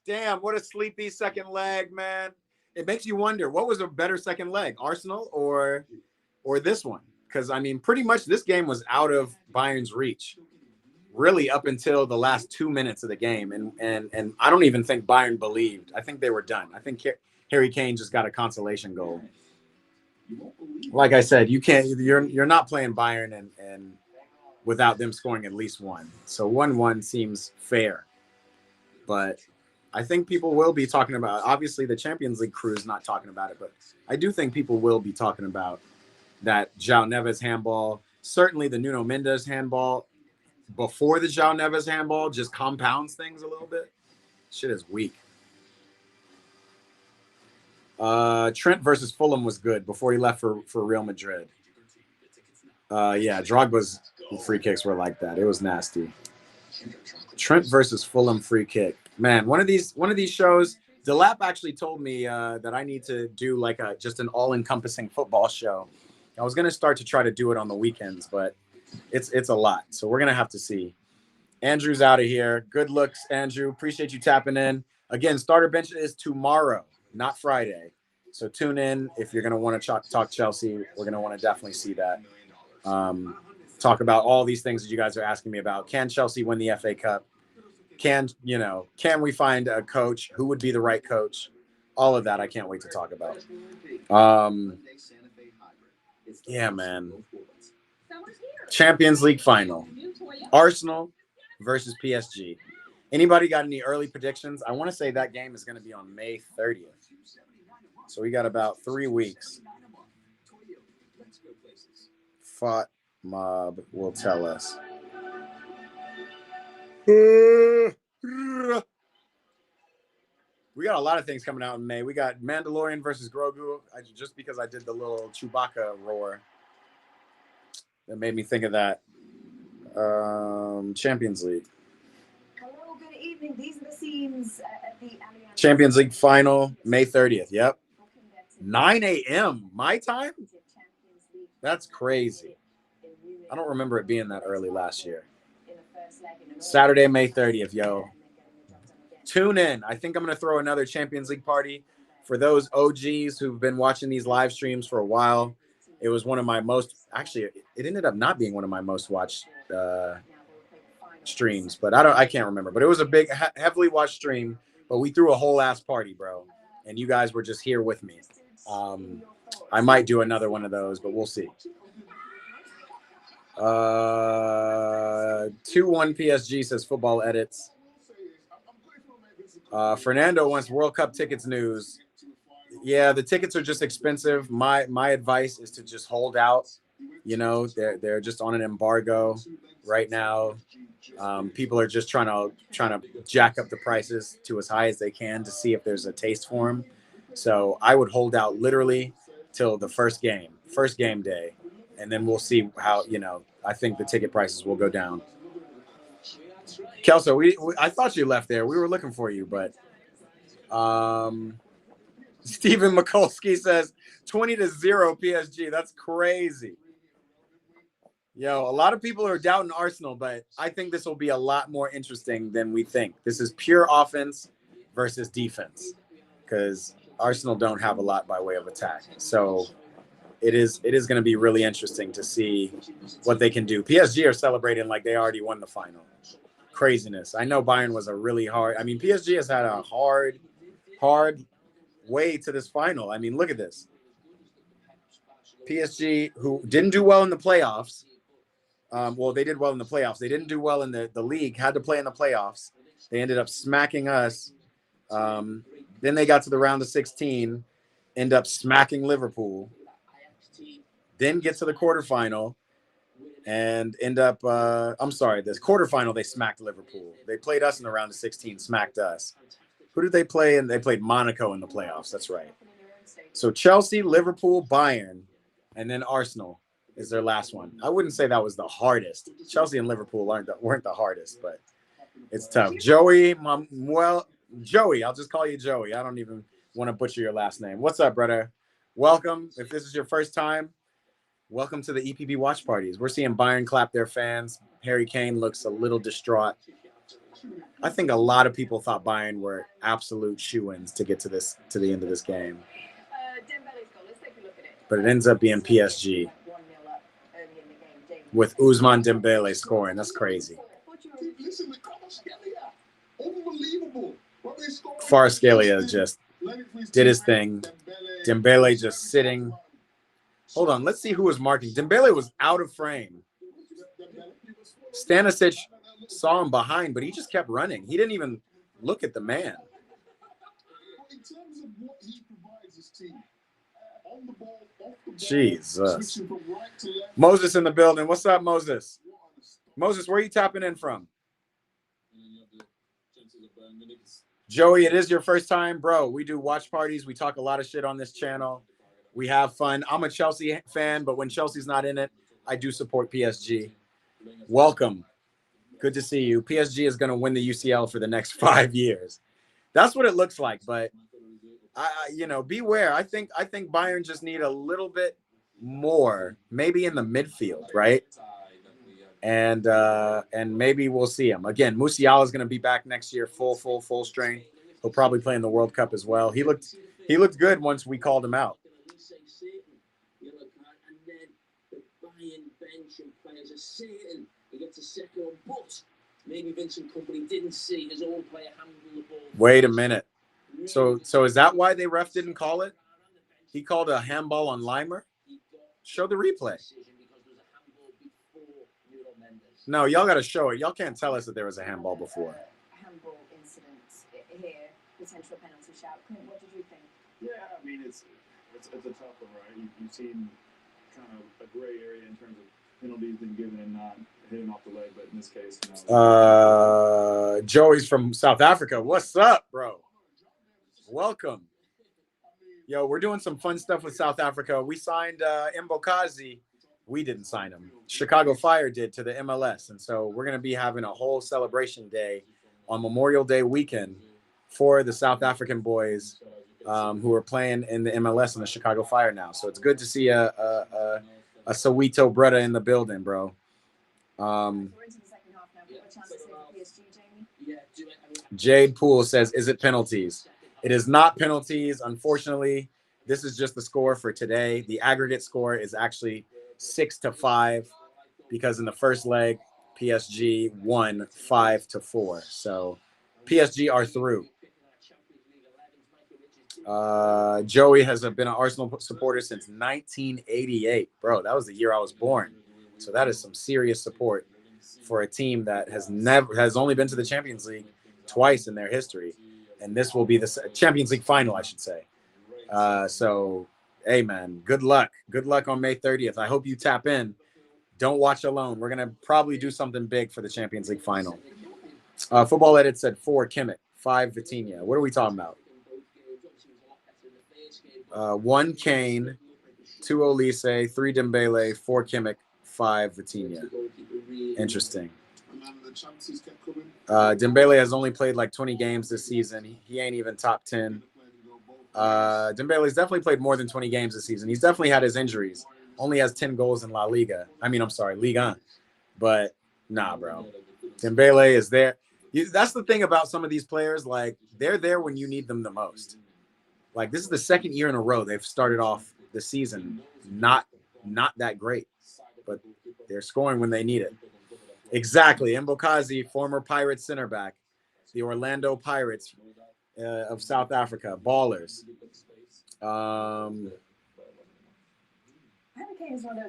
Damn, what a sleepy second leg, man. It makes you wonder, what was a better second leg, Arsenal or this one? Because, I mean, pretty much this game was out of Bayern's reach, really up until the last 2 minutes of the game. And I don't even think Bayern believed. I think they were done. I think Harry Kane just got a consolation goal. Like I said, you're not playing Bayern and without them scoring at least one. So 1-1 seems fair. But I think people will be talking about, obviously the Champions League crew is not talking about it, but I do think people will be talking about that João Neves handball. Certainly the Nuno Mendes handball before the João Neves handball just compounds things a little bit. Shit is weak. Trent versus Fulham was good before he left for Real Madrid. Yeah, Drogba's free kicks were like that. It was nasty. Trent versus Fulham free kick. Man, one of these shows, Delap actually told me that I need to do like just an all-encompassing football show. I was going to start to try to do it on the weekends, but it's a lot. So we're going to have to see. Andrew's out of here. Good looks, Andrew. Appreciate you tapping in. Again, starter bench is tomorrow, not Friday. So tune in if you're going to want to talk Chelsea. We're going to want to definitely see that. Talk about all these things that you guys are asking me about. Can Chelsea win the FA Cup? Can we find a coach? Who would be the right coach? All of that I can't wait to talk about. Yeah, man. Champions League final. Arsenal versus PSG. Anybody got any early predictions? I want to say that game is going to be on May 30th. So we got about 3 weeks. Fought Mob will tell us. We got a lot of things coming out in May. We got Mandalorian versus Grogu. Just because I did the little Chewbacca roar, that made me think of that. Champions League. Hello, good evening. evening. These are the scenes at the Allianz Champions League final, May 30th. Yep. 9 a.m. my time? That's crazy. I don't remember it being that early last year. Saturday, May 30th, yo. Tune in. I think I'm going to throw another Champions League party for those OGs who've been watching these live streams for a while. It was one of my most, actually, it ended up not being one of my most watched streams, but I can't remember. But it was a big, heavily watched stream, but we threw a whole ass party, bro. And you guys were just here with me. I might do another one of those, but we'll see. 2-1 PSG says football edits. Fernando wants World Cup tickets news. Yeah, the tickets are just expensive. My advice is to just hold out. You know, they're just on an embargo right now. People are just trying to jack up the prices to as high as they can to see if there's a taste for them. So I would hold out literally till the first game day, and then we'll see how, you know, I think the ticket prices will go down. Kelso, I thought you left there. We were looking for you, but Stephen Mikulski says 20-0 PSG. That's crazy. Yo, a lot of people are doubting Arsenal, but I think this will be a lot more interesting than we think. This is pure offense versus defense, because Arsenal don't have a lot by way of attack. So it is going to be really interesting to see what they can do. PSG are celebrating like they already won the final. Craziness. I know Bayern was a really hard. I mean, PSG has had a hard way to this final. I mean, look at this. PSG, who didn't do well in the playoffs. Well, they did well in the playoffs. They didn't do well in the league, had to play in the playoffs. They ended up smacking us. Then they got to the round of 16, end up smacking Liverpool. Then get to the quarterfinal and end up, this quarterfinal, they smacked Liverpool. They played us in the round of 16, smacked us. Who did they play? And they played Monaco in the playoffs. That's right. So Chelsea, Liverpool, Bayern, and then Arsenal is their last one. I wouldn't say that was the hardest. Chelsea and Liverpool weren't the hardest, but it's tough. Joey, I'll just call you Joey. I don't even want to butcher your last name. What's up, brother? Welcome. If this is your first time, welcome to the EPB watch parties. We're seeing Bayern clap their fans. Harry Kane looks a little distraught. I think a lot of people thought Bayern were absolute shoo-ins to get to the end of this game. But it ends up being PSG with Ousmane Dembele scoring. That's crazy. Kvaratskhelia just did his thing. Dembele just sitting. Hold on, let's see who was marking. Dembele was out of frame. Stanisic saw him behind, but he just kept running. He didn't even look at the man. Jesus. Moses in the building. What's up, Moses? Moses, where are you tapping in from? Joey, it is your first time, bro. We do watch parties. We talk a lot of shit on this channel. We have fun. I'm a Chelsea fan, but when Chelsea's not in it, I do support PSG. Welcome. Good to see you. PSG is going to win the UCL for the next 5 years. That's what it looks like, but beware. I think Bayern just need a little bit more, maybe in the midfield, right? And maybe we'll see him again. Musiala is going to be back next year, full strength. He'll probably play in the World Cup as well. He looked good once we called him out. Wait a minute. So is that why they ref didn't call it? He called a handball on Limer? Show the replay. No, y'all got to show it. Y'all can't tell us that there was a handball before. Handball incident here, potential penalty shout. What did you think? Yeah, I mean, it's a tough one, right? You've seen kind of a gray area in terms of penalties being given and not hitting off the leg, but in this case, Joey's from South Africa. What's up, bro? Welcome. Yo, we're doing some fun stuff with South Africa. We signed Mbokazi. We didn't sign him. Chicago Fire did to the MLS. And so we're going to be having a whole celebration day on Memorial Day weekend for the South African boys who are playing in the MLS in the Chicago Fire now. So it's good to see a Soweto brother in the building, bro. We're into the second half now. What chances for PSG, Jamie? Jade Poole says, is it penalties? It is not penalties. Unfortunately, this is just the score for today. The aggregate score is actually 6-5 because in the first leg, PSG won 5-4. So PSG are through. Joey has been an Arsenal supporter since 1988. Bro, that was the year I was born. So that is some serious support for a team that has only been to the Champions League twice in their history. And this will be the Champions League final, I should say. So, hey, man, good luck. Good luck on May 30th. I hope you tap in. Don't watch alone. We're going to probably do something big for the Champions League final. Football Edit said 4 Kimmich, 5 Vitinha. What are we talking about? 1 Kane, 2 Olise, 3 Dembele, 4 Kimmich, 5 Vitinha. Interesting. Dembele has only played like 20 games this season. He ain't even top 10. Dembele's definitely played more than 20 games this season. He's definitely had his injuries. Only has 10 goals in La Liga. Ligue 1. But nah, bro. Dembele is there. That's the thing about some of these players. Like, they're there when you need them the most. Like, this is the second year in a row they've started off the season not that great, but they're scoring when they need it. Exactly. Mbokazi, former Pirates center back, the Orlando Pirates of South Africa, ballers.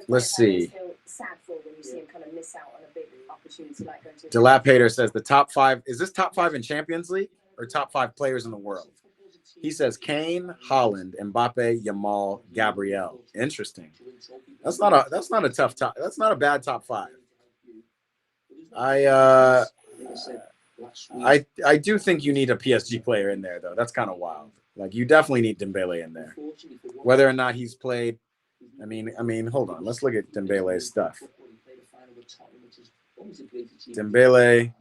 Let's see. Dilapator says the top 5. Is this top 5 in Champions League or top 5 players in the world? He says Kane, Haaland, Mbappe, Yamal, Gabriel. Interesting. That's not a tough top. That's not a bad top 5. I do think you need a PSG player in there though. That's kind of wild. Like, you definitely need Dembele in there. Whether or not he's played, I mean, hold on. Let's look at Dembele's stuff. Dembele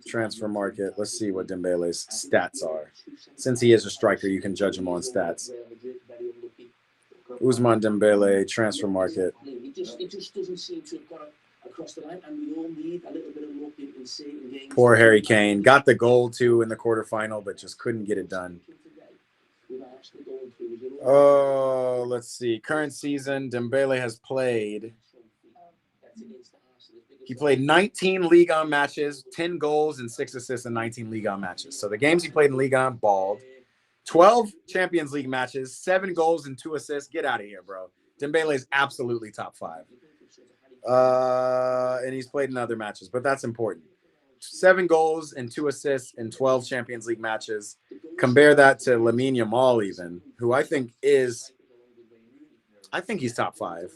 transfer market. Let's see what Dembele's stats are. Since he is a striker, you can judge him on stats. Ousmane Dembele transfer market. It just doesn't seem to have gone across the line, and we all need a little bit of luck in certain games. Poor Harry Kane got the goal too in the quarterfinal, but just couldn't get it done. Oh, let's see. Current season, Dembele has played. He played 19 Ligue 1 matches, 10 goals and 6 assists in 19 Ligue 1 matches. So the games he played in Ligue 1, balled. 12 Champions League matches, 7 goals and 2 assists. Get out of here, bro. Dembele is absolutely top 5. And he's played in other matches, but that's important. 7 goals and 2 assists in 12 Champions League matches. Compare that to Lamine Yamal, even, who I think he's top 5.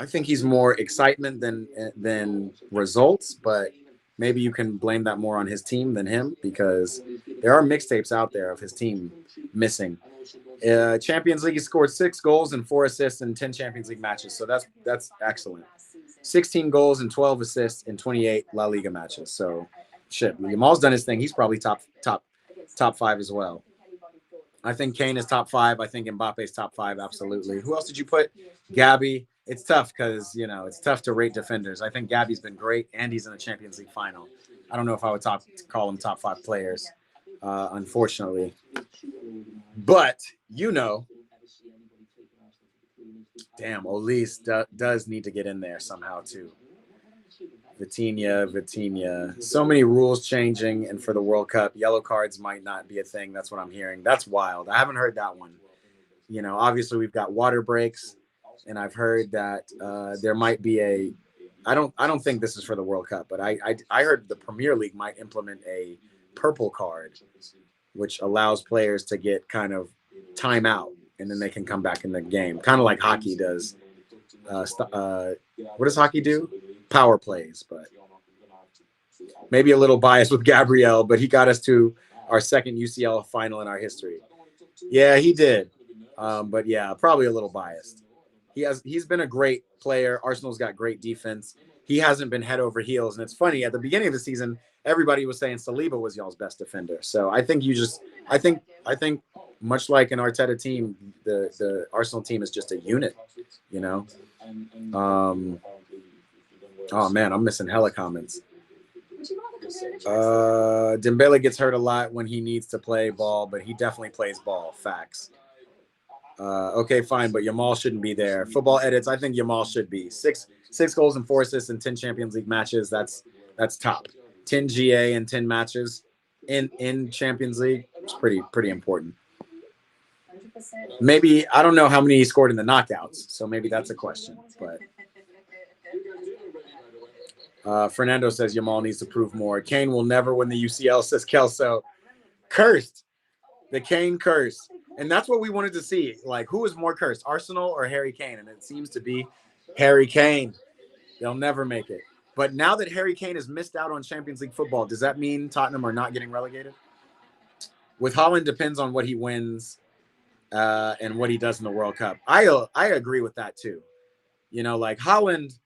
I think he's more excitement than results, but maybe you can blame that more on his team than him, because there are mixtapes out there of his team missing. Champions League, he scored 6 goals and 4 assists in 10 Champions League matches, so that's excellent. 16 goals and 12 assists in 28 La Liga matches. So, shit, Yamal's done his thing. He's probably top 5 as well. I think Kane is top 5. I think Mbappe's top 5, absolutely. Who else did you put? Gabby. It's tough because, it's tough to rate defenders. I think Gabby's been great, and he's in the Champions League final. I don't know if I would call him top 5 players, unfortunately. But, damn, Olise does need to get in there somehow, too. Vitinha. So many rules changing, and for the World Cup, yellow cards might not be a thing. That's what I'm hearing. That's wild. I haven't heard that one. Obviously we've got water breaks, and I've heard that there might be I don't think this is for the World Cup, but I heard the Premier League might implement a purple card, which allows players to get kind of time out, and then they can come back in the game, kind of like hockey does. What does hockey do? Power plays, but maybe a little biased with Gabriel, but he got us to our second UCL final in our history. Yeah, he did. But yeah, probably a little biased. He's been a great player. Arsenal's got great defense. he hasn't been head over heels. And it's funny, at the beginning of the season, everybody was saying Saliba was y'all's best defender. So I think I think much like an Arteta team, the Arsenal team is just a unit, you know. Oh man, I'm missing hella comments. Dembele gets hurt a lot when he needs to play ball, but he definitely plays ball. Facts. Okay, fine, but Yamal shouldn't be there. Football edits, I think Yamal should be. Six goals and 4 assists in 10 Champions League matches. That's top. 10 GA in 10 matches in Champions League. It's pretty important. Maybe I don't know how many he scored in the knockouts, so maybe that's a question. But Fernando says Yamal needs to prove more. Kane will never win the UCL, says Kelso. Cursed. The Kane curse. And that's what we wanted to see. Like, who is more cursed, Arsenal or Harry Kane? And it seems to be Harry Kane. They'll never make it. But now that Harry Kane has missed out on Champions League football, does that mean Tottenham are not getting relegated? With Haaland, depends on what he wins and what he does in the World Cup. I agree with that too. You know, like Haaland,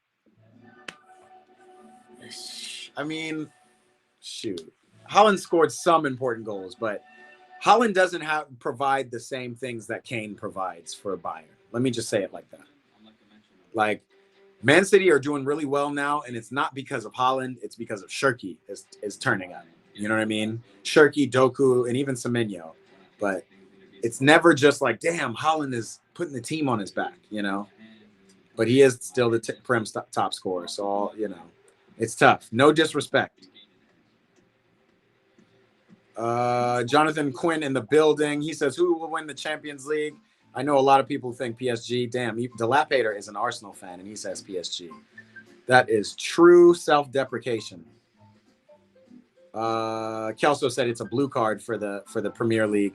I mean, shoot. Haaland scored some important goals, but Haaland doesn't provide the same things that Kane provides for Bayern. Let me just say it like that. Like, Man City are doing really well now, and it's not because of Haaland. It's because of Shirky is turning on. You know what I mean? Shirky, Doku, and even Semenyo. But it's never just like, damn, Haaland is putting the team on his back, you know? But he is still the Prem top scorer, so, you know, it's tough. No disrespect. Jonathan Quinn in the building. He says, who will win the Champions League? I know a lot of people think PSG. Damn, Dilapator is an Arsenal fan, and he says PSG. That is true self-deprecation. Kelso said it's a blue card for the Premier League.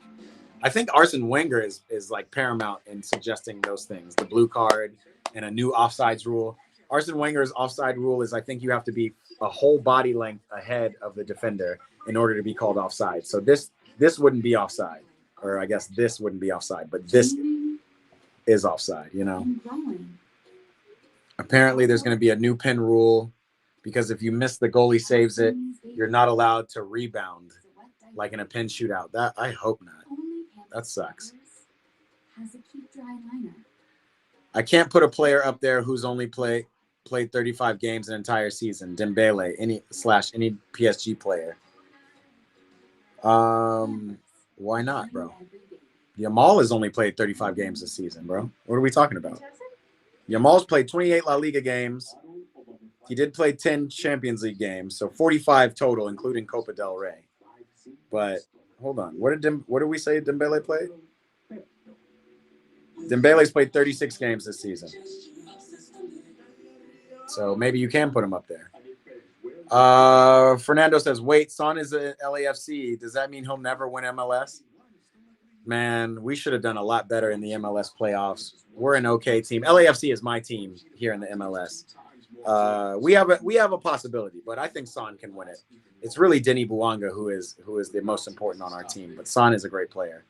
I think Arsene Wenger is like paramount in suggesting those things. The blue card and a new offsides rule. Arsene Wenger's offside rule is I think you have to be a whole body length ahead of the defender in order to be called offside. So this wouldn't be offside, or I guess this wouldn't be offside, but this is offside, you know. Apparently there's going to be a new pin rule because if you miss the goalie saves it, you're not allowed to rebound like in a pin shootout. That I hope not. That sucks. I can't put a player up there who's only played 35 games an entire season. Dembele, any PSG player. Why not, bro? Yamal has only played 35 games this season, bro. What are we talking about? Yamal's played 28 La Liga games. He did play 10 Champions League games, so 45 total, including Copa del Rey. But hold on, what did we say Dembele played? Dembele's played 36 games this season. So maybe you can put him up there. Fernando says, wait, Son is at LAFC. Does that mean he'll never win MLS? Man, we should have done a lot better in the MLS playoffs. We're an okay team. LAFC is my team here in the MLS. We have a possibility, but I think Son can win it. It's really Denny Bouanga who is the most important on our team, but Son is a great player.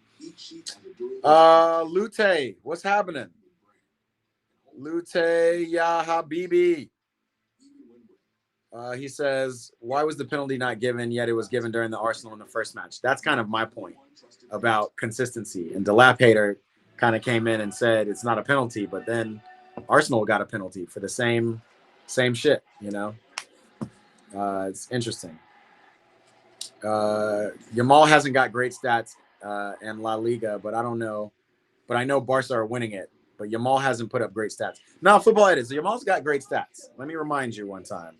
Lute, what's happening? Lute, ya habibi. He says, why was the penalty not given, yet it was given during the Arsenal in the first match? That's kind of my point about consistency. And Dilapator kind of came in and said it's not a penalty, but then Arsenal got a penalty for the same shit, you know? It's interesting. Yamal hasn't got great stats in La Liga, but I don't know. But I know Barca are winning it. But Yamal hasn't put up great stats. No, football edits. Yamal's got great stats. Let me remind you one time.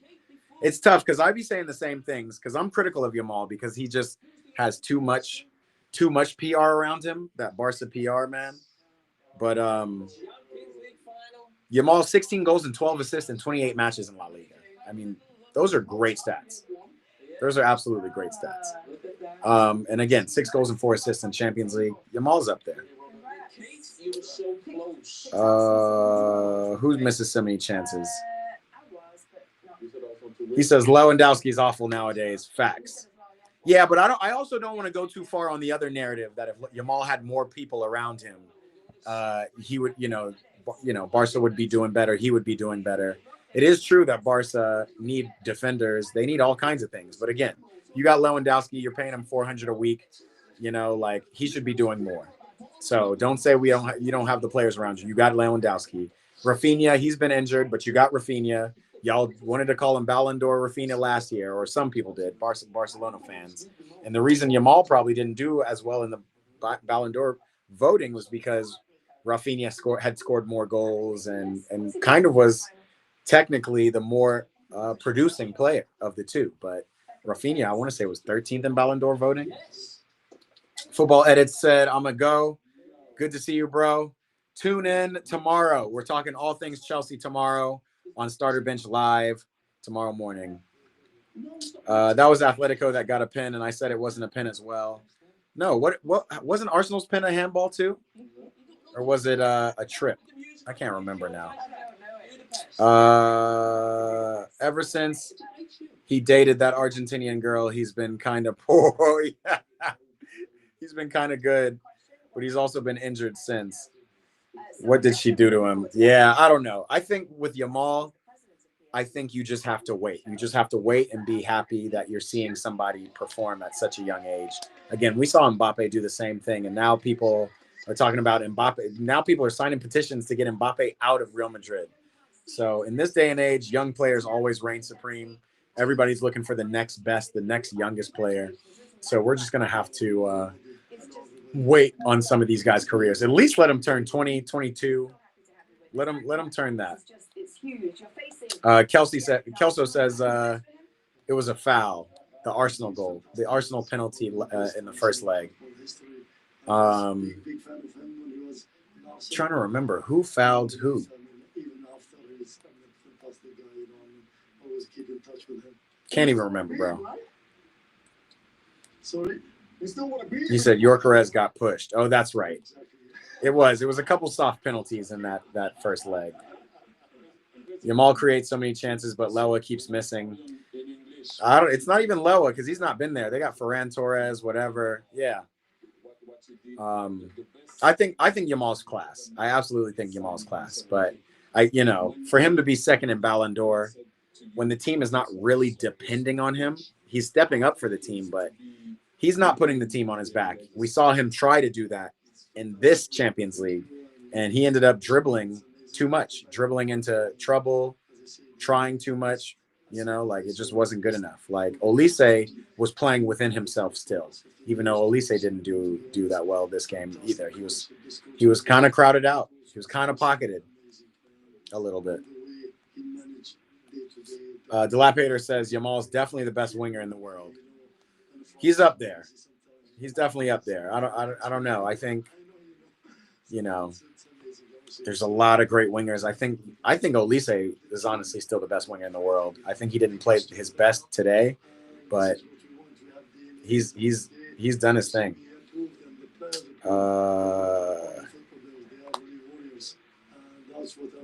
It's tough because I'd be saying the same things because I'm critical of Yamal because he just has too much PR around him, that Barca PR, man. But Yamal, 16 goals and 12 assists in 28 matches in La Liga. I mean, those are great stats. Those are absolutely great stats. And again, 6 goals and 4 assists in Champions League. Yamal's up there. Who misses so many chances? He says Lewandowski's awful nowadays. Facts. Yeah, but I also don't want to go too far on the other narrative that if Yamal had more people around him, he would, you know, Barca would be doing better. He would be doing better. it is true that Barca need defenders. They need all kinds of things. But again, you got Lewandowski. You're paying him $400 a week. You know, like he should be doing more. So don't say you don't have the players around you. You got Lewandowski. Rafinha, he's been injured, but you got Rafinha. Y'all wanted to call him Ballon d'Or Rafinha last year, or some people did, Barcelona fans. And the reason Yamal probably didn't do as well in the Ballon d'Or voting was because Rafinha had scored more goals and kind of was technically the more producing player of the two. But Rafinha, I want to say, was 13th in Ballon d'Or voting. Football Edits said, I'm going to go. Good to see you, bro. Tune in tomorrow. We're talking all things Chelsea tomorrow on Starter Bench Live tomorrow morning. That was Atletico that got a pin, and I said it wasn't a pin as well. No, what wasn't Arsenal's pin a handball too? Or was it a trip? I can't remember now. Ever since he dated that Argentinian girl, he's been kind of poor. Yeah. He's been kind of good, but he's also been injured since. What did she do to him? Yeah, I don't know. I think with Yamal, I think you just have to wait. You just have to wait and be happy that you're seeing somebody perform at such a young age. Again, we saw Mbappe do the same thing, and now people are talking about Mbappe. Now people are signing petitions to get Mbappe out of Real Madrid. So in this day and age, young players always reign supreme. Everybody's looking for the next best, the next youngest player. So we're just going to have to wait on some of these guys' careers. At least let them turn 20, 22. Let them turn that. Kelso says it was a foul. The Arsenal goal, the Arsenal penalty in the first leg. Trying to remember who fouled who. Can't even remember, bro. Sorry. He said Yorkerez got pushed. Oh, that's right. It was a couple soft penalties in that first leg. Yamal creates so many chances, but Lewa keeps missing. It's not even Lewa because he's not been there. They got Ferran Torres, whatever. Yeah. I think Yamal's class. I absolutely think Yamal's class. But for him to be second in Ballon d'Or when the team is not really depending on him, he's stepping up for the team, but he's not putting the team on his back. We saw him try to do that in this Champions League, and he ended up dribbling too much, dribbling into trouble, trying too much. It just wasn't good enough. Like Olise was playing within himself still, even though Olise didn't do that well this game either. He was kind of crowded out. He was kind of pocketed a little bit. Dilapidator says Yamal's definitely the best winger in the world. He's up there. He's definitely up there. I don't know. I think, there's a lot of great wingers. I think Olise is honestly still the best winger in the world. I think he didn't play his best today, but he's done his thing.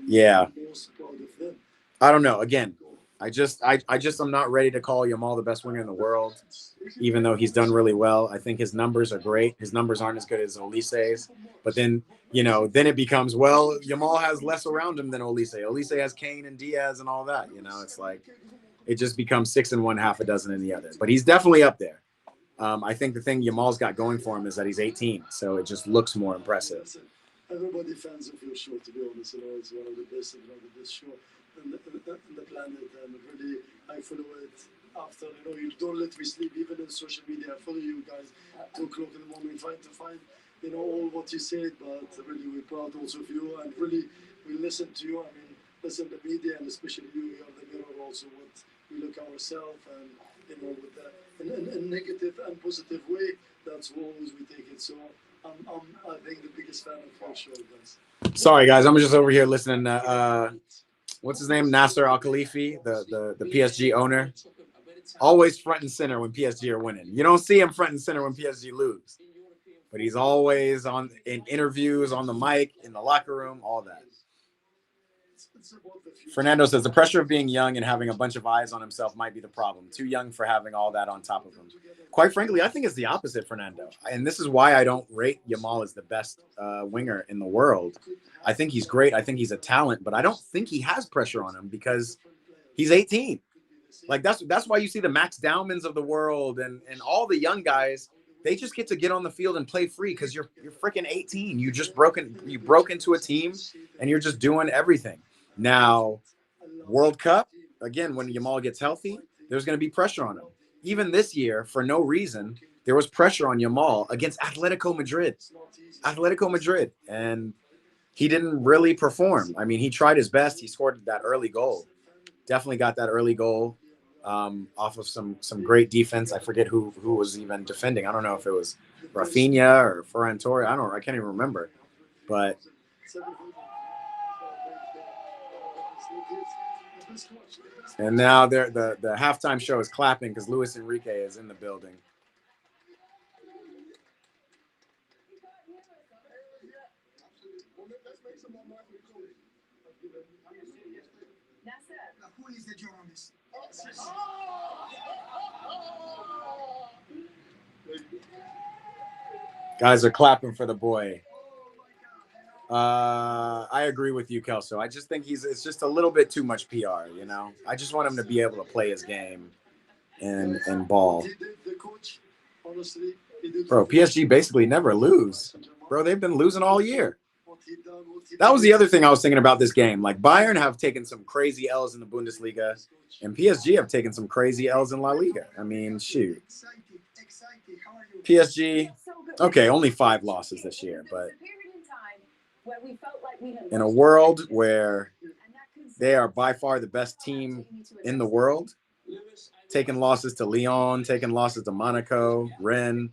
Yeah. I don't know. Again, I just am not ready to call Yamal the best winger in the world, even though he's done really well. I think his numbers are great. His numbers aren't as good as Olise's, but then then it becomes, well, Yamal has less around him than Olise. Olise has Kane and Diaz and all that. It's like it just becomes 6 in one, half a dozen in the other. But he's definitely up there. I think the thing Yamal's got going for him is that he's 18, so it just looks more impressive. Everybody fans of your show, to be honest. It's one of the best show on the planet, and really I follow it after. You don't let me sleep even in social media. I follow you guys 2 o'clock in the morning, trying to find all what you said, but really we're proud also of you, and really we listen to you. Listen to the media, and especially you are the mirror also what we look ourselves, and with that in a negative and positive way. That's always we take it. So I think the biggest fan of our show, guys. Sorry, guys, I'm just over here listening to what's his name, Nasser Al Khalifi, the PSG owner. Always front and center when PSG are winning. You don't see him front and center when PSG lose, but he's always in interviews, on the mic, in the locker room, all that. Fernando says the pressure of being young and having a bunch of eyes on himself might be the problem. Too young for having all that on top of him. Quite frankly, I think it's the opposite, Fernando. And this is why I don't rate Yamal as the best winger in the world. I think he's great. I think he's a talent, but I don't think he has pressure on him because he's 18. Like that's why you see the Max Daumans of the world and all the young guys. They just get to get on the field and play free because you're freaking 18. You broke into a team and you're just doing everything. Now, World Cup, again, when Yamal gets healthy, there's going to be pressure on him. Even this year, for no reason, there was pressure on Yamal against Atletico Madrid. And he didn't really perform. I mean, he tried his best. He scored that early goal. Definitely got that early goal off of some great defense. I forget who was even defending. I don't know if it was Rafinha or Ferran Torres. I can't even remember. But and now the halftime show is clapping because Luis Enrique is in the building. Who is the journalist? Guys are clapping for the boy. I agree with you, Kelso. I just think it's just a little bit too much PR, you know? I just want him to be able to play his game and ball. Bro, PSG basically never lose. Bro, they've been losing all year. That was the other thing I was thinking about this game. Like, Bayern have taken some crazy L's in the Bundesliga, and PSG have taken some crazy L's in La Liga. I mean, shoot. PSG, okay, only 5 losses this year, but in a world where they are by far the best team in the world, taking losses to Lyon, taking losses to Monaco, Rennes.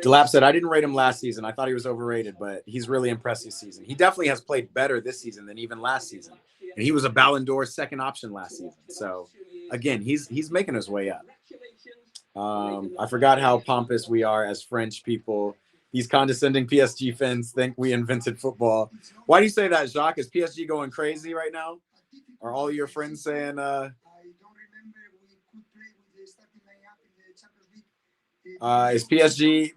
Delap said, I didn't rate him last season. I thought he was overrated, but he's really impressed this season. He definitely has played better this season than even last season. And he was a Ballon d'Or second option last season. So, again, he's making his way up. I forgot how pompous we are as French people. These condescending PSG fans think we invented football. Why do you say that, Jacques? Is PSG going crazy right now? Are all your friends saying... is PSG...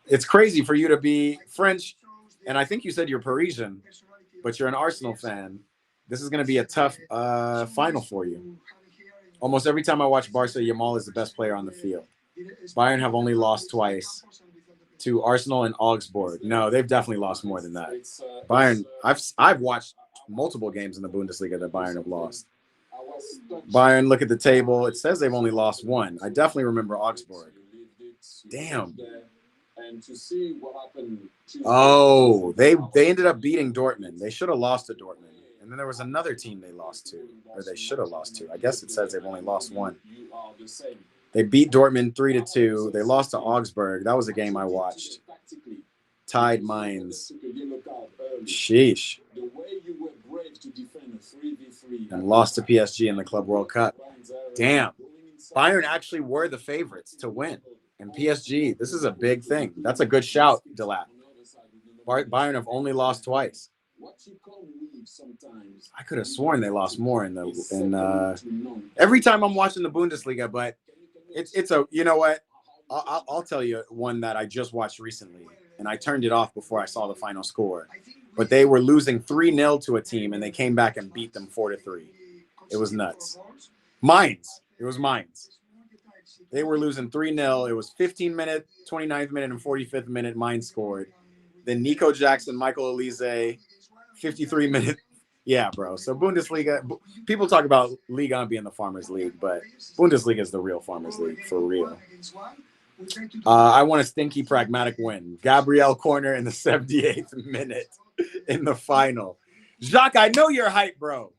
It's crazy for you to be French, and I think you said you're Parisian, but you're an Arsenal fan. This is going to be a tough final for you. Almost every time I watch Barca, Yamal is the best player on the field. Bayern have only lost twice to Arsenal and Augsburg. No, they've definitely lost more than that. Bayern, I've watched multiple games in the Bundesliga that Bayern have lost. Bayern, look at the table. It says they've only lost 1. I definitely remember Augsburg. Damn. Oh, they ended up beating Dortmund. They should have lost to Dortmund. And then there was another team they lost to, or they should have lost to. I guess it says they've only lost 1. They beat Dortmund 3-2. They lost to Augsburg. That was a game I watched. Tied Mainz. Sheesh. And lost to PSG in the Club World Cup. Damn. Bayern actually were the favorites to win. And PSG, this is a big thing. That's a good shout, Delap. Bayern have only lost twice. I could have sworn they lost more every time I'm watching the Bundesliga, but it's a, you know what? I'll tell you one that I just watched recently, and I turned it off before I saw the final score. But they were losing 3-0 to a team, and they came back and beat them 4-3. It was nuts. Mainz. It was Mainz. They were losing 3-0. It was 15-minute, 29th minute, and 45th minute. Mainz scored. Then Nico Jackson, Michael Elise, 53-minute. Yeah, bro. So Bundesliga, people talk about Ligue 1 being the Farmers League, but Bundesliga is the real Farmers League, for real. I want a stinky, pragmatic win. Gabriel corner in the 78th minute in the final. Jacques, I know you're hyped, bro.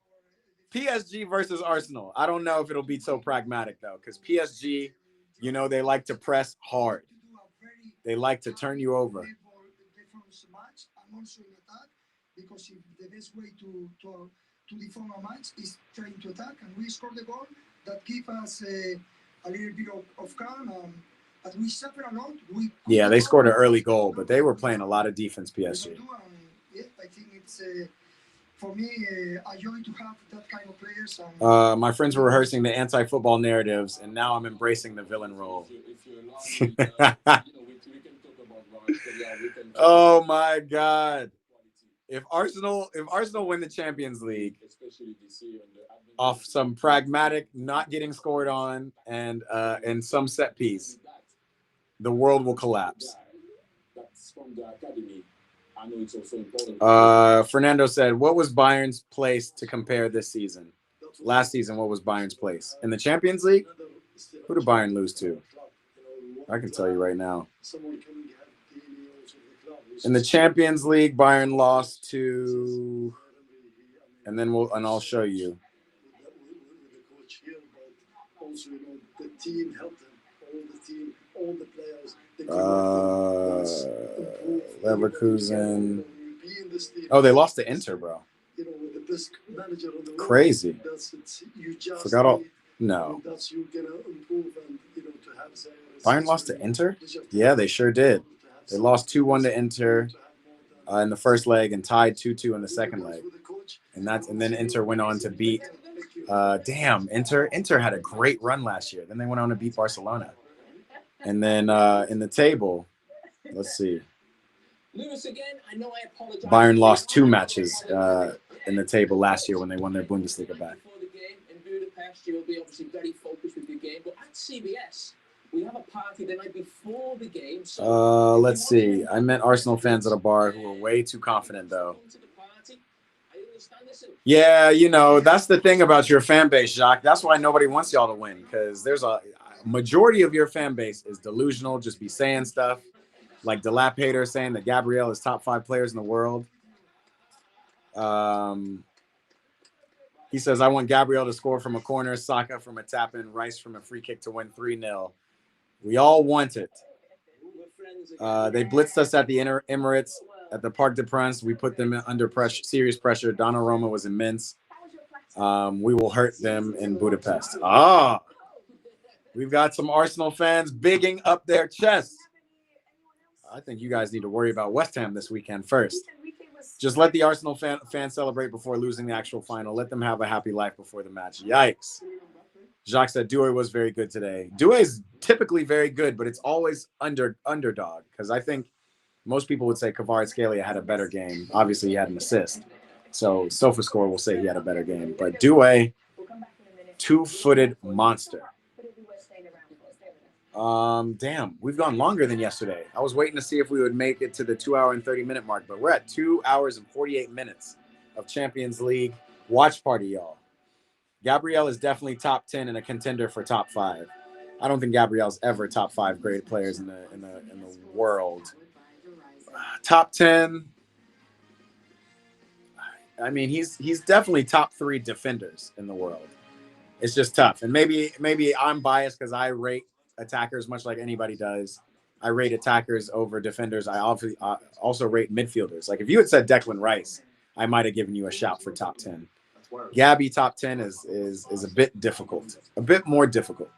PSG versus Arsenal. I don't know if it'll be so pragmatic, though, because PSG, you know, they like to press hard. They like to turn you over. Because the best way to deform a match is trying to attack, and we scored the goal that gave us a little bit of calm. but we suffer a lot. Yeah, they scored an early goal, but they were playing a lot of defense, PSG. Yeah, I think it's for me a joy to have that kind of players. My friends were rehearsing the anti-football narratives, and now I'm embracing the villain role. Oh my God! If Arsenal win the Champions League off some pragmatic, not getting scored on, and some set piece, the world will collapse. Fernando said, "What was Bayern's place to compare this season? Last season, what was Bayern's place in the Champions League? Who did Bayern lose to? I can tell you right now. In the Champions League, Bayern lost to, and I'll show you. The team helped them. All the players. Leverkusen. Oh, they lost to Inter, bro. You know, with the best manager on the world. Crazy. You just Forgot all. No. That's you gonna improve and to have. Bayern lost to Inter? Yeah, they sure did. They lost 2-1 to Inter in the first leg and tied 2-2 in the second leg. And then Inter went on to beat. Inter had a great run last year. Then they went on to beat Barcelona. And then in the table, let's see. Bayern lost 2 matches in the table last year when they won their Bundesliga back. In Budapest, you'll be obviously very focused with your game, but at CBS, we have a party the night before the game. So let's see. I met Arsenal fans at a bar who were way too confident, though. Yeah, that's the thing about your fan base, Jacques. That's why nobody wants y'all to win, because there's a majority of your fan base is delusional, just be saying stuff. Like Delap Hater saying that Gabriel is top 5 players in the world. He says, I want Gabriel to score from a corner, Saka from a tap-in, Rice from a free kick to win 3-0. We all want it. They blitzed us at the Emirates, at the Parc des Princes. We put them under pressure, serious pressure. Donnarumma was immense. We will hurt them in Budapest. We've got some Arsenal fans bigging up their chests. I think you guys need to worry about West Ham this weekend first. Just let the Arsenal fans celebrate before losing the actual final. Let them have a happy life before the match. Yikes. Jacques said Doué was very good today. Doué is typically very good, but it's always underdog, because I think most people would say Kvaratskhelia had a better game. Obviously, he had an assist. So SofaScore will say he had a better game. But Doué, 2-footed monster. Damn, we've gone longer than yesterday. I was waiting to see if we would make it to the 2-hour and 30-minute mark, but we're at 2 hours and 48 minutes of Champions League watch party, y'all. Gabriel is definitely top 10 and a contender for top 5. I don't think Gabriel's ever top 5 great players in the world. Top 10. I mean, he's definitely top 3 defenders in the world. It's just tough, and maybe I'm biased because I rate attackers much like anybody does. I rate attackers over defenders. I also rate midfielders. Like if you had said Declan Rice, I might have given you a shout for top 10. Gabby top 10 is a bit difficult, a bit more difficult.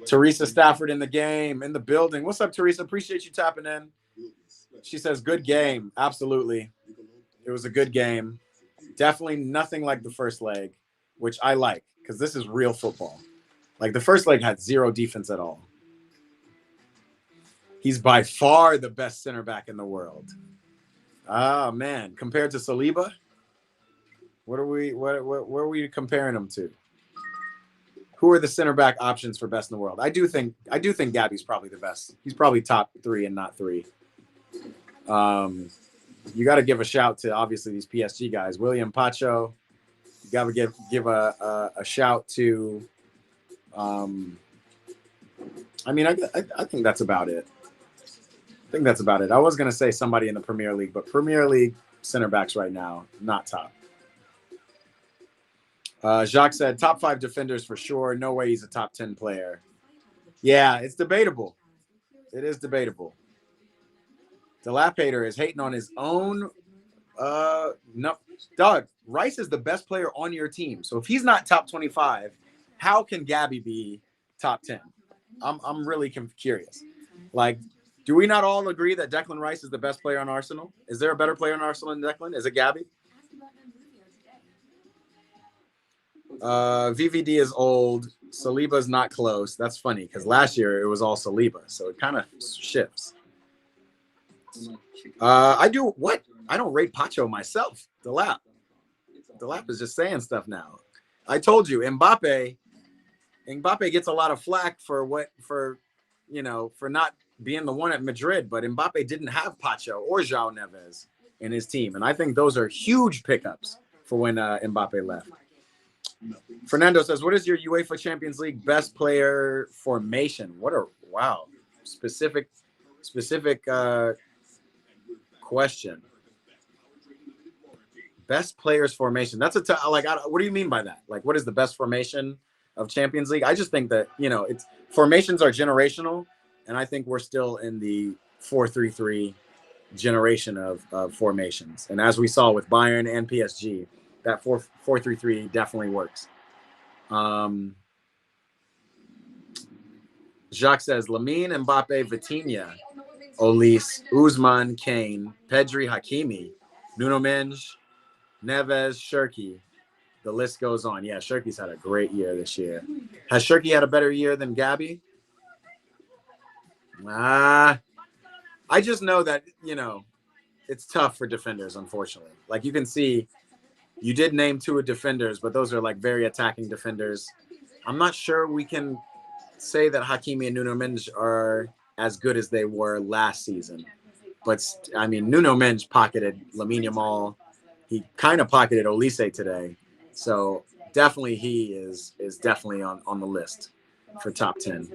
Teresa Stafford in the game, in the building. What's up, Teresa? Appreciate you tapping in. She says, good game. Absolutely. It was a good game. Definitely nothing like the first leg, which I like, because this is real football. Like the first leg had 0 defense at all. He's by far the best center back in the world. Ah, man. Compared to Saliba? Where are we comparing him to? Who are the center back options for best in the world? I do think Gabby's probably the best. He's probably top 3 and not 3. You got to give a shout to obviously these PSG guys. William Pacho. You got to give a shout to. I mean, I think that's about it. I was gonna say somebody in the Premier League, but Premier League center backs right now not top. Jacques said top 5 defenders for sure. No way he's a top 10 player. Yeah, it's debatable. It is debatable. Dilapator is hating on his own. No, dog. Rice is the best player on your team. So if he's not top 25, how can Gabby be top 10? I'm really curious. Like, do we not all agree that Declan Rice is the best player on Arsenal? Is there a better player on Arsenal than Declan? Is it Gabby? VVD is old. Saliba's not close. That's funny because last year it was all Saliba, so it kind of shifts. I do what? I don't rate Pacho myself. The lap is just saying stuff now. I told you, Mbappe gets a lot of flack for not being the one at Madrid, but Mbappe didn't have Pacho or João Neves in his team, and I think those are huge pickups for when Mbappe left. Fernando says, what is your UEFA Champions League best player formation? What a specific question. Best players formation. That's what do you mean by that? Like, what is the best formation of Champions League? I just think that, it's formations are generational, and I think we're still in the 4-3-3 generation of formations. And as we saw with Bayern and PSG, that 4-3-3 definitely works. Jacques says Lamine, Mbappe, Vitinha, Olise, Usman, Kane, Pedri, Hakimi, Nuno Mendes, Neves, Shirky. The list goes on. Yeah, Shirky's had a great year this year. Has Shirky had a better year than Gabby? I just know that, it's tough for defenders, unfortunately. Like, you can see, you did name two defenders, but those are like very attacking defenders. I'm not sure we can say that Hakimi and Nuno Mendes are as good as they were last season. But, I mean, Nuno Mendes pocketed Lamine Yamal. He kind of pocketed Olise today. So definitely he is definitely on the list for top 10.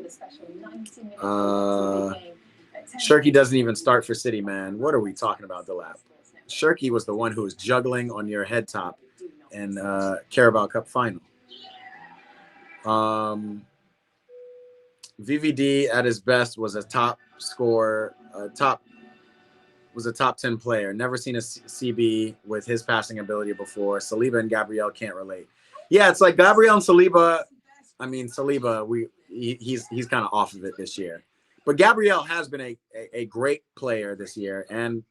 Shirky doesn't even start for City, man. What are we talking about, Delap? Shirky was the one who was juggling on your head top in Carabao Cup final. VVD at his best was a top scorer, top 10 player. Never seen a CB with his passing ability before. Saliba and Gabriel can't relate. Yeah, it's like Gabriel and Saliba. I mean, Saliba, he's kind of off of it this year. But Gabriel has been a great player this year, and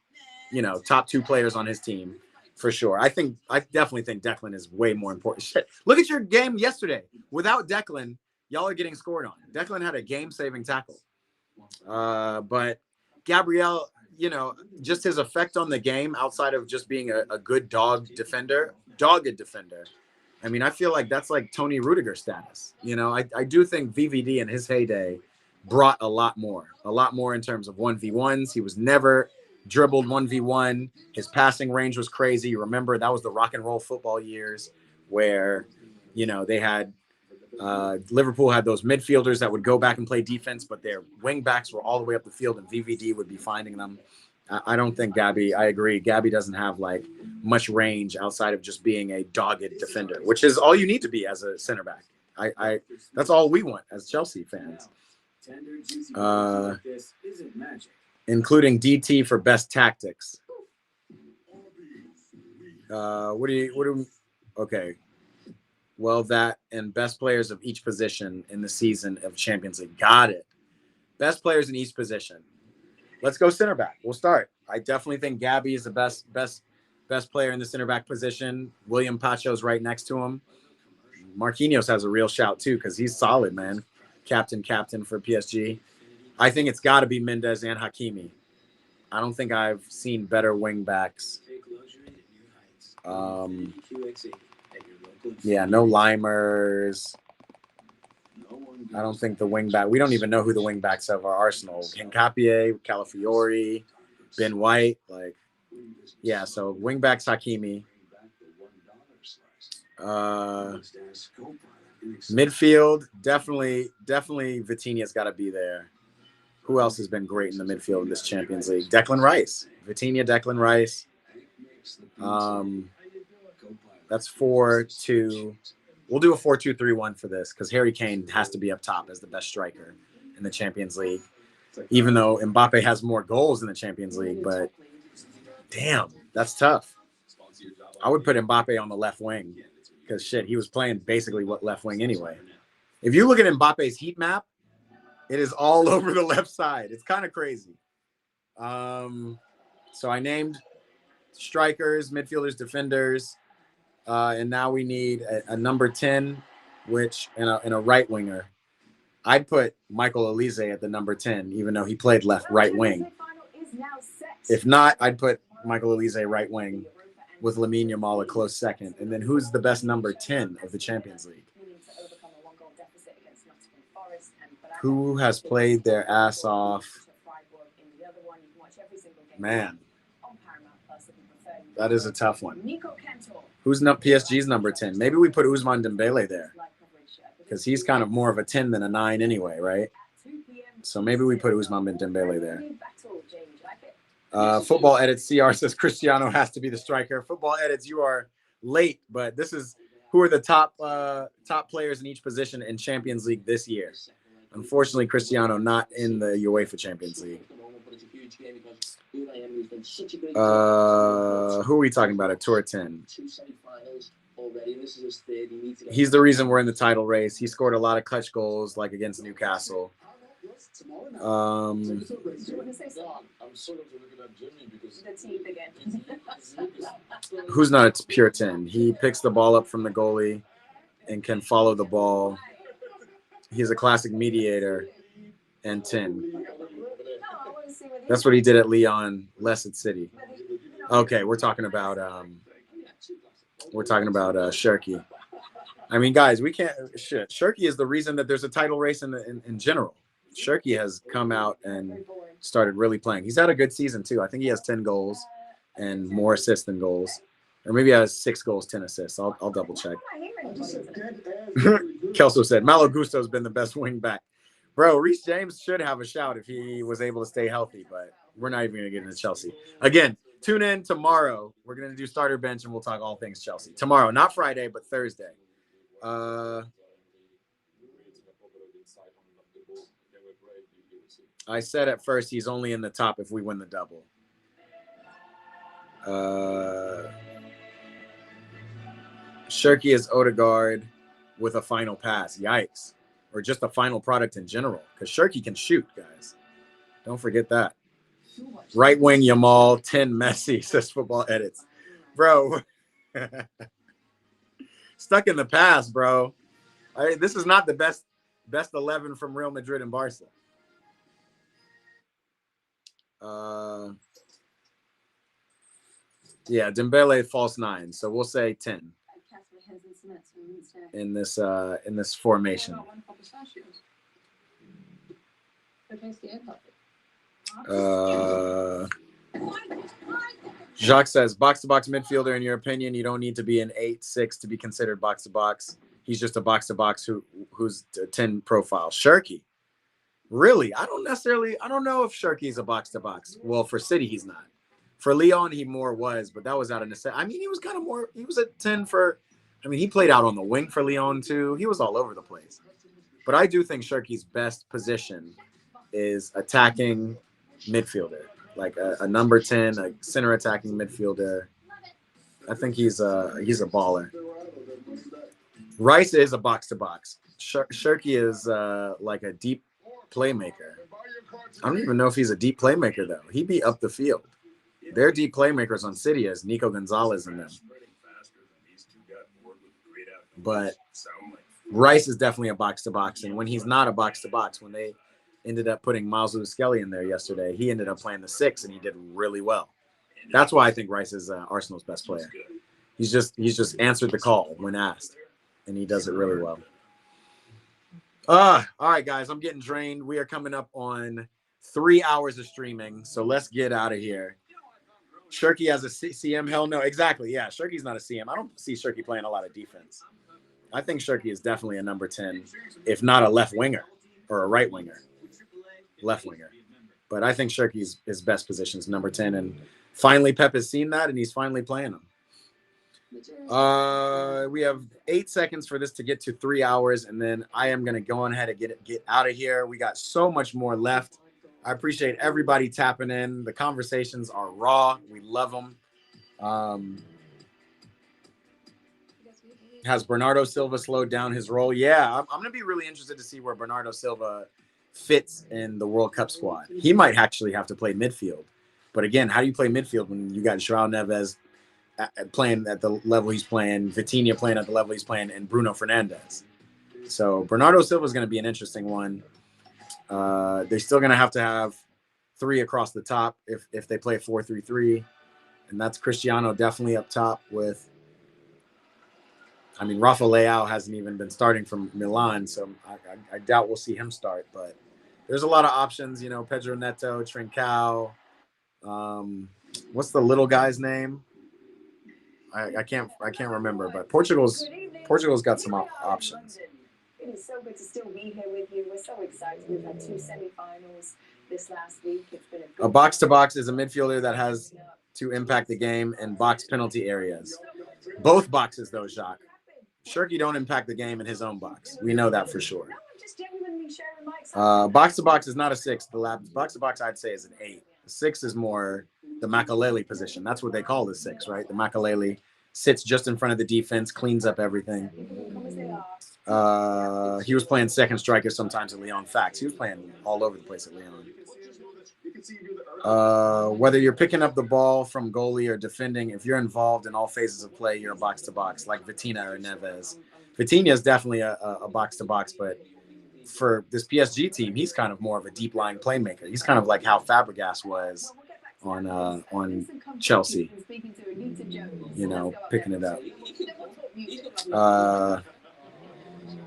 top 2 players on his team for sure. I definitely think Declan is way more important. Shit, look at your game yesterday. Without Declan, y'all are getting scored on. Declan had a game-saving tackle, but Gabriel, just his effect on the game outside of just being a good dogged defender. I mean, I feel like that's like Tony Rudiger status. I do think VVD in his heyday brought a lot more in terms of 1v1s. He was never dribbled 1v1. His passing range was crazy. You remember that was the rock and roll football years where, they had Liverpool had those midfielders that would go back and play defense, but their wing backs were all the way up the field and VVD would be finding them. I don't think Gabby, I agree. Gabby doesn't have like much range outside of just being a dogged defender, which is all you need to be as a center back. That's all we want as Chelsea fans. Including DT for best tactics. Okay. Well, that and best players of each position in the season of Champions League. Got it. Best players in each position. Let's go center back. We'll start. I definitely think Gabby is the best player in the center back position. William Pacho's right next to him. Marquinhos has a real shout too because he's solid, man. Captain for PSG. I think it's got to be Mendes and Hakimi. I don't think I've seen better wing backs. Yeah, no Limers. I don't think the wing back. We don't even know who the wing backs of our Arsenal. Hincapié, Calafiori, Ben White. Yeah. So wing backs Hakimi. Midfield, definitely Vitinha's got to be there. Who else has been great in the midfield of this Champions League? Declan Rice. Vitinha, Declan Rice. That's 4-2. We'll do a 4-2-3-1 for this because Harry Kane has to be up top as the best striker in the Champions League, even though Mbappe has more goals in the Champions League. But damn, that's tough. I would put Mbappe on the left wing because he was playing basically what left wing anyway. If you look at Mbappe's heat map, it is all over the left side. It's kind of crazy. So I named strikers, midfielders, defenders, and now we need a number 10, which and a right winger. I'd put Michael Elise at the number 10, even though he played right wing. If not, I'd put Michael Elise right wing with Lamine Yamal a close second. And then who's the best number 10 of the Champions League? Who has played their ass off? Man, that is a tough one. Who's not PSG's number 10? Maybe we put Ousmane Dembele there because he's kind of more of a 10 than a 9 anyway, right? So maybe we put Ousmane Dembele there. Football Edits CR says Cristiano has to be the striker. Football Edits, you are late, but this is who are the top players in each position in Champions League this year. Unfortunately, Cristiano not in the UEFA Champions League. Who are we talking about at Tour 10? He's the reason we're in the title race. He scored a lot of clutch goals, like against Newcastle. I'm sort of looking at Jimmy because who's not a pure 10? He picks the ball up from the goalie and can follow the ball. He's a classic mediator and 10. That's what he did at Lyon, less at City. Okay, we're talking about Shirky. I mean, guys, we can't shit. Shirky is the reason that there's a title race in general. Shirky has come out and started really playing. He's had a good season too. I think he has 10 goals and more assists than goals. Or maybe he has 6 goals, 10 assists. I'll double check. Kelso said, Malo Gusto's been the best wing back. Bro, Reece James should have a shout if he was able to stay healthy, but we're not even going to get into Chelsea. Again, tune in tomorrow. We're going to do starter bench and we'll talk all things Chelsea. Tomorrow, not Friday, but Thursday. I said at first he's only in the top if we win the double. Shirky is Odegaard with a final pass. Yikes. Or just a final product in general. Because Shirky can shoot, guys. Don't forget that. Right wing Yamal, 10 Messi, says Football Edits. Bro. Stuck in the past, bro. This is not the best 11 from Real Madrid and Barca. Yeah, Dembele false 9. So we'll say 10 in this formation. Jacques says box-to-box midfielder. In your opinion, you don't need to be an 8-6 to be considered box-to-box. He's just a box-to-box who's a 10 profile. Shirky. Really? I don't know if Shirky's a box-to-box. Well, for City, he's not. For Lyon, he more was, but that was out of necessity. I mean, he was kind of more, he was a 10 for, I mean, he played out on the wing for Lyon too. He was all over the place. But I do think Shirky's best position is attacking midfielder, like a number 10, a center attacking midfielder. I think he's a baller. Rice is a box-to-box. Shirky is like a deep playmaker. I don't even know if he's a deep playmaker, though. He'd be up the field. Their deep playmakers on City is Nico Gonzalez and them. But Rice is definitely a box-to-box. And when he's not a box-to-box, when they ended up putting Miles Lewis-Skelly in there yesterday, he ended up playing the 6, and he did really well. That's why I think Rice is Arsenal's best player. He's just answered the call when asked, and he does it really well. All right, guys, I'm getting drained. We are coming up on 3 hours of streaming, so let's get out of here. Shirky has a CM? Hell no. Exactly, yeah. Shirky's not a CM. I don't see Shirky playing a lot of defense. I think Shirky is definitely a number 10, if not a left winger or a right winger. Left winger. But I think Shirky's his best position is number 10, and finally Pep has seen that, and he's finally playing him. We have 8 seconds for this to get to 3 hours, and then I am going to go on ahead and get out of here. We got so much more left. I appreciate everybody tapping in. The conversations are raw. We love them. Has Bernardo Silva slowed down his role? Yeah, I'm going to be really interested to see where Bernardo Silva fits in the World Cup squad. He might actually have to play midfield. But again, how do you play midfield when you got João Neves playing at the level he's playing, Vitinha playing at the level he's playing, and Bruno Fernandes? So Bernardo Silva is going to be an interesting one. They're still going to have 3 across the top if they play 4-3-3. And that's Cristiano definitely up top with, I mean, Rafa Leao hasn't even been starting from Milan, so I doubt we'll see him start. But there's a lot of options, you know, Pedro Neto, Trincao. What's the little guy's name? I can't remember, but Portugal's got some options. It is so good to still be here with you. We're so excited. We've had 2 semi-finals this last week. It's been a box-to-box is a midfielder that has to impact the game in box penalty areas. Both boxes, though, Jacques. Shirky don't impact the game in his own box. We know that for sure. Box-to-box is not a 6. The box-to-box, I'd say, is an 8. The 6 is more the Makalele position. That's what they call the 6, right? The Makalele sits just in front of the defense, cleans up everything. He was playing second striker sometimes at Lyon. Facts. He was playing all over the place at Lyon. Whether you're picking up the ball from goalie or defending, if you're involved in all phases of play, you're a box-to-box, like Vitinha or Neves. Vitinha is definitely a box-to-box, but for this PSG team, he's kind of more of a deep-lying playmaker. He's kind of like how Fabregas was on Chelsea, you know, picking it up.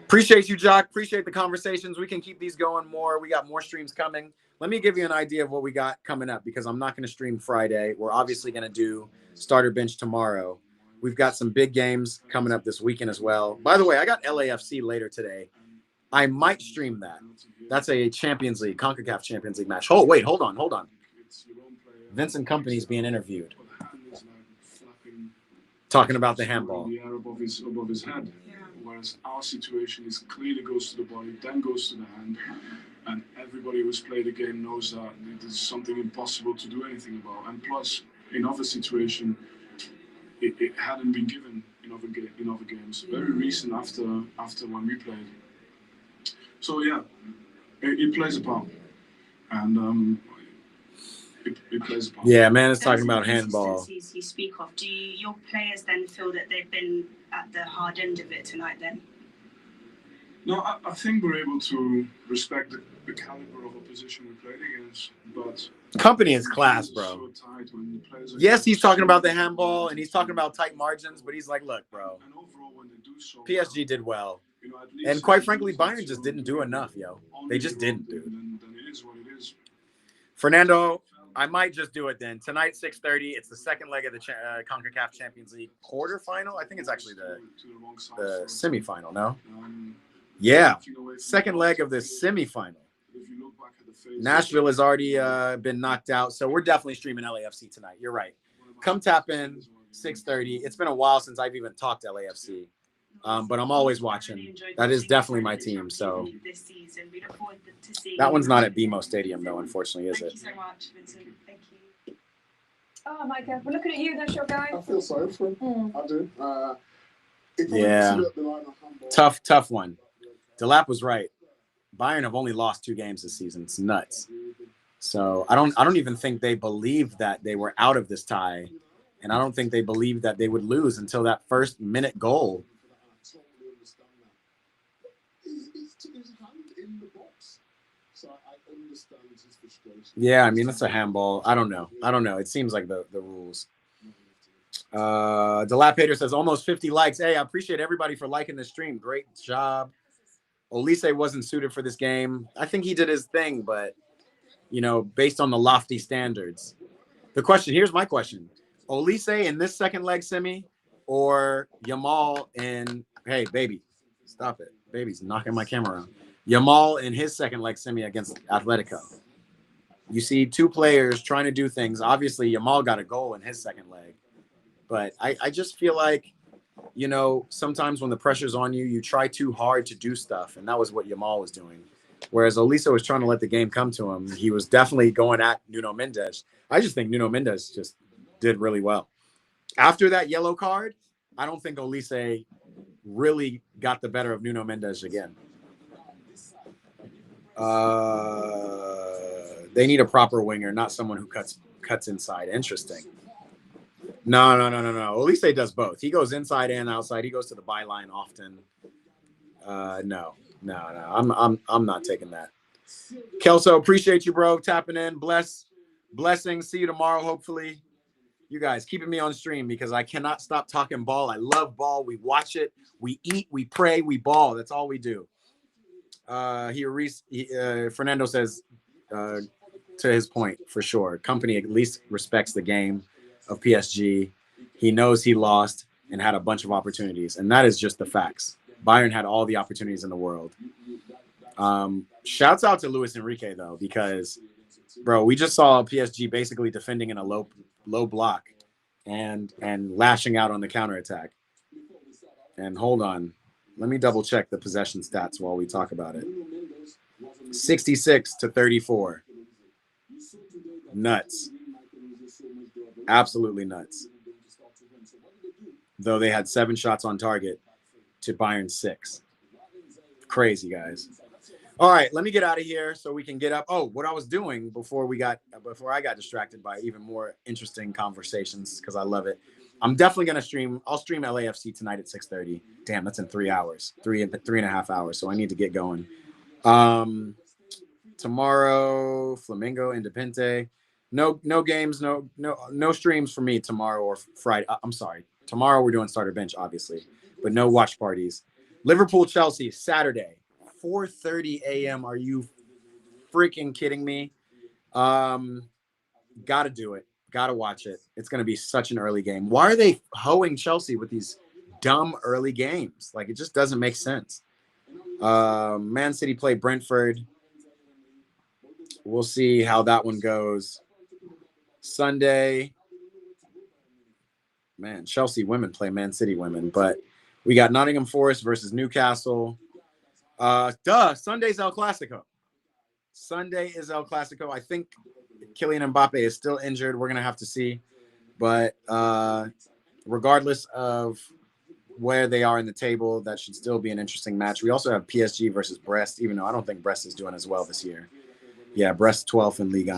Appreciate you, Jock. Appreciate the conversations. We can keep these going more. We got more streams coming. Let me give you an idea of what we got coming up, because I'm not going to stream Friday. We're obviously going to do starter bench tomorrow. We've got some big games coming up this weekend as well. By the way, I got LAFC later today. I might stream that. That's a Champions League, CONCACAF Champions League match. Oh, wait, hold on. Vincent Kompany's being interviewed. Talking about the handball. The air above his head. Whereas our situation is clearly goes to the body, then goes to the hand. And everybody who's played the game knows that it is something impossible to do anything about. And plus, in other situations, it hadn't been given in other games. Very recent after when we played. So yeah, it plays a part. And it plays a part. Yeah, man, it's talking about handball. You speak of. Do your players then feel that they've been at the hard end of it tonight then? No, I think we're able to respect the caliber of opposition we played against, but Kompany is class, bro. Yes, he's talking about the handball and he's talking about tight margins, but he's like, look, bro, PSG did well. And quite frankly, Bayern just didn't do enough, yo. They just didn't, dude. Fernando, I might just do it then. Tonight, 6:30, it's the second leg of the CONCACAF Champions League quarterfinal. I think it's actually the semifinal, no? Yeah, second leg of the semifinal. Nashville has already been knocked out, so we're definitely streaming LAFC tonight. You're right. Come tap in, 6:30. It's been a while since I've even talked LAFC, but I'm always watching. That is definitely my team, so that one's not at BMO Stadium, though, unfortunately, is it? Thank you so much, Vincent. Thank you. Oh, Micah, we're looking at you, that's your guy. I feel sorry for him. I do. Yeah. Tough one. Delap was right. Bayern have only lost 2 games this season. It's nuts. So I don't even think they believed that they were out of this tie, and I don't think they believed that they would lose until that first minute goal. Yeah, I mean, it's a handball. I don't know. It seems like the rules. Dilapidator says almost 50 likes. Hey, I appreciate everybody for liking the stream. Great job. Olise wasn't suited for this game. I think he did his thing, but, you know, based on the lofty standards. Here's my question. Olise in this second leg semi or Yamal in, hey, baby, stop it. Baby's knocking my camera around. Yamal in his second leg semi against Atletico. You see 2 players trying to do things. Obviously, Yamal got a goal in his second leg. But I just feel like, you know, sometimes when the pressure's on you, you try too hard to do stuff. And that was what Yamal was doing. Whereas Olise was trying to let the game come to him. He was definitely going at Nuno Mendes. I just think Nuno Mendes just did really well. After that yellow card, I don't think Olise really got the better of Nuno Mendes again. They need a proper winger, not someone who cuts inside. Interesting. No. Olise does both. He goes inside and outside. He goes to the byline often. No. I'm not taking that. Kelso, appreciate you, bro. Tapping in. Blessings. See you tomorrow, hopefully. You guys keeping me on stream because I cannot stop talking ball. I love ball. We watch it. We eat. We pray. We ball. That's all we do. Fernando says, to his point, for sure, company at least respects the game of PSG. He knows he lost and had a bunch of opportunities, and that is just the facts. Bayern had all the opportunities in the world. Shouts out to Luis Enrique, though, because, bro, we just saw PSG basically defending in a low block and lashing out on the counterattack. And hold on. Let me double check the possession stats while we talk about it. 66-34. Nuts. Absolutely nuts. Though they had 7 shots on target to Bayern 6. Crazy, guys. All right, let me get out of here so we can get up. Oh, what I was doing before I got distracted by even more interesting conversations, because I love it. I'm definitely going to stream. I'll stream LAFC tonight at 6:30. Damn, that's in 3 hours, 3.5 hours. So I need to get going. Tomorrow, Flamengo, Independiente. No games, no streams for me tomorrow or Friday. I'm sorry. Tomorrow we're doing starter bench, obviously, but no watch parties. Liverpool, Chelsea, Saturday, 4:30 a.m. Are you freaking kidding me? Gotta do it. Gotta watch it. It's going to be such an early game. Why are they hoeing Chelsea with these dumb early games? Like, it just doesn't make sense. Man City play Brentford. We'll see how that one goes. Sunday. Man, Chelsea women play Man City women. But we got Nottingham Forest versus Newcastle. Sunday's El Clasico. Sunday is El Clasico. I think Kylian Mbappe is still injured. We're going to have to see. But regardless of where they are in the table, that should still be an interesting match. We also have PSG versus Brest, even though I don't think Brest is doing as well this year. Yeah, Brest 12th in Ligue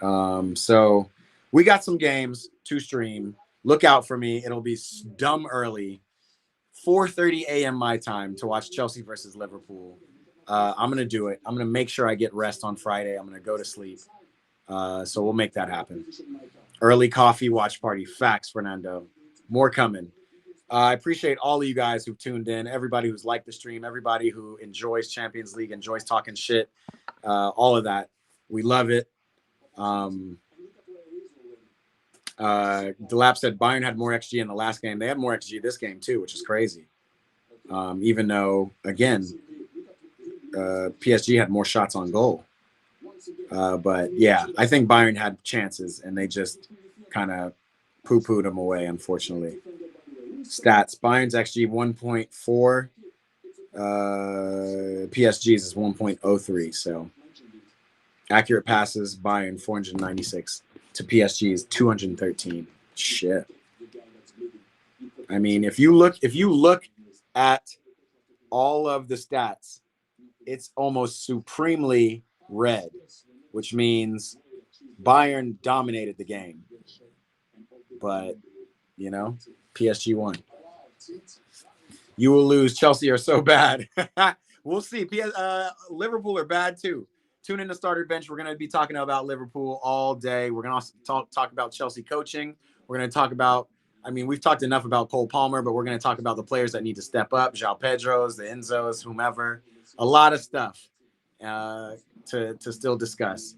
1. So we got some games to stream. Look out for me. It'll be dumb early. 4:30 a.m. my time to watch Chelsea versus Liverpool. I'm going to do it. I'm going to make sure I get rest on Friday. I'm going to go to sleep. So we'll make that happen. Early coffee watch party. Facts, Fernando. More coming. I appreciate all of you guys who've tuned in, everybody who's liked the stream, everybody who enjoys Champions League, enjoys talking shit, all of that. We love it. Delap said Bayern had more XG in the last game. They had more XG this game too, which is crazy. Even though, again, PSG had more shots on goal. But yeah, I think Bayern had chances and they just kind of poo-pooed them away, unfortunately. Stats: Bayern's XG 1.4, PSG's is 1.03. So accurate passes: Bayern 496 to PSG's 213. Shit. I mean, if you look at all of the stats, it's almost supremely red, which means Bayern dominated the game. But, you know, PSG won. You will lose. Chelsea are so bad. We'll see. Liverpool are bad too. Tune in to Starter Bench. We're going to be talking about Liverpool all day. We're going to also talk about Chelsea coaching. We're going to talk about, I mean, we've talked enough about Cole Palmer, but we're going to talk about the players that need to step up. João Pedro's, the Enzos, whomever. A lot of stuff to still discuss.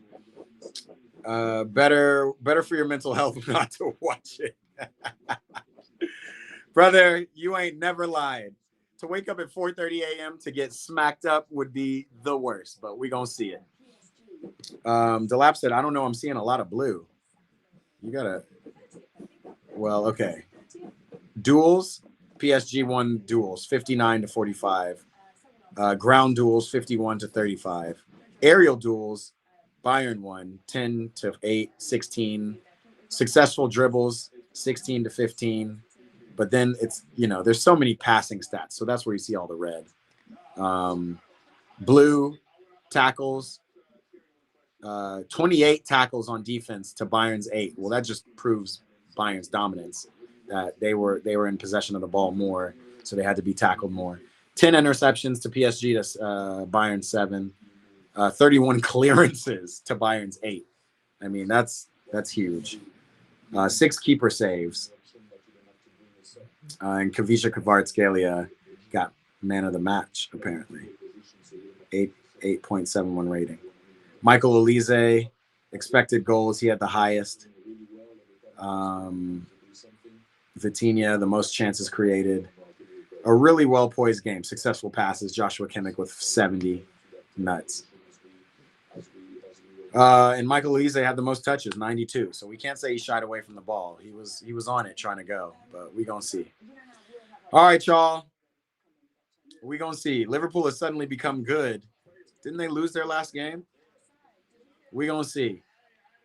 Better for your mental health not to watch it. Brother, you ain't never lied. To wake up at 4:30 a.m. to get smacked up would be the worst, but we're going to see it. Delap said, I don't know, I'm seeing a lot of blue. You got to, well, okay. Duels, PSG won duels, 59-45. Ground duels, 51-35. Aerial duels, Bayern won, 10-8, 16. Successful dribbles, 16-15. But then it's, there's so many passing stats. So that's where you see all the red. Blue tackles, 28 tackles on defense to Bayern's 8. Well, that just proves Bayern's dominance, that they were in possession of the ball more, so they had to be tackled more. 10 interceptions to PSG, to Bayern's 7. 31 clearances to Bayern's 8. I mean, that's huge. 6 keeper saves. And Kavisha Kvaratskhelia got man of the match, apparently. 8.71 rating. Michael Olise, expected goals, he had the highest. Vitinha, the most chances created. A really well-poised game. Successful passes. Joshua Kimmich with 70. Nuts. And Michael Olise had the most touches, 92. So we can't say he shied away from the ball. He was on it trying to go, but we gonna see. All right, y'all. We gonna see. Liverpool has suddenly become good. Didn't they lose their last game? We gonna see.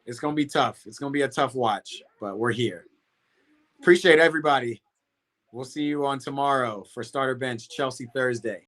It's gonna be tough. It's gonna be a tough watch, but we're here. Appreciate everybody. We'll see you on tomorrow for Starter Bench Chelsea Thursday.